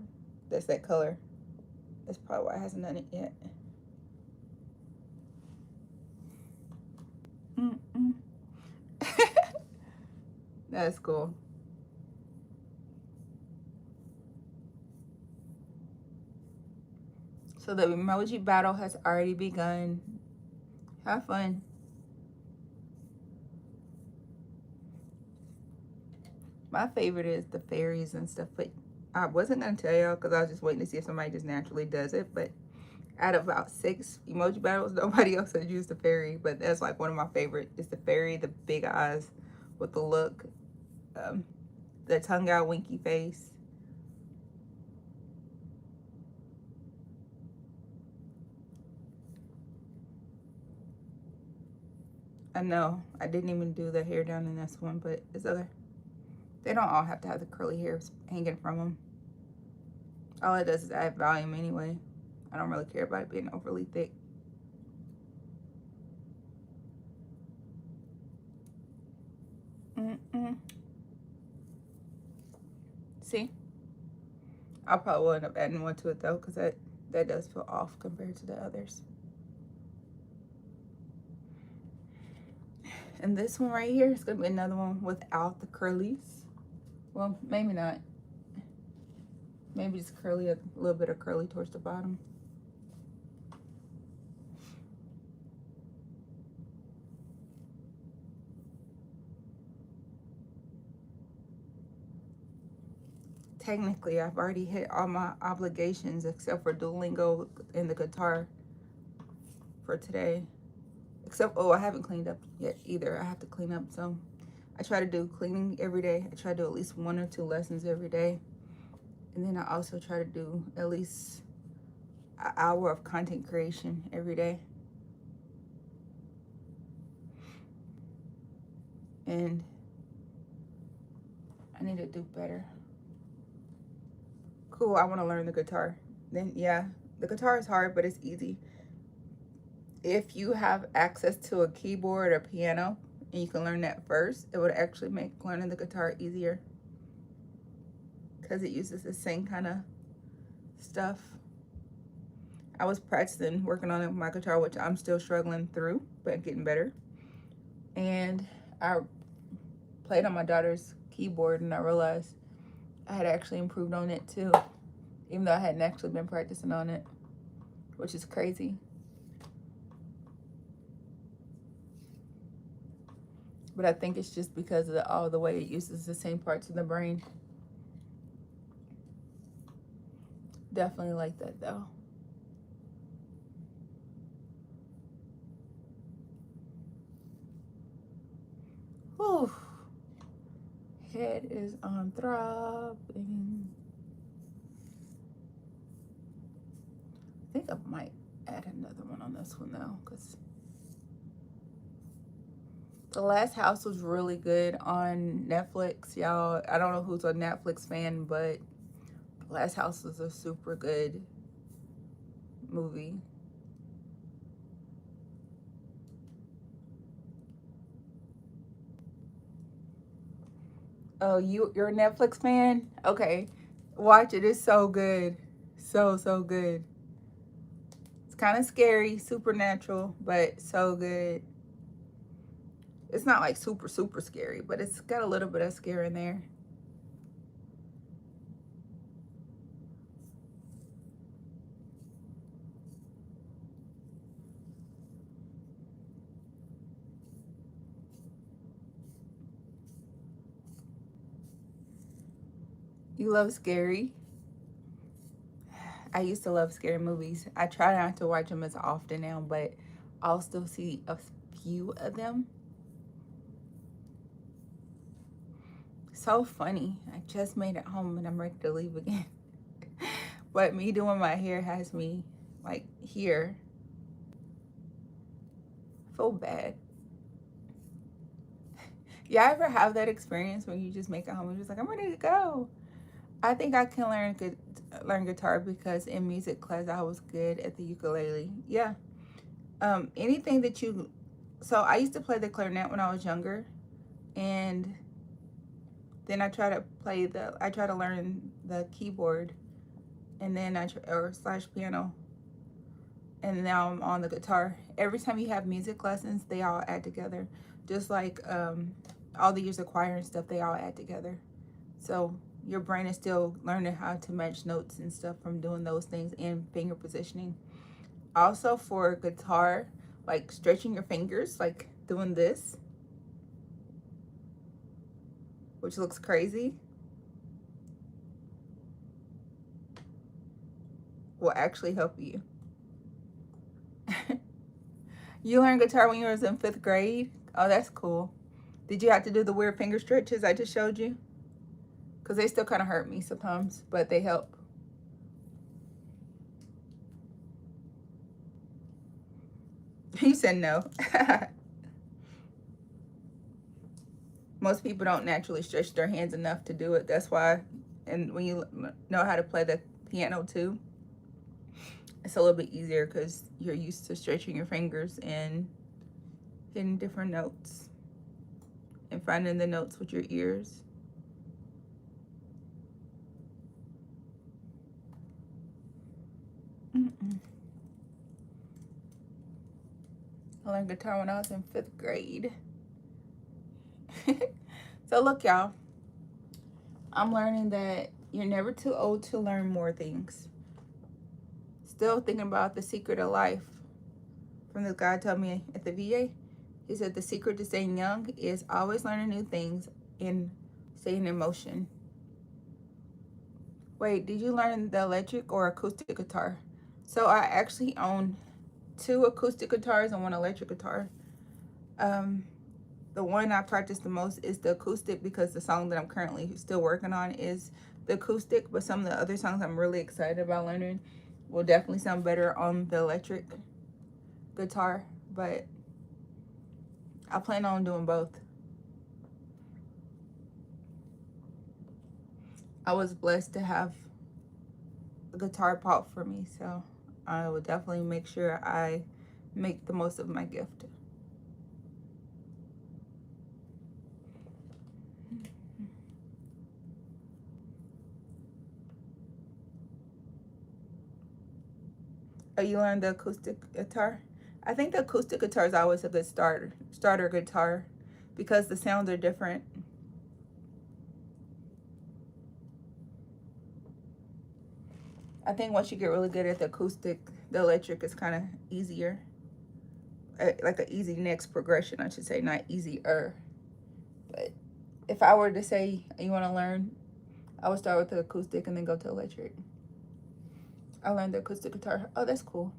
that's that color. That's probably why it hasn't done it yet. That's cool. So the emoji battle has already begun. Have fun. My favorite is the fairies and stuff, but I wasn't going to tell y'all because I was just waiting to see if somebody just naturally does it. But out of about 6 emoji battles, nobody else has used the fairy. But that's like one of my favorite. It's the fairy, the big eyes with the look, the tongue out, winky face. I know I didn't even do the hair down in this one, but it's okay. They don't all have to have the curly hairs hanging from them. All it does is add volume anyway. I don't really care about it being overly thick. See? I probably will end up adding one to it though, because that does feel off compared to the others. And this one right here is going to be another one without the curlies. Well, maybe not. Maybe just curly, a little bit of curly towards the bottom. Technically, I've already hit all my obligations except for Duolingo and the guitar for today. Except, oh, I haven't cleaned up yet either. I have to clean up some. I try to do cleaning every day. I try to do at least 1 or 2 lessons every day. And then I also try to do at least an hour of content creation every day. And I need to do better. Cool, I want to learn the guitar. Then, yeah, the guitar is hard, but it's easy. If you have access to a keyboard or piano and you can learn that first, it would actually make learning the guitar easier because it uses the same kind of stuff. I was practicing working on my guitar, which I'm still struggling through, but getting better. And I played on my daughter's keyboard and I realized I had actually improved on it too, even though I hadn't actually been practicing on it, which is crazy. But I think it's just because of all the way it uses the same parts of the brain. Definitely like that though. Whew. Head is on throbbing. I think I might add another one on this one though, because The Last House was really good on Netflix, y'all. I don't know who's a Netflix fan, but The Last House was a super good movie. Oh, you're a Netflix fan? Okay. Watch it. It's so good. So good. It's kind of scary, supernatural, but so good. It's not like super scary, but it's got a little bit of scare in there. You love scary? I used to love scary movies. I try not to watch them as often now, but I'll still see a few of them. So funny. I just made it home and I'm ready to leave again. But me doing my hair has me like here. I feel bad. Y'all ever have that experience when you just make it home and you're just like, I'm ready to go? I think I can learn guitar because in music class I was good at the ukulele. Yeah. Anything that you, so I used to play the clarinet when I was younger, and then I try to learn the keyboard, and then or slash piano, and now I'm on the guitar. Every time you have music lessons, they all add together. Just like all the years of choir and stuff, they all add together. So your brain is still learning how to match notes and stuff from doing those things and finger positioning. Also for guitar, like stretching your fingers, like doing this, which looks crazy, will actually help you. You learned guitar when you was in 5th grade? Oh, that's cool. Did you have to do the weird finger stretches I just showed you? Because they still kind of hurt me sometimes, but they help. You said no. Most people don't naturally stretch their hands enough to do it. That's why, and when you know how to play the piano too, it's a little bit easier because you're used to stretching your fingers and hitting different notes and finding the notes with your ears. I learned guitar when I was in 5th grade. So look, y'all, I'm learning that you're never too old to learn more things. Still thinking about the secret of life from this guy told me at the VA. He said the secret to staying young is always learning new things and staying in motion. Wait, did you learn the electric or acoustic guitar? So I actually own 2 acoustic guitars and 1 electric guitar. The one I practice the most is the acoustic because the song that I'm currently still working on is the acoustic, but some of the other songs I'm really excited about learning will definitely sound better on the electric guitar, but I plan on doing both. I was blessed to have a guitar bought for me, so I will definitely make sure I make the most of my gift. Oh, you learned the acoustic guitar? I think the acoustic guitar is always a good starter guitar because the sounds are different. I think once you get really good at the acoustic, the electric is kind of easier. Like an easy next progression, I should say, not easier. But if I were to say you want to learn, I would start with the acoustic and then go to electric. I learned the acoustic guitar. Oh, that's cool.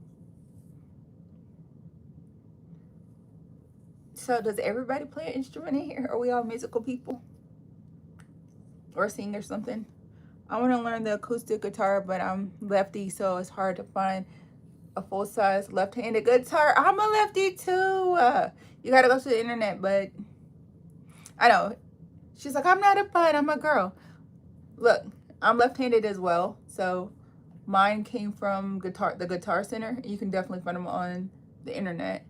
So does everybody play an instrument in here? Are we all musical people? Or sing or something? I want to learn the acoustic guitar, but I'm lefty, so it's hard to find a full-size left-handed guitar. I'm a lefty too. You gotta go to the internet, but I know. She's like, I'm not a bud, I'm a girl. Look, I'm left-handed as well, so mine came from the Guitar Center. You can definitely find them on the internet.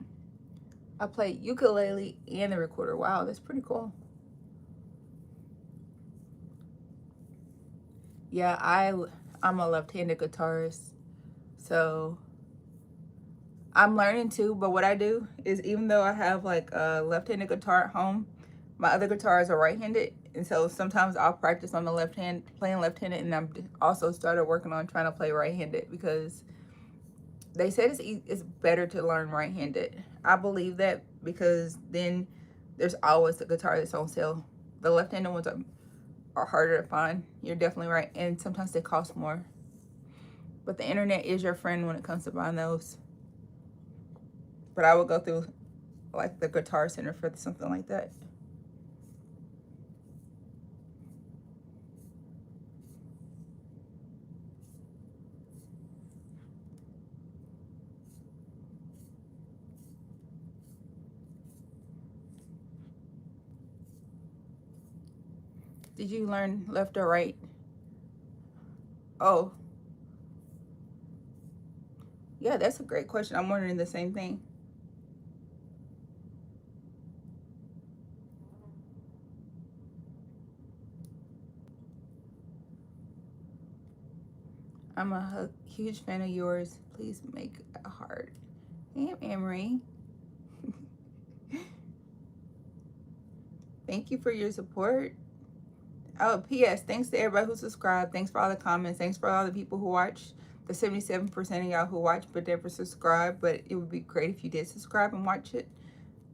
I play ukulele and the recorder. Wow, that's pretty cool. Yeah, I'm a left-handed guitarist, so I'm learning too. But what I do is, even though I have like a left-handed guitar at home, my other guitars are right-handed, and so sometimes I'll practice on the left hand, playing left-handed, and I'm also started working on trying to play right-handed because they said it's better to learn right-handed. I believe that because then there's always a guitar that's on sale. The left-handed ones are harder to find. You're definitely right, and sometimes they cost more. But the internet is your friend when it comes to buying those. But I would go through like the Guitar Center for something like that. Did you learn left or right? Oh, yeah, that's a great question. I'm wondering the same thing. I'm a huge fan of yours. Please make a heart. Hey, Amory. Thank Thank you for your support. Oh, P.S. Thanks to everybody who subscribed. Thanks for all the comments. Thanks for all the people who watched. The 77% of y'all who watch but never subscribe. But it would be great if you did subscribe and watch it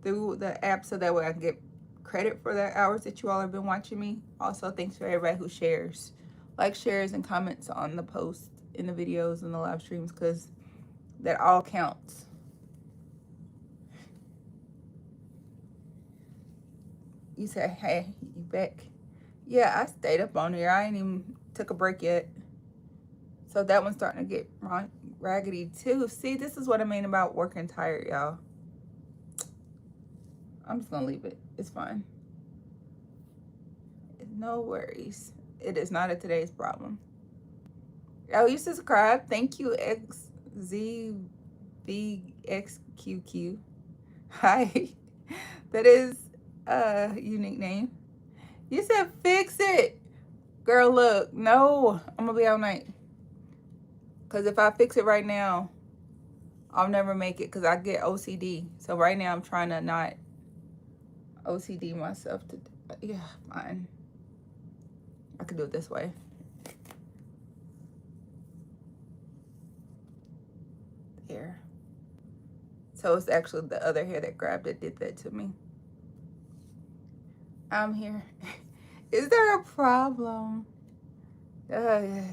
through the app so that way I can get credit for the hours that you all have been watching me. Also, thanks for everybody who shares. Like, shares, and comments on the posts, in the videos, and the live streams, because that all counts. You said, hey, you back? Yeah, I stayed up on here. I ain't even took a break yet. So that one's starting to get raggedy too. See, this is what I mean about working tired, y'all. I'm just gonna leave it. It's fine. No worries. It is not a today's problem. Oh, you subscribe. Thank you, XZVXQQ. Hi. That is a unique name. You said fix it. Girl, look. No. I'm going to be all night. Because if I fix it right now, I'll never make it because I get OCD. So right now I'm trying to not OCD myself. Yeah, fine. I could do it this way. There. So it's actually the other hair that grabbed it did that to me. I'm here. Is there a problem? Yeah,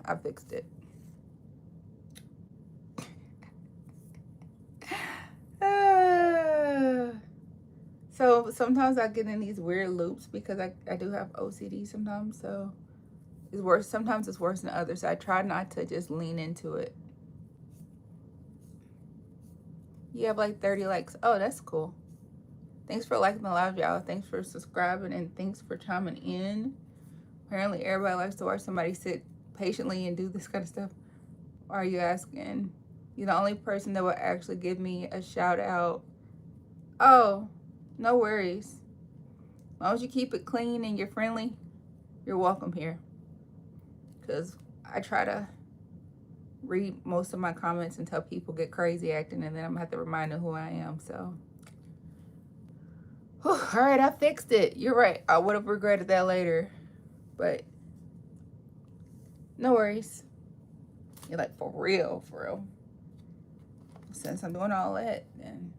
I fixed it. So sometimes I get in these weird loops because I do have OCD sometimes. So it's worse. Sometimes it's worse than others. So I try not to just lean into it. You have like 30 likes. Oh, that's cool. Thanks for liking the live, y'all. Thanks for subscribing and thanks for chiming in. Apparently everybody likes to watch somebody sit patiently and do this kind of stuff. Why are you asking? You're the only person that will actually give me a shout out. Oh, no worries. As long as you keep it clean and you're friendly, you're welcome here. Because I try to read most of my comments until people get crazy acting, and then I'm going to have to remind them who I am. So, whew, all right, I fixed it. You're right. I would have regretted that later. But no worries. You're like, for real, for real. Since I'm doing all that, then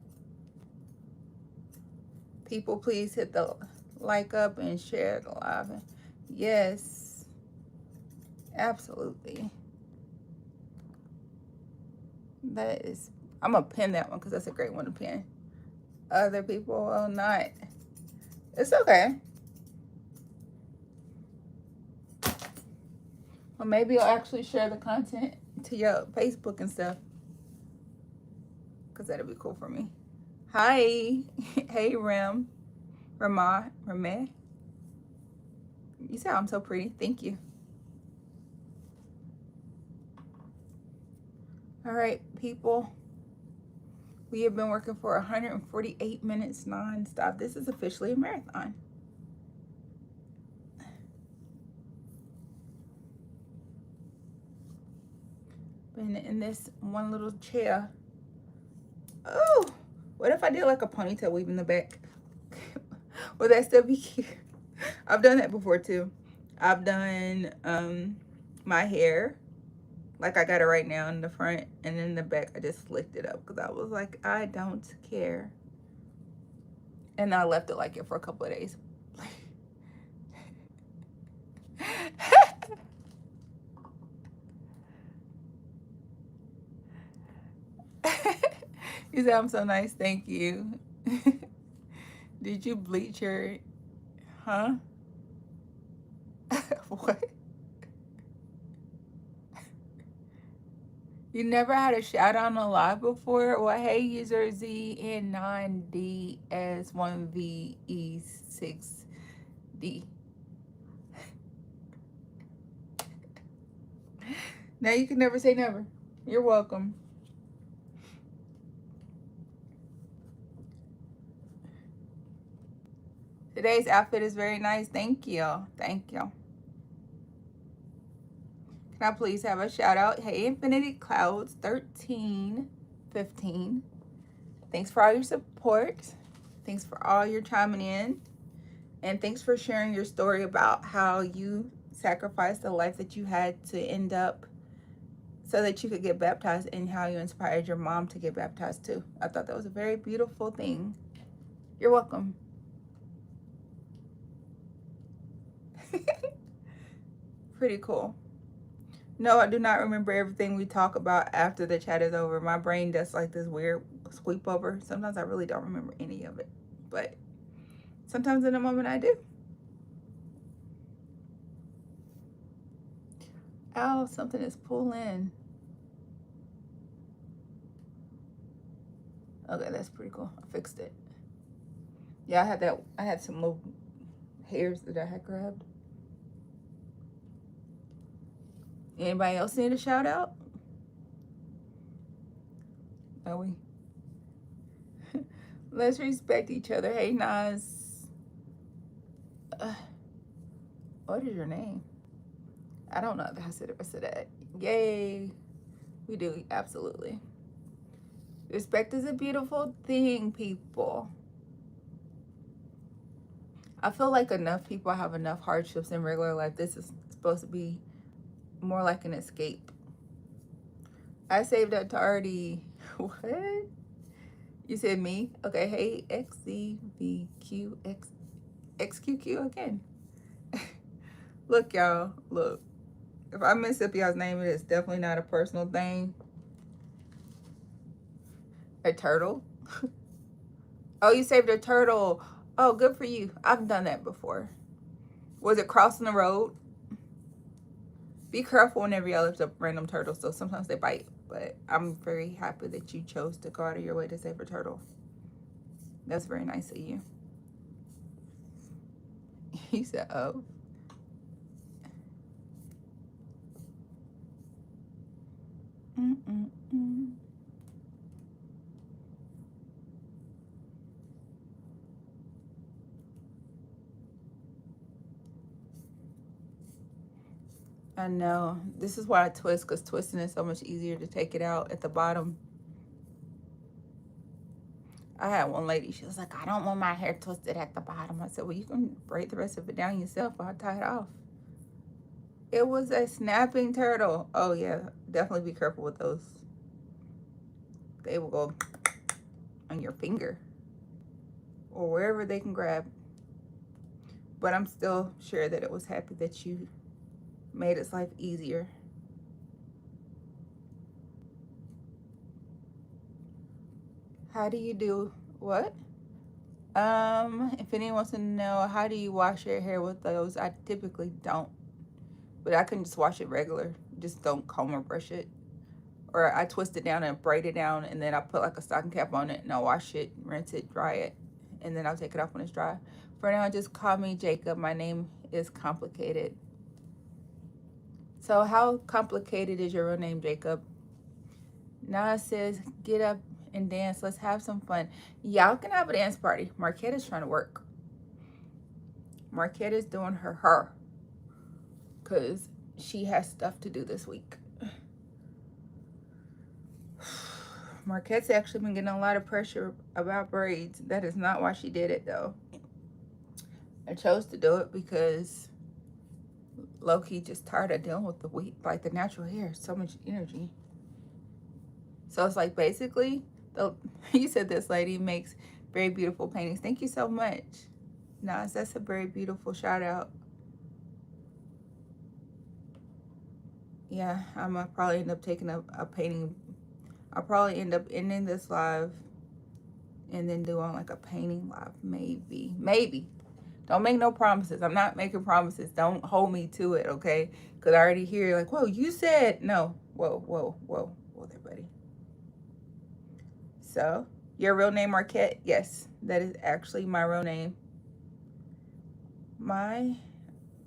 people, please hit the like up and share the live. Yes, absolutely. That is, I'm gonna pin that one because that's a great one to pin. Other people will not. It's okay. Or maybe you'll actually share the content to your Facebook and stuff. Because that'll be cool for me. Hi. Hey, Rameh. You said I'm so pretty. Thank you. All right, people. We have been working for 148 minutes non-stop. This is officially a marathon. Been in this one little chair. Oh, what if I did like a ponytail weave in the back? Would that still be cute? I've done that before too. I've done my hair, like I got it right now in the front, and in the back I just slicked it up because I was like, I don't care. And I left it like it for a couple of days. You said I'm so nice. Thank you. Did you bleach your, huh? What? You never had a shout out on a live before? Well, hey, user ZN9DS1VE6D. Now you can never say never. You're welcome. Today's outfit is very nice. Thank you. Thank you. Can I please have a shout out? Hey, Infinity Clouds 1315. Thanks for all your support. Thanks for all your chiming in. And thanks for sharing your story about how you sacrificed the life that you had to end up so that you could get baptized, and how you inspired your mom to get baptized too. I thought that was a very beautiful thing. You're welcome. Pretty cool. No, I do not remember everything we talk about after the chat is over. My brain does like this weird sweep over. Sometimes I really don't remember any of it, but sometimes in a moment I do. Oh, something is pulling. Okay, that's pretty cool. I fixed it. Yeah, I had that. I had some little hairs that I had grabbed. Anybody else need a shout out? Are we? Let's respect each other. Hey, Nas. What is your name? I don't know how to say the rest of that. Yay. We do, absolutely. Respect is a beautiful thing, people. I feel like enough people have enough hardships in regular life. This is supposed to be more like an escape. I saved up to already. What? You said me? Okay, hey, XZVQXQQ again. Look, y'all, look. If I mess up y'all's name, it is definitely not a personal thing. A turtle? Oh, you saved a turtle. Oh, good for you. I've done that before. Was it crossing the road? Be careful whenever y'all lift up random turtles, though. Sometimes they bite. But I'm very happy that you chose to go out of your way to save a turtle. That's very nice of you. He said, oh. Mm-mm-mm. I know. This is why I twist, because twisting is so much easier to take it out at the bottom. I had one lady, she was like, I don't want my hair twisted at the bottom. I said, well, you can braid the rest of it down yourself. I'll tie it off. It was a snapping turtle. Oh, yeah. Definitely be careful with those. They will go on your finger or wherever they can grab. But I'm still sure that it was happy that you made its life easier. How do you do what? If anyone wants to know, how do you wash your hair with those? I typically don't, but I can just wash it regular. Just don't comb or brush it. Or I twist it down and braid it down, and then I put like a stocking cap on it, and I'll wash it, rinse it, dry it, and then I'll take it off when it's dry. For now, just call me Jacob. My name is complicated. So how complicated is your real name, Jacob? Nas says, get up and dance. Let's have some fun. Y'all can have a dance party. Marquette is trying to work. Marquette is doing her. Because she has stuff to do this week. Marquette's actually been getting a lot of pressure about braids. That is not why she did it, though. I chose to do it because low-key just tired of dealing with the week, like the natural hair. So much energy. So it's like basically, you said this lady makes very beautiful paintings. Thank you so much. Nas, that's a very beautiful shout out. Yeah, I'm gonna probably end up taking a painting. I'll probably end up ending this live and then doing like a painting live, maybe. Don't make no promises. I'm not making promises. Don't hold me to it, okay? Because I already hear like, whoa, you said no. Whoa there, buddy. So, your real name, Marquette? Yes, that is actually my real name.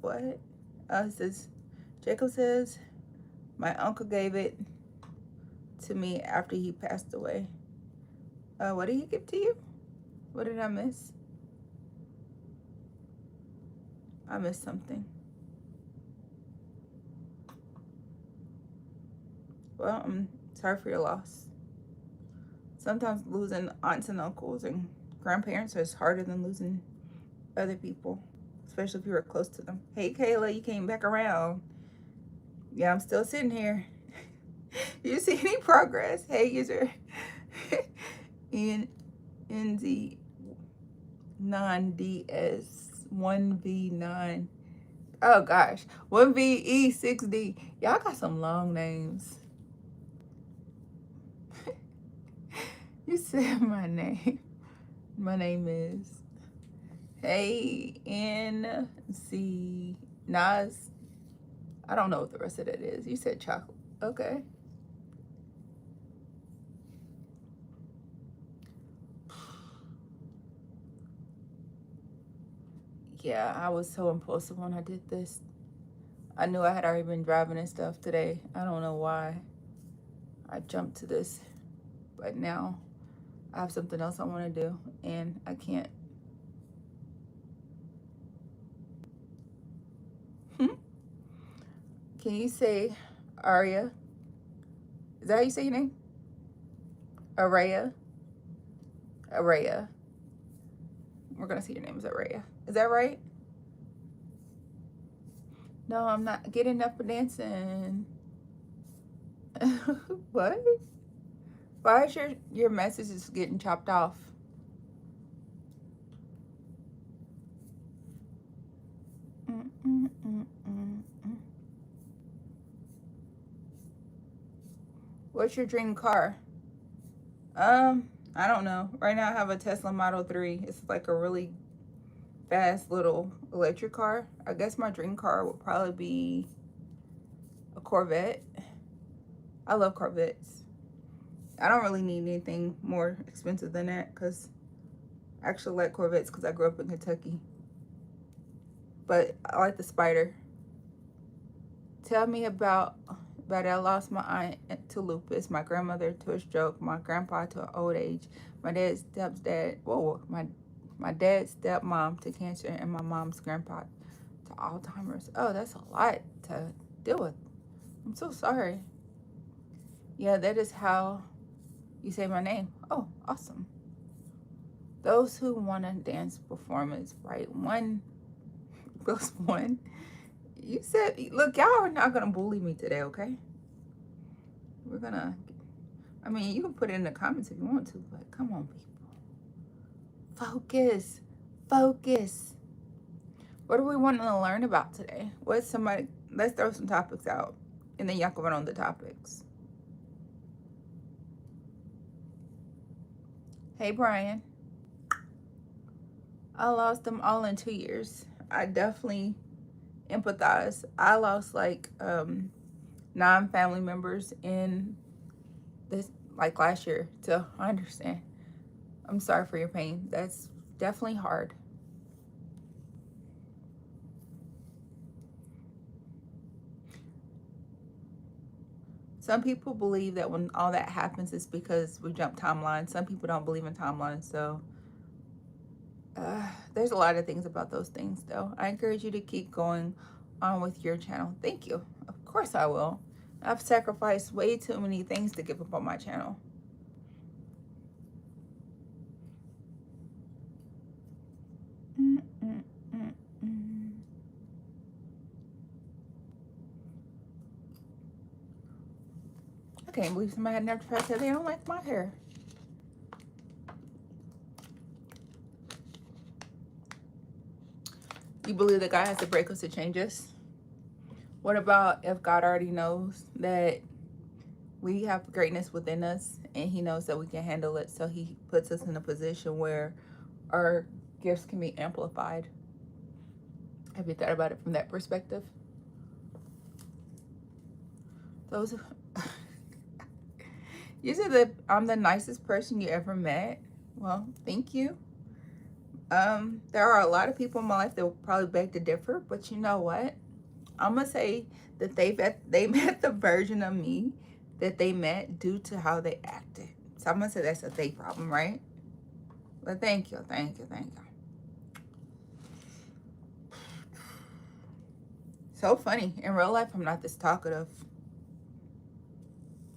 What? It says, Jacob says, my uncle gave it to me after he passed away. What did he give to you? What did I miss? I missed something. Well, I'm sorry for your loss. Sometimes losing aunts and uncles and grandparents is harder than losing other people, especially if you were close to them. Hey, Kayla, you came back around. Yeah, I'm still sitting here. You see any progress? Hey, user. NZ non-DS1V9. Oh gosh, 1VE6D. Y'all got some long names. You said my name. My name is ANC Nas. I don't know what the rest of that is. You said chocolate. Okay. Yeah, I was so impulsive when I did this. I knew I had already been driving and stuff today. I don't know why I jumped to this, but now I have something else I want to do and I can't. Can you say Aria? Is that how you say your name? Araya? Araya. We're gonna see your name is Araya. Is that right? No, I'm not getting up and dancing. What? Why is your message is getting chopped off? What's your dream car? I don't know. Right now I have a Tesla Model 3. It's like a really fast little electric car. I guess my dream car would probably be a Corvette. I love Corvettes. I don't really need anything more expensive than that because I actually like Corvettes because I grew up in Kentucky. But I like the Spider. Tell me about I lost my aunt to lupus, my grandmother to a stroke, my grandpa to old age, my dad's stepdad, my dad's stepmom to cancer, and my mom's grandpa to Alzheimer's. Oh, that's a lot to deal with. I'm so sorry. Yeah, that is how you say my name. Oh, awesome. Those who want a dance performance, right? One plus one. You said, look, y'all are not going to bully me today, okay? We're going to, I mean, you can put it in the comments if you want to, but come on, people. Focus. Focus. What are we wanting to learn about today? Let's throw some topics out, and then y'all can run on the topics. Hey, Brian. I lost them all in 2 years. I definitely empathize. I lost like 9 family members in this like last year, so I understand. I'm sorry for your pain. That's definitely hard. Some people believe that when all that happens it's because we jump timelines. Some people don't believe in timelines, so there's a lot of things about those things though. I encourage you to keep going on with your channel. Thank you. Of course I will. I've sacrificed way too many things to give up on my channel. I can't believe somebody had enough to say they don't like my hair. You believe that God has to break us to change us? What about if God already knows that we have greatness within us and he knows that we can handle it, so he puts us in a position where our gifts can be amplified? Have you thought about it from that perspective? Those you said that I'm the nicest person you ever met. Well, thank you. There are a lot of people in my life that will probably beg to differ, but you know what? I'm gonna say that they met the version of me that they met due to how they acted. So I'm gonna say that's a they problem, right? But thank you. So funny. In real life, I'm not this talkative.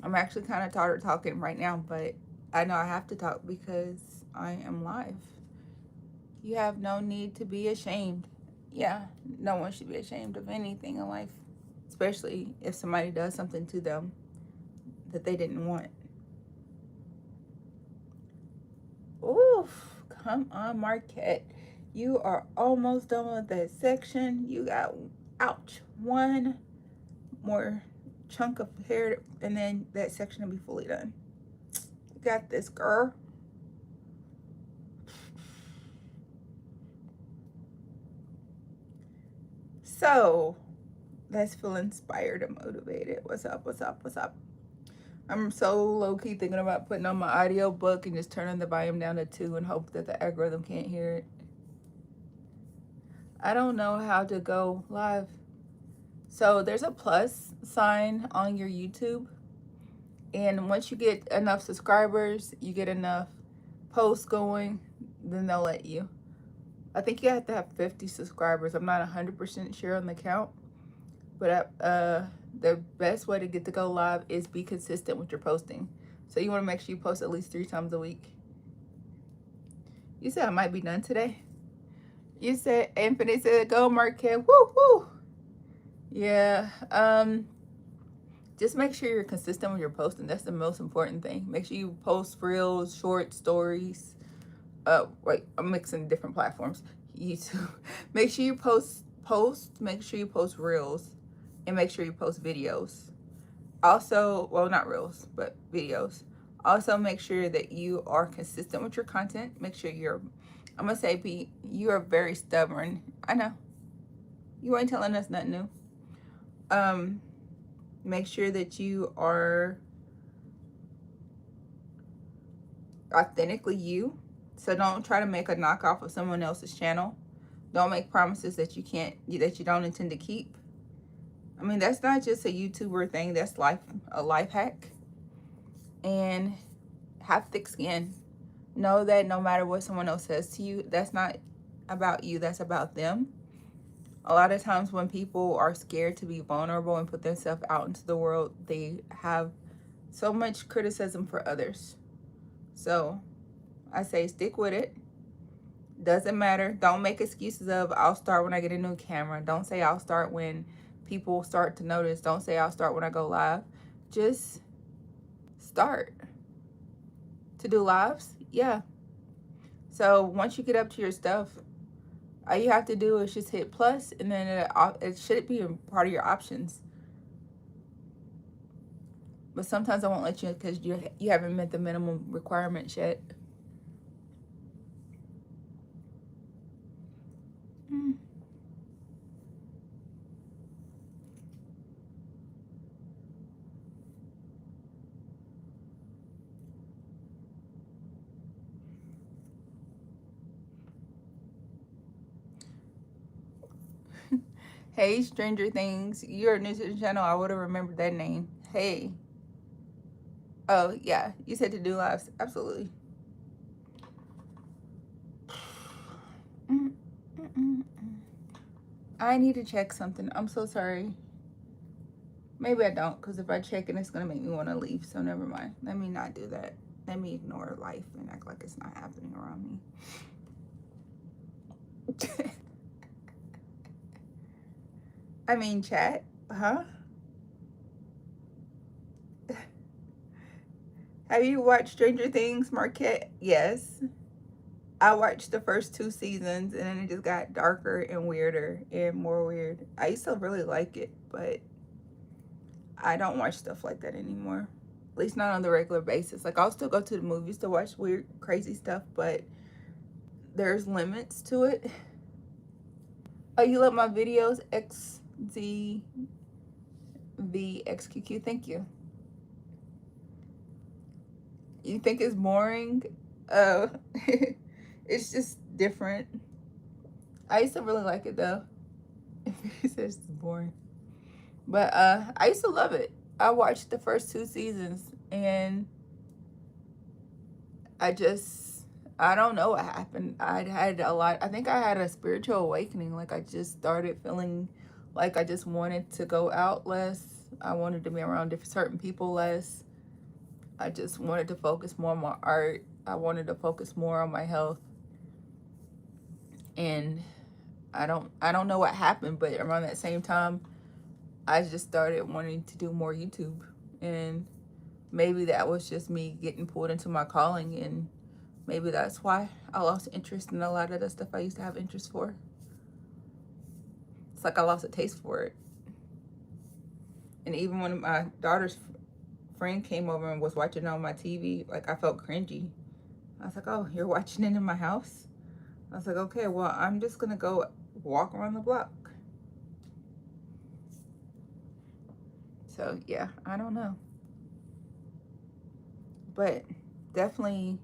I'm actually kind of tired of talking right now, but I know I have to talk because I am live. You have no need to be ashamed. Yeah, no one should be ashamed of anything in life, especially if somebody does something to them that they didn't want. Oof, come on, Marquette. You are almost done with that section. You got, ouch, one more chunk of hair, and then that section will be fully done. You got this, girl. So, let's feel inspired and motivated. What's up, what's up, what's up? I'm so low-key thinking about putting on my audio book and just turning the volume down to 2 and hope that the algorithm can't hear it. I don't know how to go live. So there's a plus sign on your YouTube. And once you get enough subscribers, you get enough posts going, then they'll let you. I think you have to have 50 subscribers. I'm not 100% sure on the count. But the best way to get to go live is be consistent with your posting. So you want to make sure you post at least 3 times a week. You said I might be done today. You said, Anthony said, go Marquette. Woo, woo. Yeah. Just make sure you're consistent with your posting. That's the most important thing. Make sure you post reels, short stories. Wait, I'm mixing different platforms. YouTube. Make sure you post. Make sure you post reels, and make sure you post videos. Also, well, not reels, but videos. Also, make sure that you are consistent with your content. Make sure you're, I'm gonna say, Pete, you are very stubborn. I know. You ain't telling us nothing new. Make sure that you are authentically you. So don't try to make a knockoff of someone else's channel. Don't make promises that you don't intend to keep. I mean, that's not just a YouTuber thing. That's a life hack. And have thick skin. Know that no matter what someone else says to you, that's not about you. That's about them. A lot of times when people are scared to be vulnerable and put themselves out into the world, they have so much criticism for others. So I say stick with it. Doesn't matter. Don't make excuses of I'll start when I get a new camera. Don't say I'll start when people start to notice. Don't say I'll start when I go live. Just start. To do lives? Yeah. So once you get up to your stuff, all you have to do is just hit plus, and then it should be a part of your options. But sometimes I won't let you because you haven't met the minimum requirements yet. Hey, Stranger Things, you're new to the channel. I would have remembered that name. Hey. Oh, yeah. You said to do lives. Absolutely. I need to check something. I'm so sorry. Maybe I don't, because if I check it, it's going to make me want to leave. So never mind. Let me not do that. Let me ignore life and act like it's not happening around me. I mean, chat. Huh? Have you watched Stranger Things, Marquette? Yes. I watched the first 2 seasons, and then it just got darker and weirder and more weird. I used to really like it, but I don't watch stuff like that anymore. At least not on the regular basis. Like, I'll still go to the movies to watch weird, crazy stuff, but there's limits to it. Oh, you love my videos? XZVXQQ, thank you. You think it's boring? It's just different. I used to really like it though. It says it's boring. But I used to love it. I watched the first 2 seasons and I don't know what happened. I think I had a spiritual awakening. Like, I just started feeling like I just wanted to go out less. I wanted to be around certain people less. I just wanted to focus more on my art. I wanted to focus more on my health. And I don't know what happened, but around that same time, I just started wanting to do more YouTube. And maybe that was just me getting pulled into my calling, and maybe that's why I lost interest in a lot of the stuff I used to have interest for. It's like I lost a taste for it. And even when my daughter's friend came over and was watching it on my TV, like, I felt cringy. I was like, oh, you're watching it in my house? I was like, okay, well, I'm just gonna go walk around the block. So yeah, I don't know. But definitely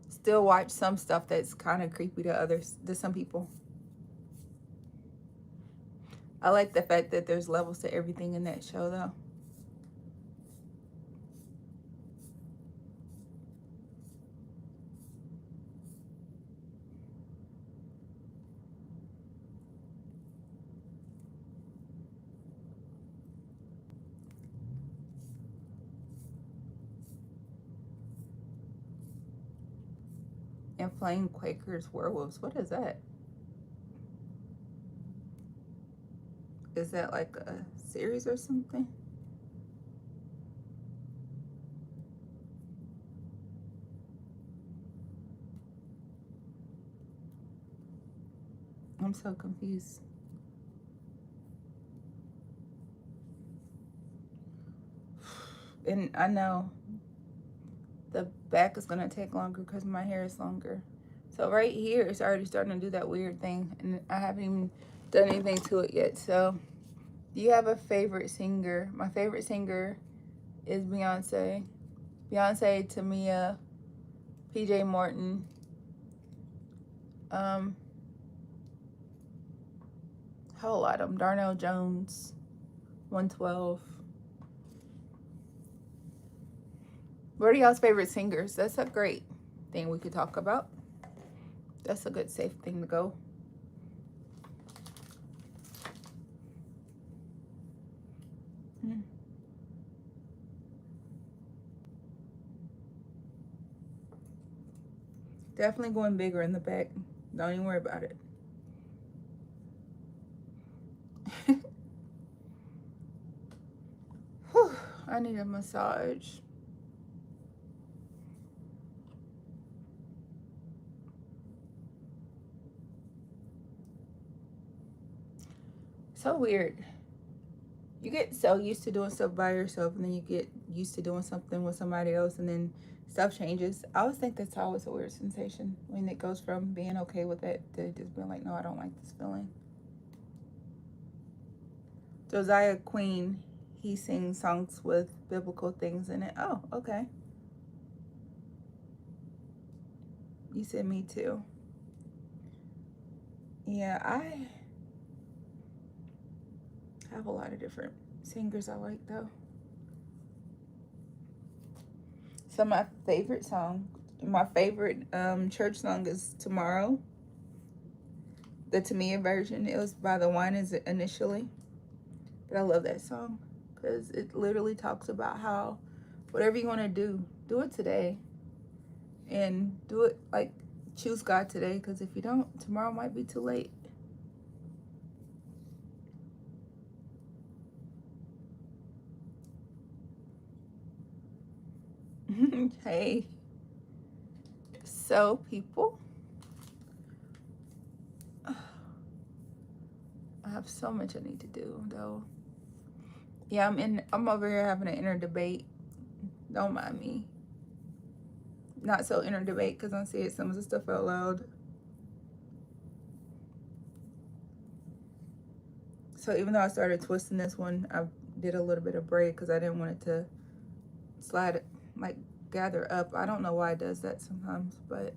still watch some stuff that's kind of creepy to some people. I like the fact that there's levels to everything in that show, though. And Flame Quakers Werewolves, what is that? Is that like a series or something? I'm so confused. And I know the back is gonna take longer because my hair is longer. So right here, it's already starting to do that weird thing, and I haven't even done anything to it yet. So, do you have a favorite singer? My favorite singer is Beyonce. Beyonce, Tamia, PJ Morton, whole lot of them. Darnell Jones, 112. What are y'all's favorite singers? That's a great thing we could talk about. That's a good, safe thing to go. Definitely going bigger in the back. Don't even worry about it. Whew, I need a massage. So weird. You get so used to doing stuff by yourself, and then you get used to doing something with somebody else, and then stuff changes. I always think that's always a weird sensation when it goes from being okay with it to just being like, no, I don't like this feeling. Josiah Queen, he sings songs with biblical things in it. Oh, okay. You said me too. Yeah, I have a lot of different singers I like, though. So my favorite church song is Tomorrow. The Tamia version. It was by the Winans initially. But I love that song because it literally talks about how whatever you want to do it today. And do it, like, choose God today, because if you don't, tomorrow might be too late. Hey. So, people, I have so much I need to do, though. Yeah, I'm over here having an inner debate. Don't mind me. Not so inner debate, because I'm saying some of the stuff out loud. So even though I started twisting this one, I did a little bit of braid because I didn't want it to slide, like, gather up. I don't know why it does that sometimes, but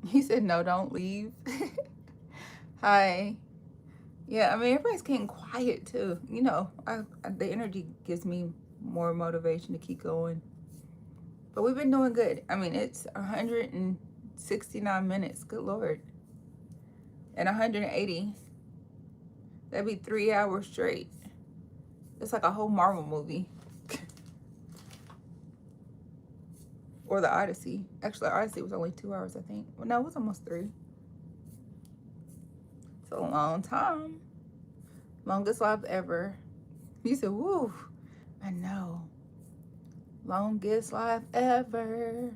he said, no, don't leave. Hi. Yeah, I mean, everybody's getting quiet too. You know, the energy gives me more motivation to keep going. But we've been doing good. I mean, it's 169 minutes. Good Lord. and 180. That'd be 3 hours straight. It's like a whole Marvel movie. Or the Odyssey. Actually, Odyssey was only 2 hours, I think. Well, no, it was almost 3. It's a long time. Longest life ever. You said, woo. I know. Longest life ever.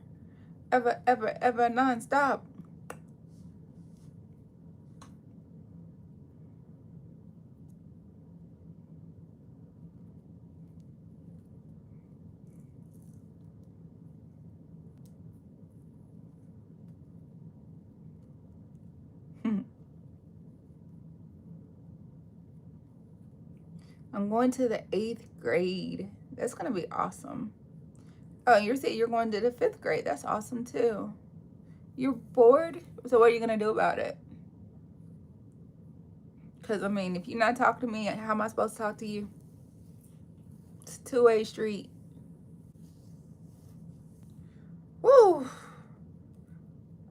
Ever, ever, ever, non-stop. I'm going to the 8th grade. That's going to be awesome. Oh, you're saying you're going to the 5th grade. That's awesome, too. You're bored? So what are you going to do about it? Because, I mean, if you're not talking to me, how am I supposed to talk to you? It's a two-way street. Woo!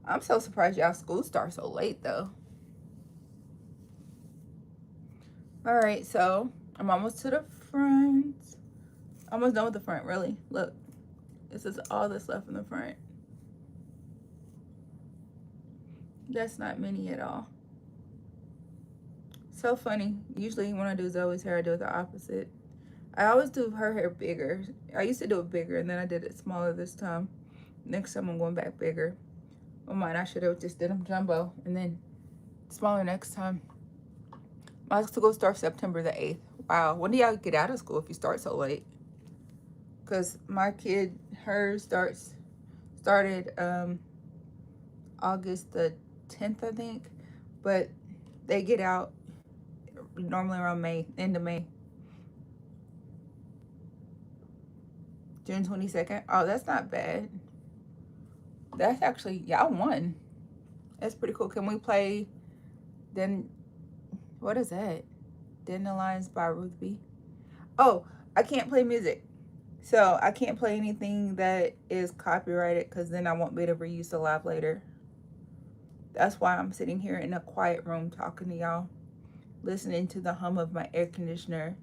I'm so surprised y'all school starts so late, though. All right, so I'm almost to the front. Almost done with the front, really. Look, this is all that's left in the front. That's not many at all. So funny. Usually when I do Zoe's hair, I do it the opposite. I always do her hair bigger. I used to do it bigger, and then I did it smaller this time. Next time I'm going back bigger. Oh mine, I should have just did them jumbo, and then smaller next time. My school starts September the 8th. Wow, when do y'all get out of school if you start so late? Because my kid, hers started August the 10th, I think. But they get out normally around May, end of May. June 22nd. Oh, that's not bad. That's actually, y'all won. That's pretty cool. Can we play then? What is that? Dandelions by Ruth B. Oh, I can't play music. So I can't play anything that is copyrighted because then I won't be able to reuse the live later. That's why I'm sitting here in a quiet room talking to y'all, listening to the hum of my air conditioner.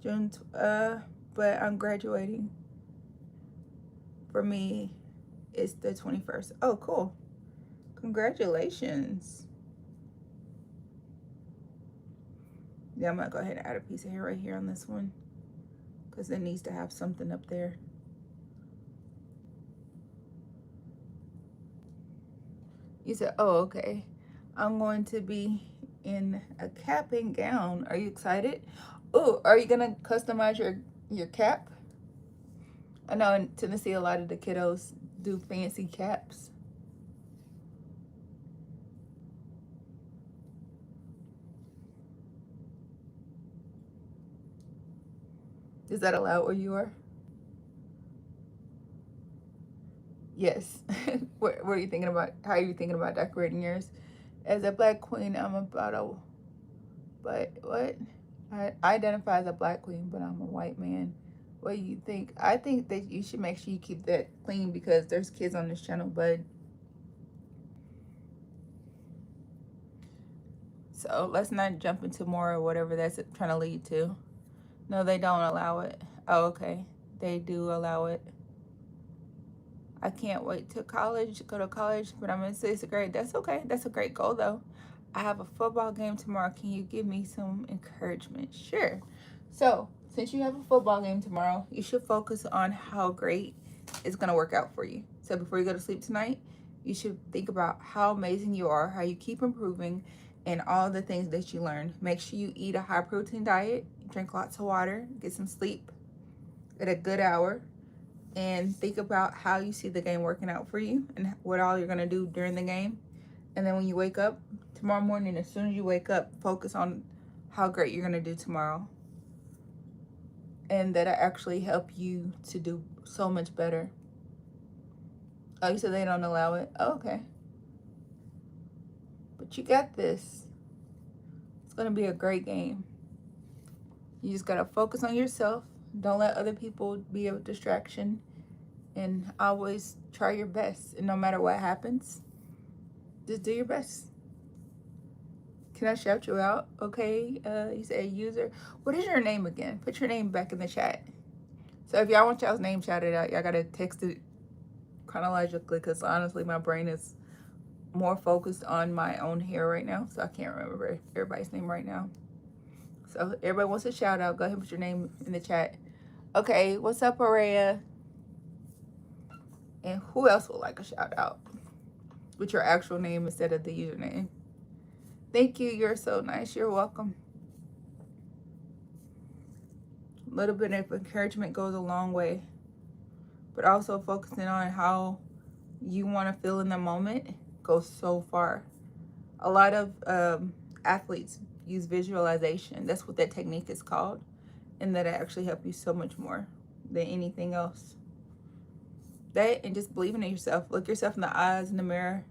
But I'm graduating. For me, it's the 21st. Oh, cool. Congratulations. Yeah, I'm gonna go ahead and add a piece of hair right here on this one because it needs to have something up there. You said, oh, okay. I'm going to be in a cap and gown. Are you excited? Oh, are you gonna customize your cap? I know in Tennessee a lot of the kiddos do fancy caps. Is that allowed where you are? Yes. What are you thinking about? How are you thinking about decorating yours? As a black queen, I'm about a, but what? I identify as a black queen, but I'm a white man. What do you think? I think that you should make sure you keep that clean because there's kids on this channel, bud. So let's not jump into more or whatever that's trying to lead to. No, they don't allow it. Oh, okay. They do allow it. I can't wait to go to college, but I'm in 6th grade. That's okay. That's a great goal, though. I have a football game tomorrow. Can you give me some encouragement? Sure. So, since you have a football game tomorrow, you should focus on how great it's going to work out for you. So, before you go to sleep tonight, you should think about how amazing you are, how you keep improving, and all the things that you learn. Make sure you eat a high protein diet, drink lots of water, get some sleep at a good hour, and think about how you see the game working out for you and what all you're going to do during the game. And then when you wake up tomorrow morning, as soon as you wake up, focus on how great you're going to do tomorrow. And that'll actually help you to do so much better. Oh, you said they don't allow it? Oh, okay. But you got this. It's going to be a great game. You just got to focus on yourself. Don't let other people be a distraction. And always try your best. And no matter what happens, Just do your best. Can I shout you out? Okay. You say user. What is your name again? Put your name back in the chat. So if y'all want y'all's name shouted out, y'all gotta text it chronologically, because honestly my brain is more focused on my own hair right now, so I can't remember everybody's name right now. So everybody wants a shout out, go ahead and put your name in the chat. Okay, what's up, Araya? And who else would like a shout out with your actual name instead of the username? Thank you, you're so nice. You're welcome. A little bit of encouragement goes a long way, but also focusing on how you want to feel in the moment goes so far. A lot of athletes use visualization. That's what that technique is called, and that actually help you so much more than anything else. That and just believing in yourself. Look yourself in the eyes in the mirror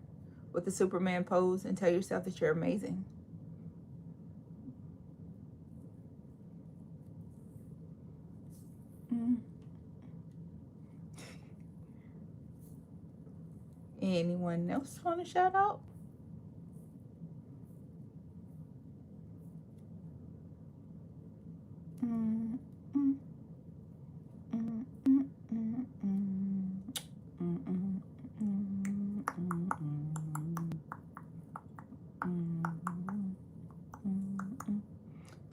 with the Superman pose and tell yourself that you're amazing. Anyone else want to shout out?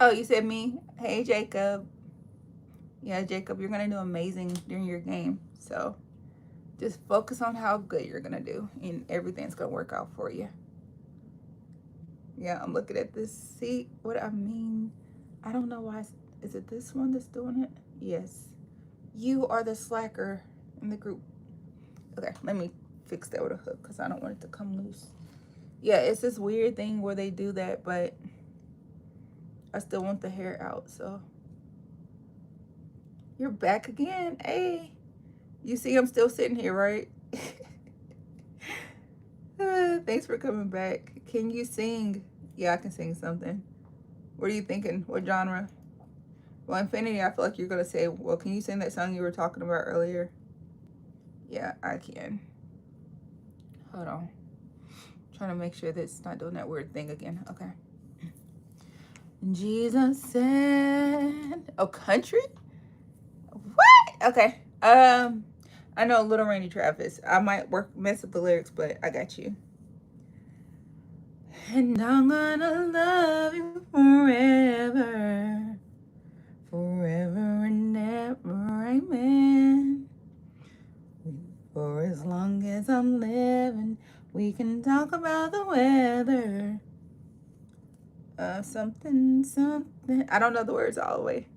Oh, you said me? Hey, Jacob. Yeah, Jacob, you're going to do amazing during your game. So just focus on how good you're going to do, and everything's going to work out for you. Yeah, I'm looking at this. See what I mean? I don't know why. Is it this one that's doing it? Yes. You are the slacker in the group. Okay, let me fix that with a hook because I don't want it to come loose. Yeah, it's this weird thing where they do that, but I still want the hair out, so. You're back again. Hey. You see I'm still sitting here, right? Thanks for coming back. Can you sing? Yeah, I can sing something. What are you thinking? What genre? Well, Infinity, I feel like you're going to say, well, can you sing that song you were talking about earlier? Yeah, I can. Hold on. Trying to make sure that it's not doing that weird thing again. Okay. Jesus said, oh, country? What? Okay. I know Little Randy Travis. I might mess up the lyrics, but I got you. And I'm gonna love you forever, forever and ever, amen. For as long as I'm living, we can talk about the weather. Something. I don't know the words all the way.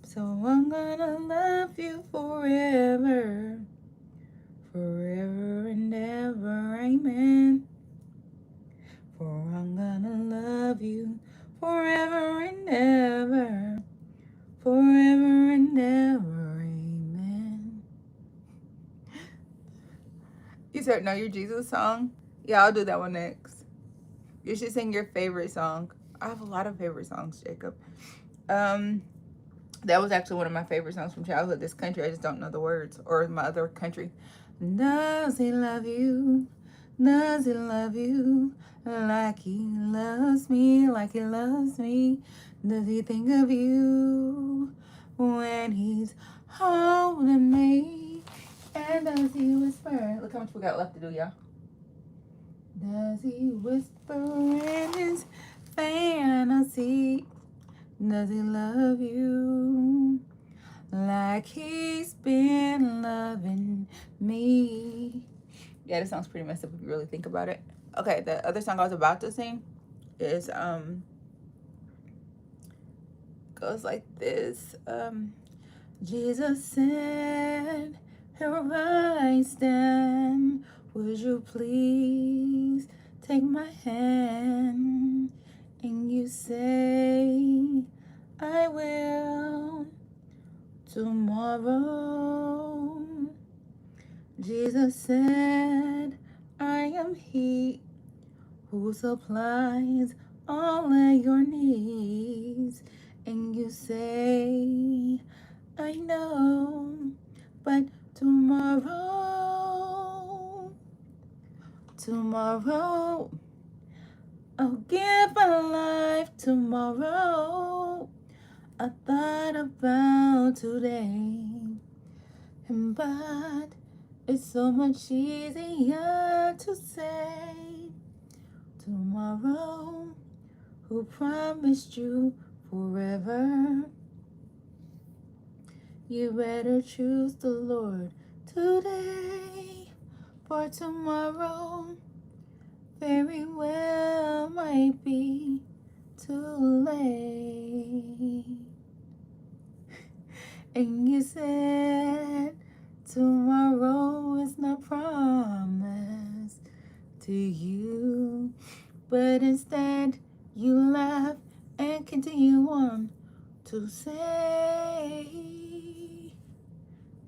So I'm gonna love you forever, forever and ever, amen. For I'm gonna love you forever and ever, forever and ever, amen. You said know your Jesus song? Yeah, I'll do that one next. You should sing your favorite song. I have a lot of favorite songs, Jacob. That was actually one of my favorite songs from childhood, This Country. I just don't know the words. Or my other country. Does he love you? Does he love you? Like he loves me, like he loves me. Does he think of you when he's holding me? And does he whisper? Look how much we got left to do, y'all. Does he whisper in his fantasy? Does he love you like he's been loving me? Yeah, this song's pretty messed up if you really think about it. Okay, the other song I was about to sing is goes like this. Jesus said, here I stand. Would you please take my hand? And you say, I will tomorrow. Jesus said, I am he who supplies all of your needs. And you say, I know, but tomorrow tomorrow. I'll give my life tomorrow. I thought about today, but it's so much easier to say tomorrow. Who promised you forever? You better choose the Lord today, for tomorrow very well might be too late. And you said tomorrow is not promised to you, but instead you laugh and continue on to say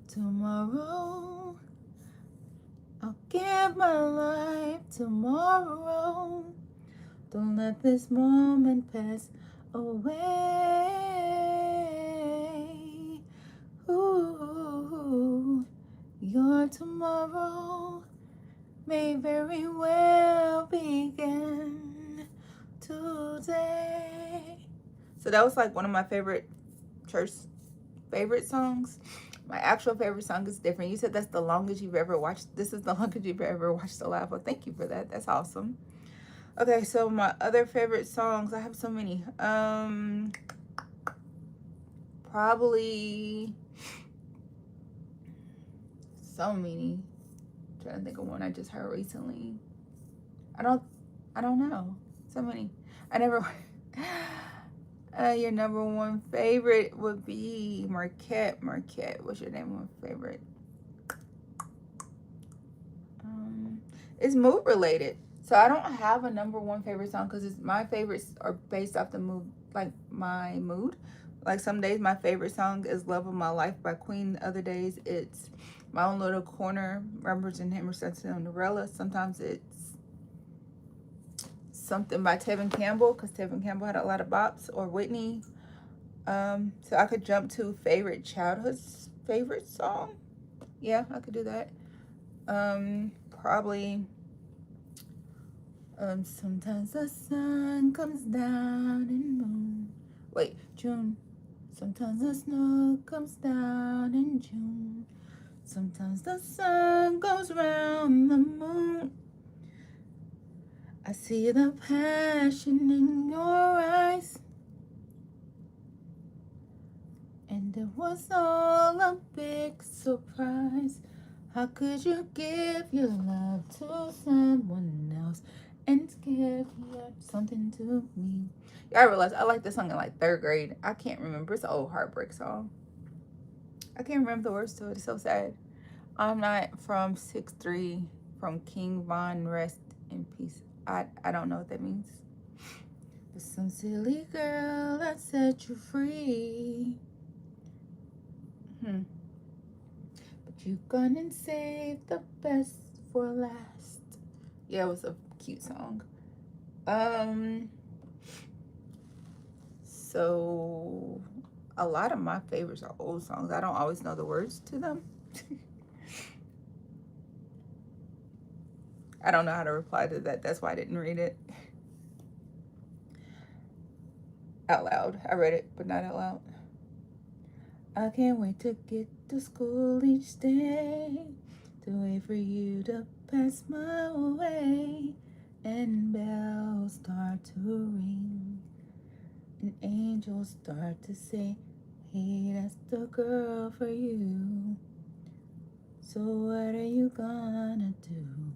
tomorrow. I'll give my life tomorrow. Don't let this moment pass away. Ooh, your tomorrow may very well begin today. So that was like one of my favorite church favorite songs. My actual favorite song is different. You said that's the longest you've ever watched. This is the longest you've ever watched a live. Well, thank you for that. That's awesome. Okay, so my other favorite songs, I have so many. Probably so many. I'm trying to think of one I just heard recently. I don't know. So many. I never. Your number one favorite would be Marquette. Marquette, what's your number one favorite? It's mood related. So I don't have a number one favorite song because my favorites are based off the mood, like my mood. Like some days my favorite song is Love of My Life by Queen. Other days it's My Own Little Corner, Represent Hammer, Cinderella. Sometimes it's something by Tevin Campbell because Tevin Campbell had a lot of bops, or Whitney. So I could jump to favorite childhood favorite song. Yeah, I could do that. Probably sometimes the sun comes down in moon. Wait, June. Sometimes the snow comes down in June. Sometimes the sun goes round the moon. I see the passion in your eyes, and it was all a big surprise. How could you give your love to someone else and give something to me? Yeah, I realized I like this song in like 3rd grade. I can't remember. It's an old heartbreak song. I can't remember the words to it. It's so sad. I'm not from 6'3", from King Von, rest in peace. I don't know what that means. But some silly girl that set you free. But you gone and saved the best for last. Yeah, it was a cute song. So a lot of my favorites are old songs. I don't always know the words to them. I don't know how to reply to that. That's why I didn't read it out loud. I read it, but not out loud. I can't wait to get to school each day, to wait for you to pass my way, and bells start to ring, and angels start to say, hey, that's the girl for you. So what are you gonna do?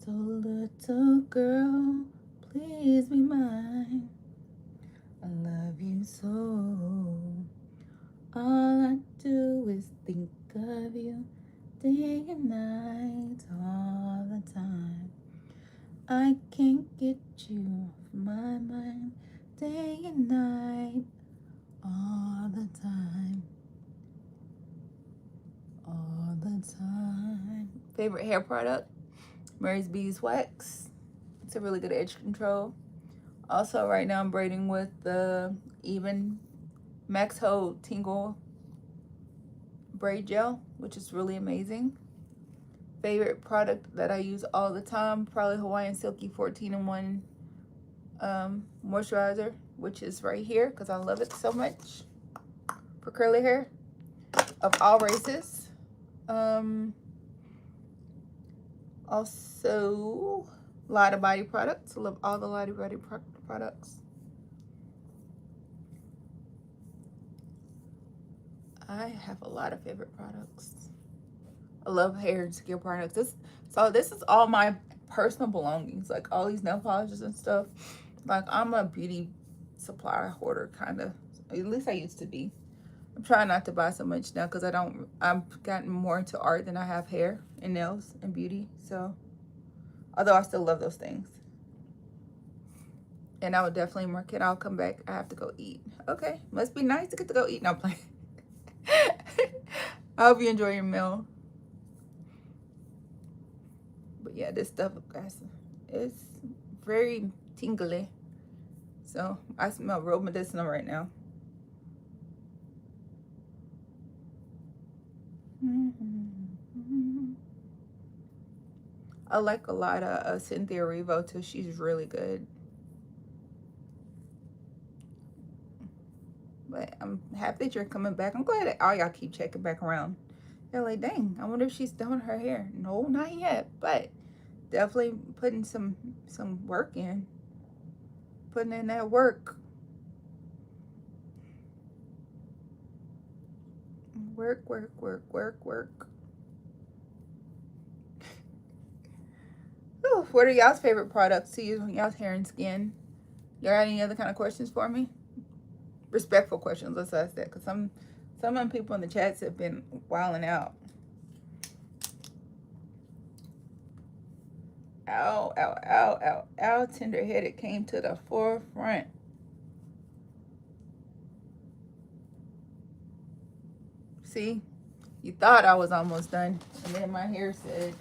So little girl, please be mine. I love you so. All I do is think of you day and night, all the time. I can't get you off my mind, day and night, all the time. All the time. Favorite hair product? Mary's Beeswax. It's a really good edge control. Also, right now I'm braiding with the Even Max Hold Tingle braid gel, which is really amazing. favorite product that I use all the time, probably Hawaiian Silky 14-in-1 moisturizer, which is right here because I love it so much for curly hair of all races. Also, a lot of body products. I love all the lot of body products. I have a lot of favorite products. I love hair and skin products. This is all my personal belongings, like all these nail polishes and stuff. Like, I'm a beauty supply hoarder, kind of. At least I used to be. I'm trying not to buy so much now because I've gotten more into art than I have hair and nails and beauty. So, although I still love those things. And I would definitely mark it. I'll come back. I have to go eat. Okay, must be nice to get to go eat. Now playing. I hope you enjoy your meal. But yeah, this stuff, guys, it's very tingly. So I smell real medicinal right now. I like a lot of Cynthia Erivo too. She's really good. But I'm happy that you're coming back. I'm glad that all y'all keep checking back around. They're like, dang, I wonder if she's done her hair. No, not yet, but definitely putting some work in. Putting in that work. Work, work, work, work, work. Ooh, what are y'all's favorite products to use on y'all's hair and skin? Y'all got any other kind of questions for me? Respectful questions, let's ask that, because some of the people in the chats have been wilding out. Ow, ow, ow, ow, ow, tender-headed came to the forefront. See, you thought I was almost done, and then my hair said,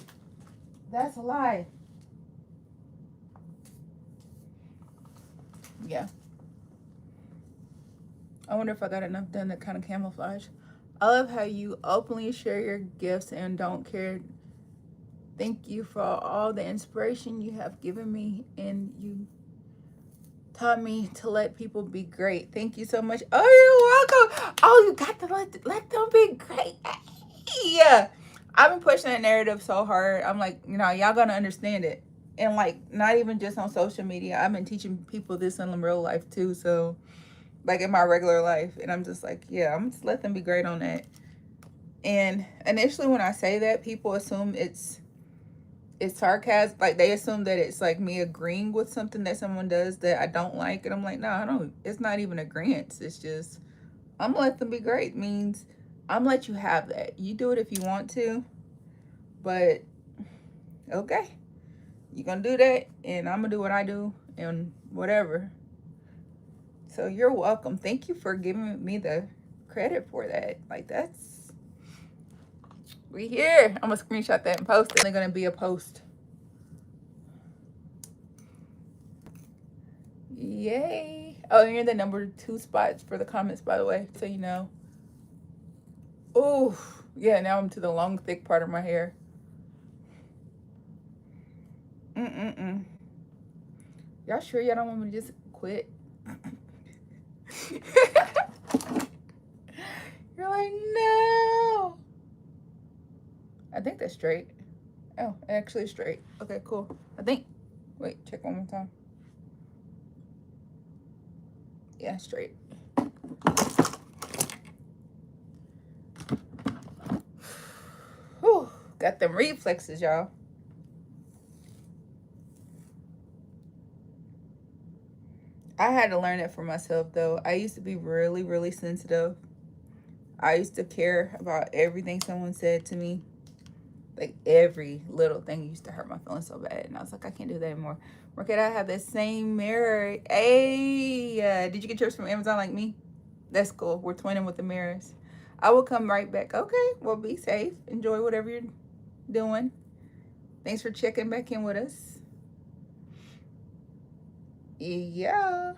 that's a lie. Yeah. I wonder if I got enough done to kind of camouflage. I love how you openly share your gifts and don't care. Thank you for all the inspiration you have given me, and you taught me to let people be great. Thank you so much. Oh, you're welcome. Oh, you got to let them be great. Yeah. I've been pushing that narrative so hard. I'm like, y'all gonna understand it. And like, not even just on social media. I've been teaching people this in real life too. So, like in my regular life. And I'm just like, yeah, I'm just let them be great on that. And initially when I say that, people assume it's sarcasm. Like, they assume that it's like me agreeing with something that someone does that I don't like. And I'm like, no, I don't. It's not even agreement. It's just, I'm gonna let them be great. Means I'm gonna let you have that. You do it if you want to. But, okay. You're gonna do that. And I'm gonna do what I do. And whatever. So you're welcome. Thank you for giving me the credit for that. Like, that's, we here. I'm gonna screenshot that and post it. They're gonna be a post. Yay. Oh, and you're the number 2 spots for the comments, by the way, so you know. Oh, yeah, now I'm to the long, thick part of my hair. Y'all sure y'all don't want me to just quit? You're like, no. I think that's straight. Oh, actually straight. Okay, cool. I think, wait, check one more time. Yeah, straight. Whew, got them reflexes, y'all. I had to learn it for myself, though. I used to be really, really sensitive. I used to care about everything someone said to me. Like, every little thing used to hurt my feelings so bad. And I was like, I can't do that anymore. Where could I have the same mirror? Hey, did you get yours from Amazon like me? That's cool. We're twinning with the mirrors. I will come right back. Okay, well, be safe. Enjoy whatever you're doing. Thanks for checking back in with us. Yeah.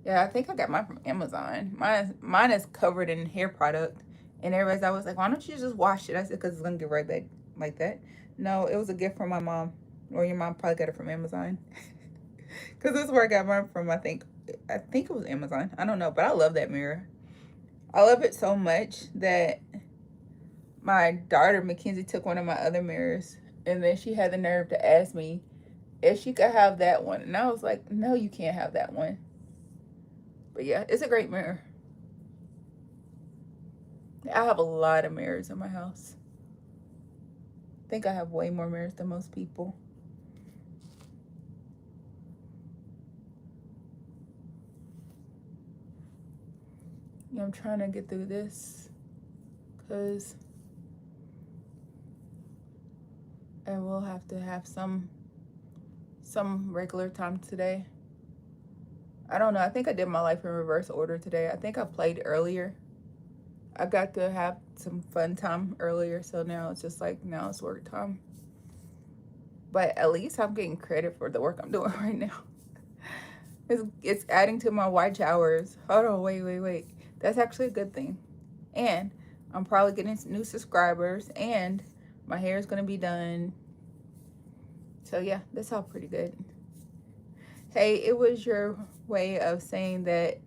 Yeah, I think I got mine from Amazon. Mine is covered in hair product. And everybody's always like, why don't you just wash it? I said, because it's going to get right back like that. No, it was a gift from my mom. Or your mom probably got it from Amazon. Because this is where I got mine from, I think it was Amazon. I don't know, but I love that mirror. I love it so much that my daughter Mackenzie took one of my other mirrors, and then she had the nerve to ask me if she could have that one, and I was like, no, you can't have that one. But yeah, it's a great mirror. I have a lot of mirrors in my house. I think I have way more mirrors than most people. Yeah, I'm trying to get through this because I will have to have some regular time today. I don't know. I think I did my life in reverse order today. I think I played earlier. I got to have some fun time earlier, so now it's just like now it's work time. But at least I'm getting credit for the work I'm doing right now. It's adding to my watch hours. Hold on, wait. That's actually a good thing. And I'm probably getting new subscribers, and my hair is gonna be done. So yeah, that's all pretty good. Hey, it was your way of saying that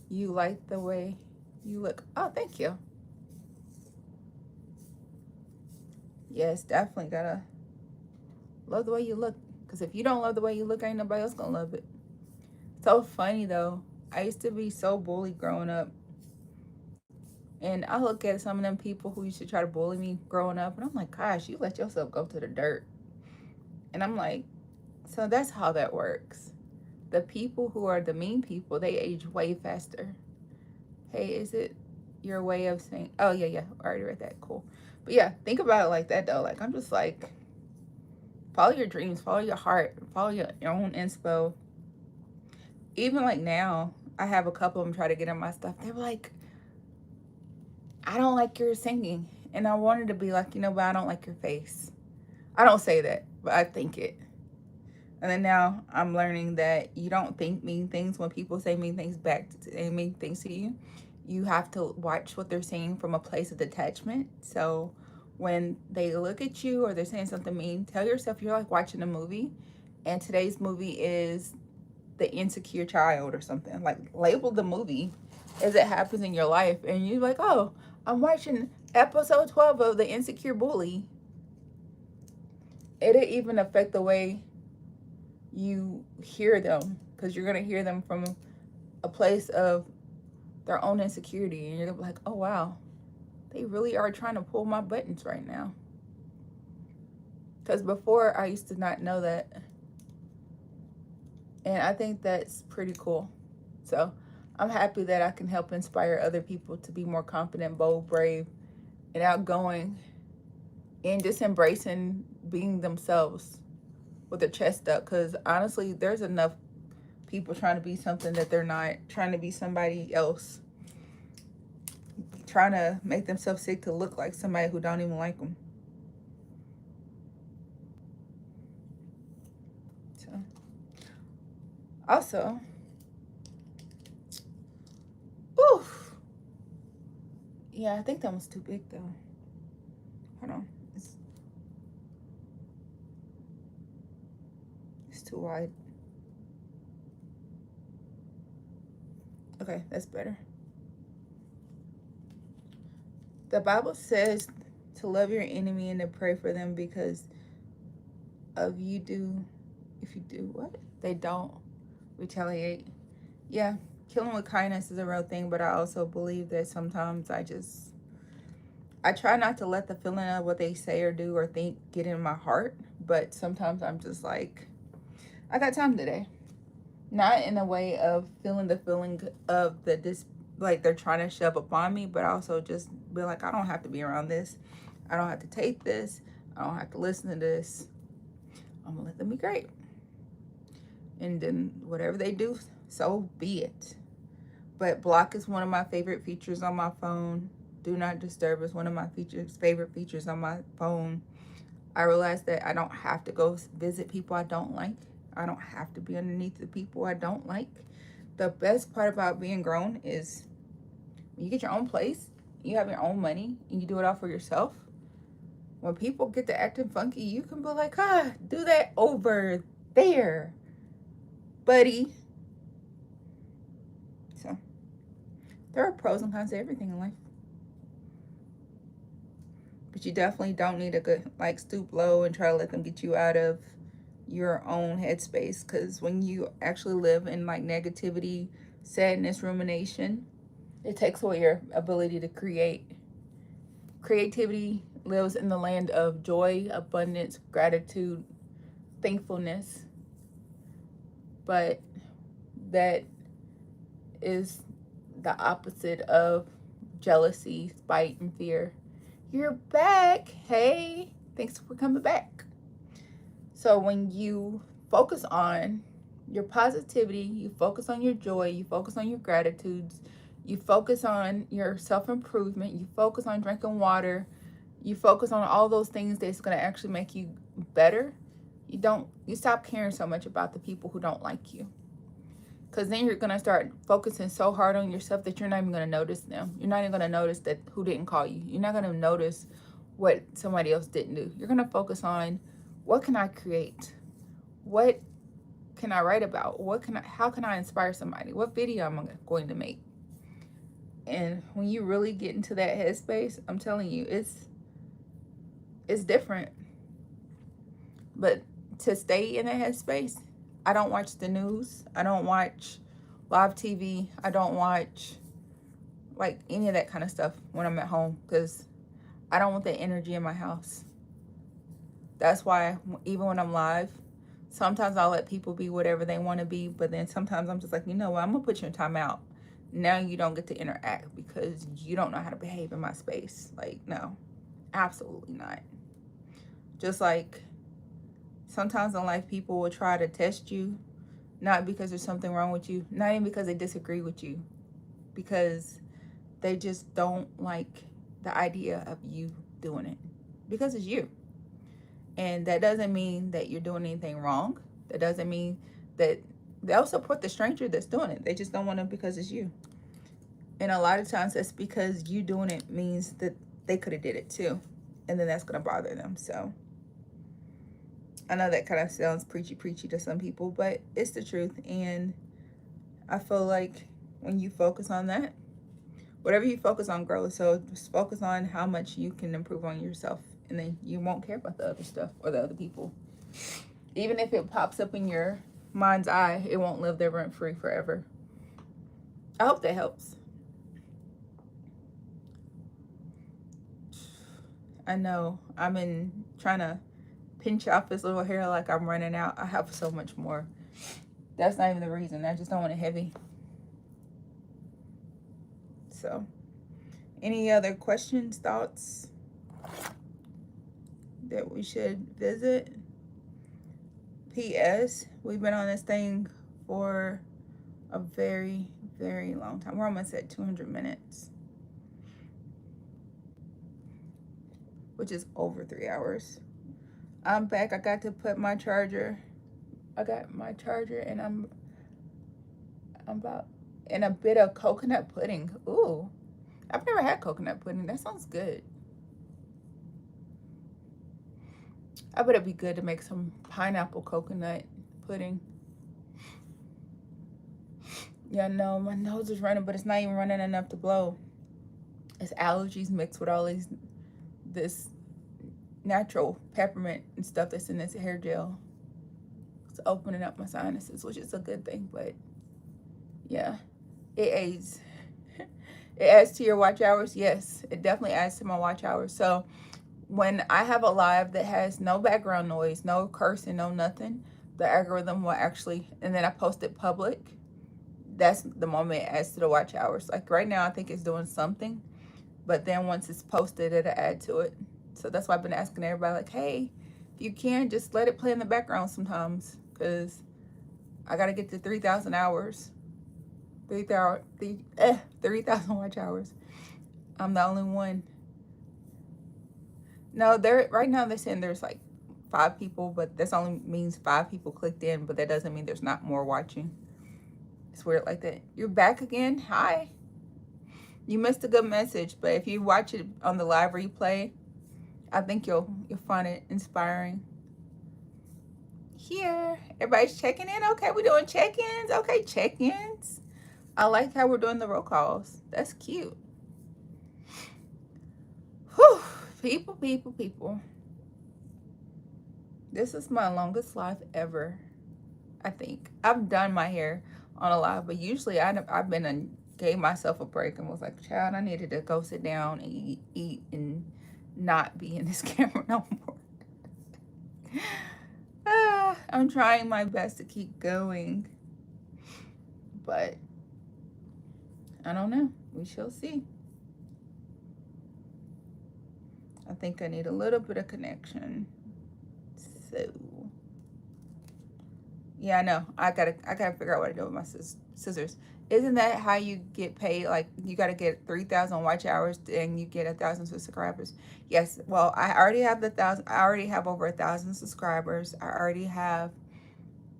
you like the way you look. Oh, thank you. Yes, definitely gotta love the way you look. Because if you don't love the way you look, ain't nobody else gonna love it. So funny though. I used to be so bullied growing up. And I look at some of them people who used to try to bully me growing up, and I'm like, gosh, you let yourself go to the dirt. And I'm like, so that's how that works. The people who are the mean people, they age way faster. Hey, is it your way of saying, oh, yeah, I already read that. Cool. But yeah, think about it like that, though. Like, I'm just like, follow your dreams, follow your heart, follow your own inspo. Even like now, I have a couple of them try to get in my stuff. They're like, I don't like your singing. And I wanted to be like, but I don't like your face. I don't say that, but I think it. And then now I'm learning that you don't think mean things when people say mean things back and mean things to you. You have to watch what they're saying from a place of detachment. So when they look at you or they're saying something mean, tell yourself you're like watching a movie, and today's movie is The Insecure Child or something. Like, label the movie as it happens in your life, and you're like, oh, I'm watching episode 12 of The Insecure Bully. It'll even affect the way you hear them, because you're going to hear them from a place of their own insecurity, and you're gonna be like, oh wow, they really are trying to pull my buttons right now. Because before I used to not know that, and I think that's pretty cool. So I'm happy that I can help inspire other people to be more confident, bold, brave, and outgoing, and just embracing being themselves with their chest up. Because honestly, there's enough people trying to be something that they're not, trying to be somebody else, trying to make themselves sick to look like somebody who don't even like them. So also, oof, yeah, I think that was too big though. Hold on, it's too wide. Okay, that's better. The Bible says to love your enemy and to pray for them, because of you do, if you do what? They don't retaliate. Yeah, killing with kindness is a real thing, but I also believe that sometimes I try not to let the feeling of what they say or do or think get in my heart, but sometimes I'm just like, I got time today. Not in a way of feeling the feeling of like they're trying to shove upon me, but also just be like, I don't have to be around this. I don't have to take this. I don't have to listen to this. I'm gonna let them be great. And then whatever they do, so be it. But block is one of my favorite features on my phone. Do not disturb is one of my favorite features on my phone. I realized that I don't have to go visit people I don't like. I don't have to be underneath the people I don't like. The best part about being grown is when you get your own place, you have your own money, and you do it all for yourself, When people get to acting funky, you can be like, ah, do that over there, buddy. So there are pros and cons to everything in life. But you definitely don't need to go, like, stoop low and try to let them get you out of your own headspace. Because when you actually live in like negativity, sadness, rumination, it takes away your ability to create. Creativity lives in the land of joy, abundance, gratitude, thankfulness. But that is the opposite of jealousy, spite, and fear. You're back. Hey, thanks for coming back. So when you focus on your positivity, you focus on your joy, you focus on your gratitudes, you focus on your self-improvement, you focus on drinking water, you focus on all those things that's going to actually make you better, you stop caring so much about the people who don't like you. Because then you're going to start focusing so hard on yourself that you're not even going to notice them. You're not even going to notice that who didn't call you. You're not going to notice what somebody else didn't do. You're going to focus on, what can I create? What can I write about? How can I inspire somebody? What video am I going to make? And when you really get into that headspace, I'm telling you, it's different. But to stay in that headspace, I don't watch the news. I don't watch live TV. I don't watch like any of that kind of stuff when I'm at home, because I don't want that energy in my house. That's why even when I'm live, sometimes I'll let people be whatever they want to be, but then sometimes I'm just like, you know what, I'm going to put you in timeout. Now you don't get to interact because you don't know how to behave in my space. Like, no, absolutely not. Just like sometimes in life, people will try to test you, not because there's something wrong with you, not even because they disagree with you, because they just don't like the idea of you doing it, because it's you. And that doesn't mean that you're doing anything wrong. That doesn't mean that they'll support the stranger that's doing it. They just don't want to because it's you. And a lot of times that's because you doing it means that they could have did it too. And then that's going to bother them. So I know that kind of sounds preachy to some people, but it's the truth. And I feel like when you focus on that, whatever you focus on grows. So just focus on how much you can improve on yourself. And then you won't care about the other stuff or the other people. Even if it pops up in your mind's eye, it won't live there rent-free forever. I hope that helps. I know I've been trying to pinch off this little hair like I'm running out. I have so much more. That's not even the reason. I just don't want it heavy. So, any other questions, thoughts that we should visit? P.S. We've been on this thing for a very, very long time. We're almost at 200 minutes, which is over 3 hours. I'm back. I got to put my charger. I got my charger, and I'm about in a bit of coconut pudding. Ooh, I've never had coconut pudding. That sounds good. I bet it'd be good to make some pineapple coconut pudding. Yeah, no, my nose is running, but it's not even running enough to blow. It's allergies mixed with all this natural peppermint and stuff that's in this hair gel. It's opening up my sinuses, which is a good thing, but yeah, it aids. It adds to your watch hours. Yes, it definitely adds to my watch hours. So when I have a live that has no background noise, no cursing, no nothing, the algorithm will actually, and then I post it public, that's the moment it adds to the watch hours. Like right now, I think it's doing something, but then once it's posted, it'll add to it. So that's why I've been asking everybody, like, hey, if you can, just let it play in the background sometimes, because I got to get to 3,000 hours. 3,000 watch hours. I'm the only one. No, right now they're saying there's like 5 people, but this only means 5 people clicked in, but that doesn't mean there's not more watching. It's weird like that. You're back again? Hi. You missed a good message, but if you watch it on the live replay, I think you'll find it inspiring. Here, everybody's checking in. Okay, we're doing check-ins. Okay, check-ins. I like how we're doing the roll calls. That's cute. Whew. People, people, people. This is my longest live ever, I think. I've done my hair on a live, but usually I've been and gave myself a break and was like, child, I needed to go sit down and eat and not be in this camera no more. I'm trying my best to keep going, but I don't know. We shall see. I think I need a little bit of connection. So, yeah, I know. I gotta figure out what to do with my scissors. Isn't that how you get paid? Like, you gotta get 3,000 watch hours and you get 1,000 subscribers. Yes. Well, I already have I already have over 1,000 subscribers. I already have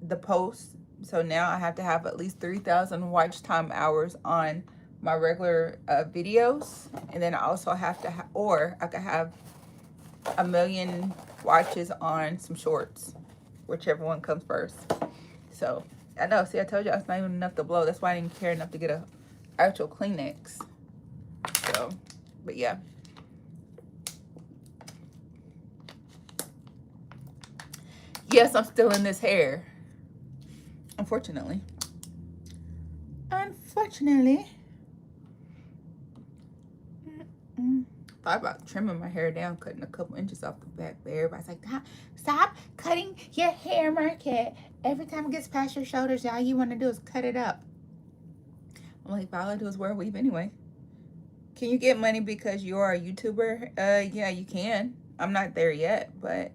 the post. So now I have to have at least 3,000 watch time hours on my regular videos, and then I also have to or I could have 1,000,000 watches on some shorts, whichever one comes first. So I know, see, I told you it's not even enough to blow. That's why I didn't care enough to get a actual Kleenex. So, but yeah. Yes, I'm still in this hair. Unfortunately. Thought about trimming my hair down, cutting a couple inches off the back, but everybody's like, stop cutting your hair, Marquette. Every time it gets past your shoulders, all you want to do is cut it up. I'm like, all I do is wear a weave anyway. Can you get money because you are a YouTuber? Yeah, you can. I'm not there yet, but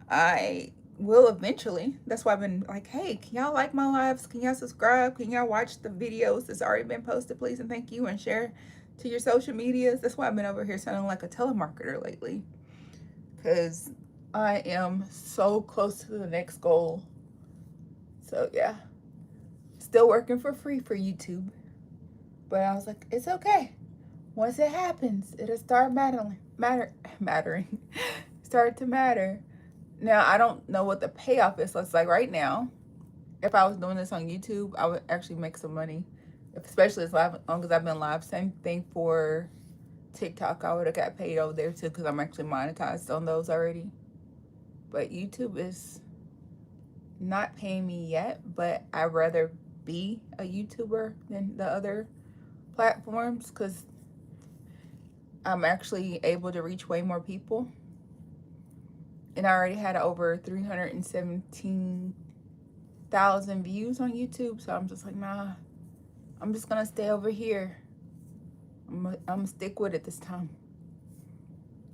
I will eventually. That's why I've been like, hey, can y'all like my lives? Can y'all subscribe? Can y'all watch the videos that's already been posted, please? And thank you, and share to your social medias. That's why I've been over here sounding like a telemarketer lately, because I am so close to the next goal. So yeah, still working for free for YouTube, but I was like, it's okay. Once it happens, it'll start mattering. Start to matter. Now, I don't know what the payoff is. So it's like right now, if I was doing this on YouTube, I would actually make some money, especially as long as I've been live. Same thing for TikTok. I would have got paid over there too, because I'm actually monetized on those already. But YouTube is not paying me yet, but I'd rather be a YouTuber than the other platforms, because I'm actually able to reach way more people. And I already had over 317,000 views on YouTube. So I'm just like, nah, I'm just going to stay over here. I'm going to stick with it this time.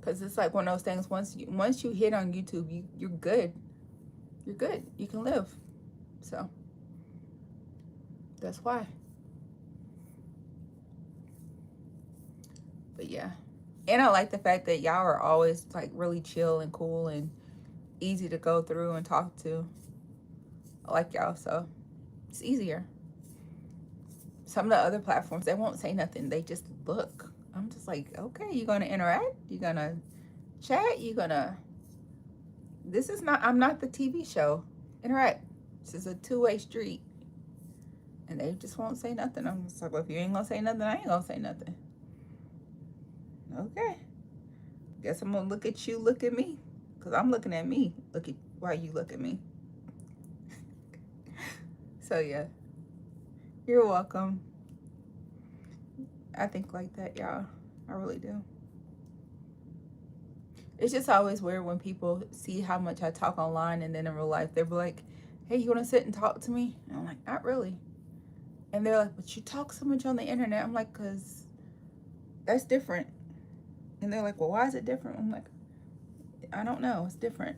Because it's like one of those things, once you hit on YouTube, you're good. You're good. You can live. So that's why. But yeah. And I like the fact that y'all are always like really chill and cool and easy to go through and talk to. I like y'all, so it's easier. Some of the other platforms, they won't say nothing. They just look. I'm just like, okay, you gonna interact? You gonna chat? You gonna... This is not... I'm not the TV show. Interact. This is a two-way street. And they just won't say nothing. I'm just like, well, if you ain't gonna say nothing, I ain't gonna say nothing. Okay. Guess I'm gonna look at you, look at me. Because I'm looking at me. Look at why you look at me. So, yeah. You're welcome. I think like that, y'all. I really do. It's just always weird when people see how much I talk online, and then in real life, they're like, hey, you want to sit and talk to me? And I'm like, not really. And they're like, but you talk so much on the internet. I'm like, because that's different. And they're like, well, why is it different? I'm like, I don't know. It's different.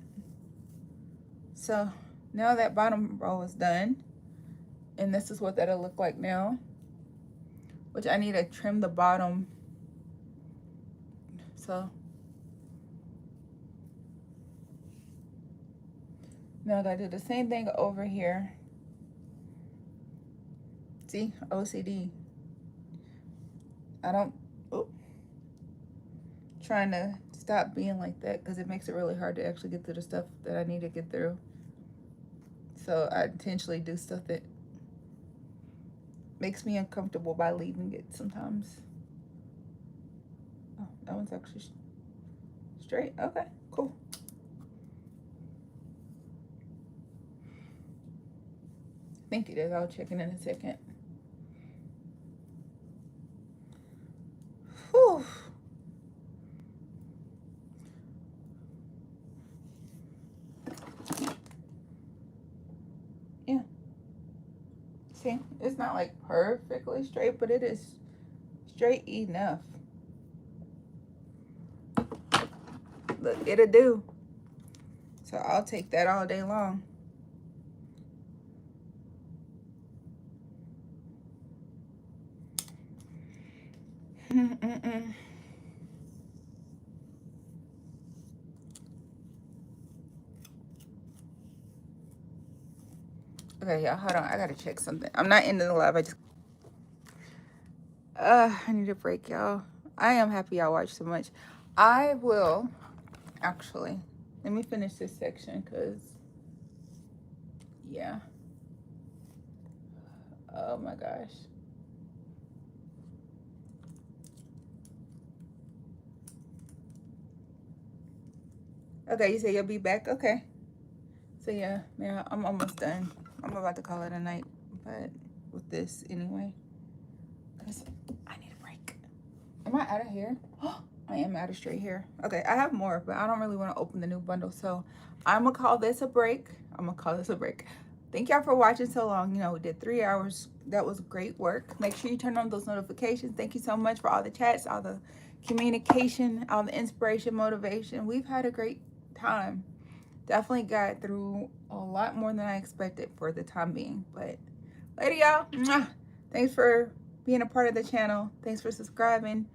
So now that bottom row is done, and this is what that'll look like now, which I need to trim the bottom. So now I gotta do the same thing over here. See, OCD. I don't trying to stop being like that because it makes it really hard to actually get through the stuff that I need to get through. So I intentionally do stuff that makes me uncomfortable by leaving it sometimes. Oh, that one's actually straight. Okay, cool. I think it is. I'll check in a second. Whew. Yeah. See, it's not like perfectly straight, but it is straight enough. Look, it'll do. So I'll take that all day long. Okay, y'all, hold on. I gotta check something. I'm not into the live. I need a break, y'all. I am happy y'all watched so much. I will actually let me finish this section because yeah. Oh my gosh. Okay, you say you'll be back? Okay. So yeah, I'm almost done. I'm about to call it a night, but with this anyway. Because I need a break. Am I out of hair? I am out of straight hair. Okay, I have more, but I don't really want to open the new bundle. So I'm going to call this a break. Thank y'all for watching so long. You know, we did 3 hours. That was great work. Make sure you turn on those notifications. Thank you so much for all the chats, all the communication, all the inspiration, motivation. We've had a great time. Definitely got through a lot more than I expected for the time being. But later, y'all. Thanks for being a part of the channel. Thanks for subscribing.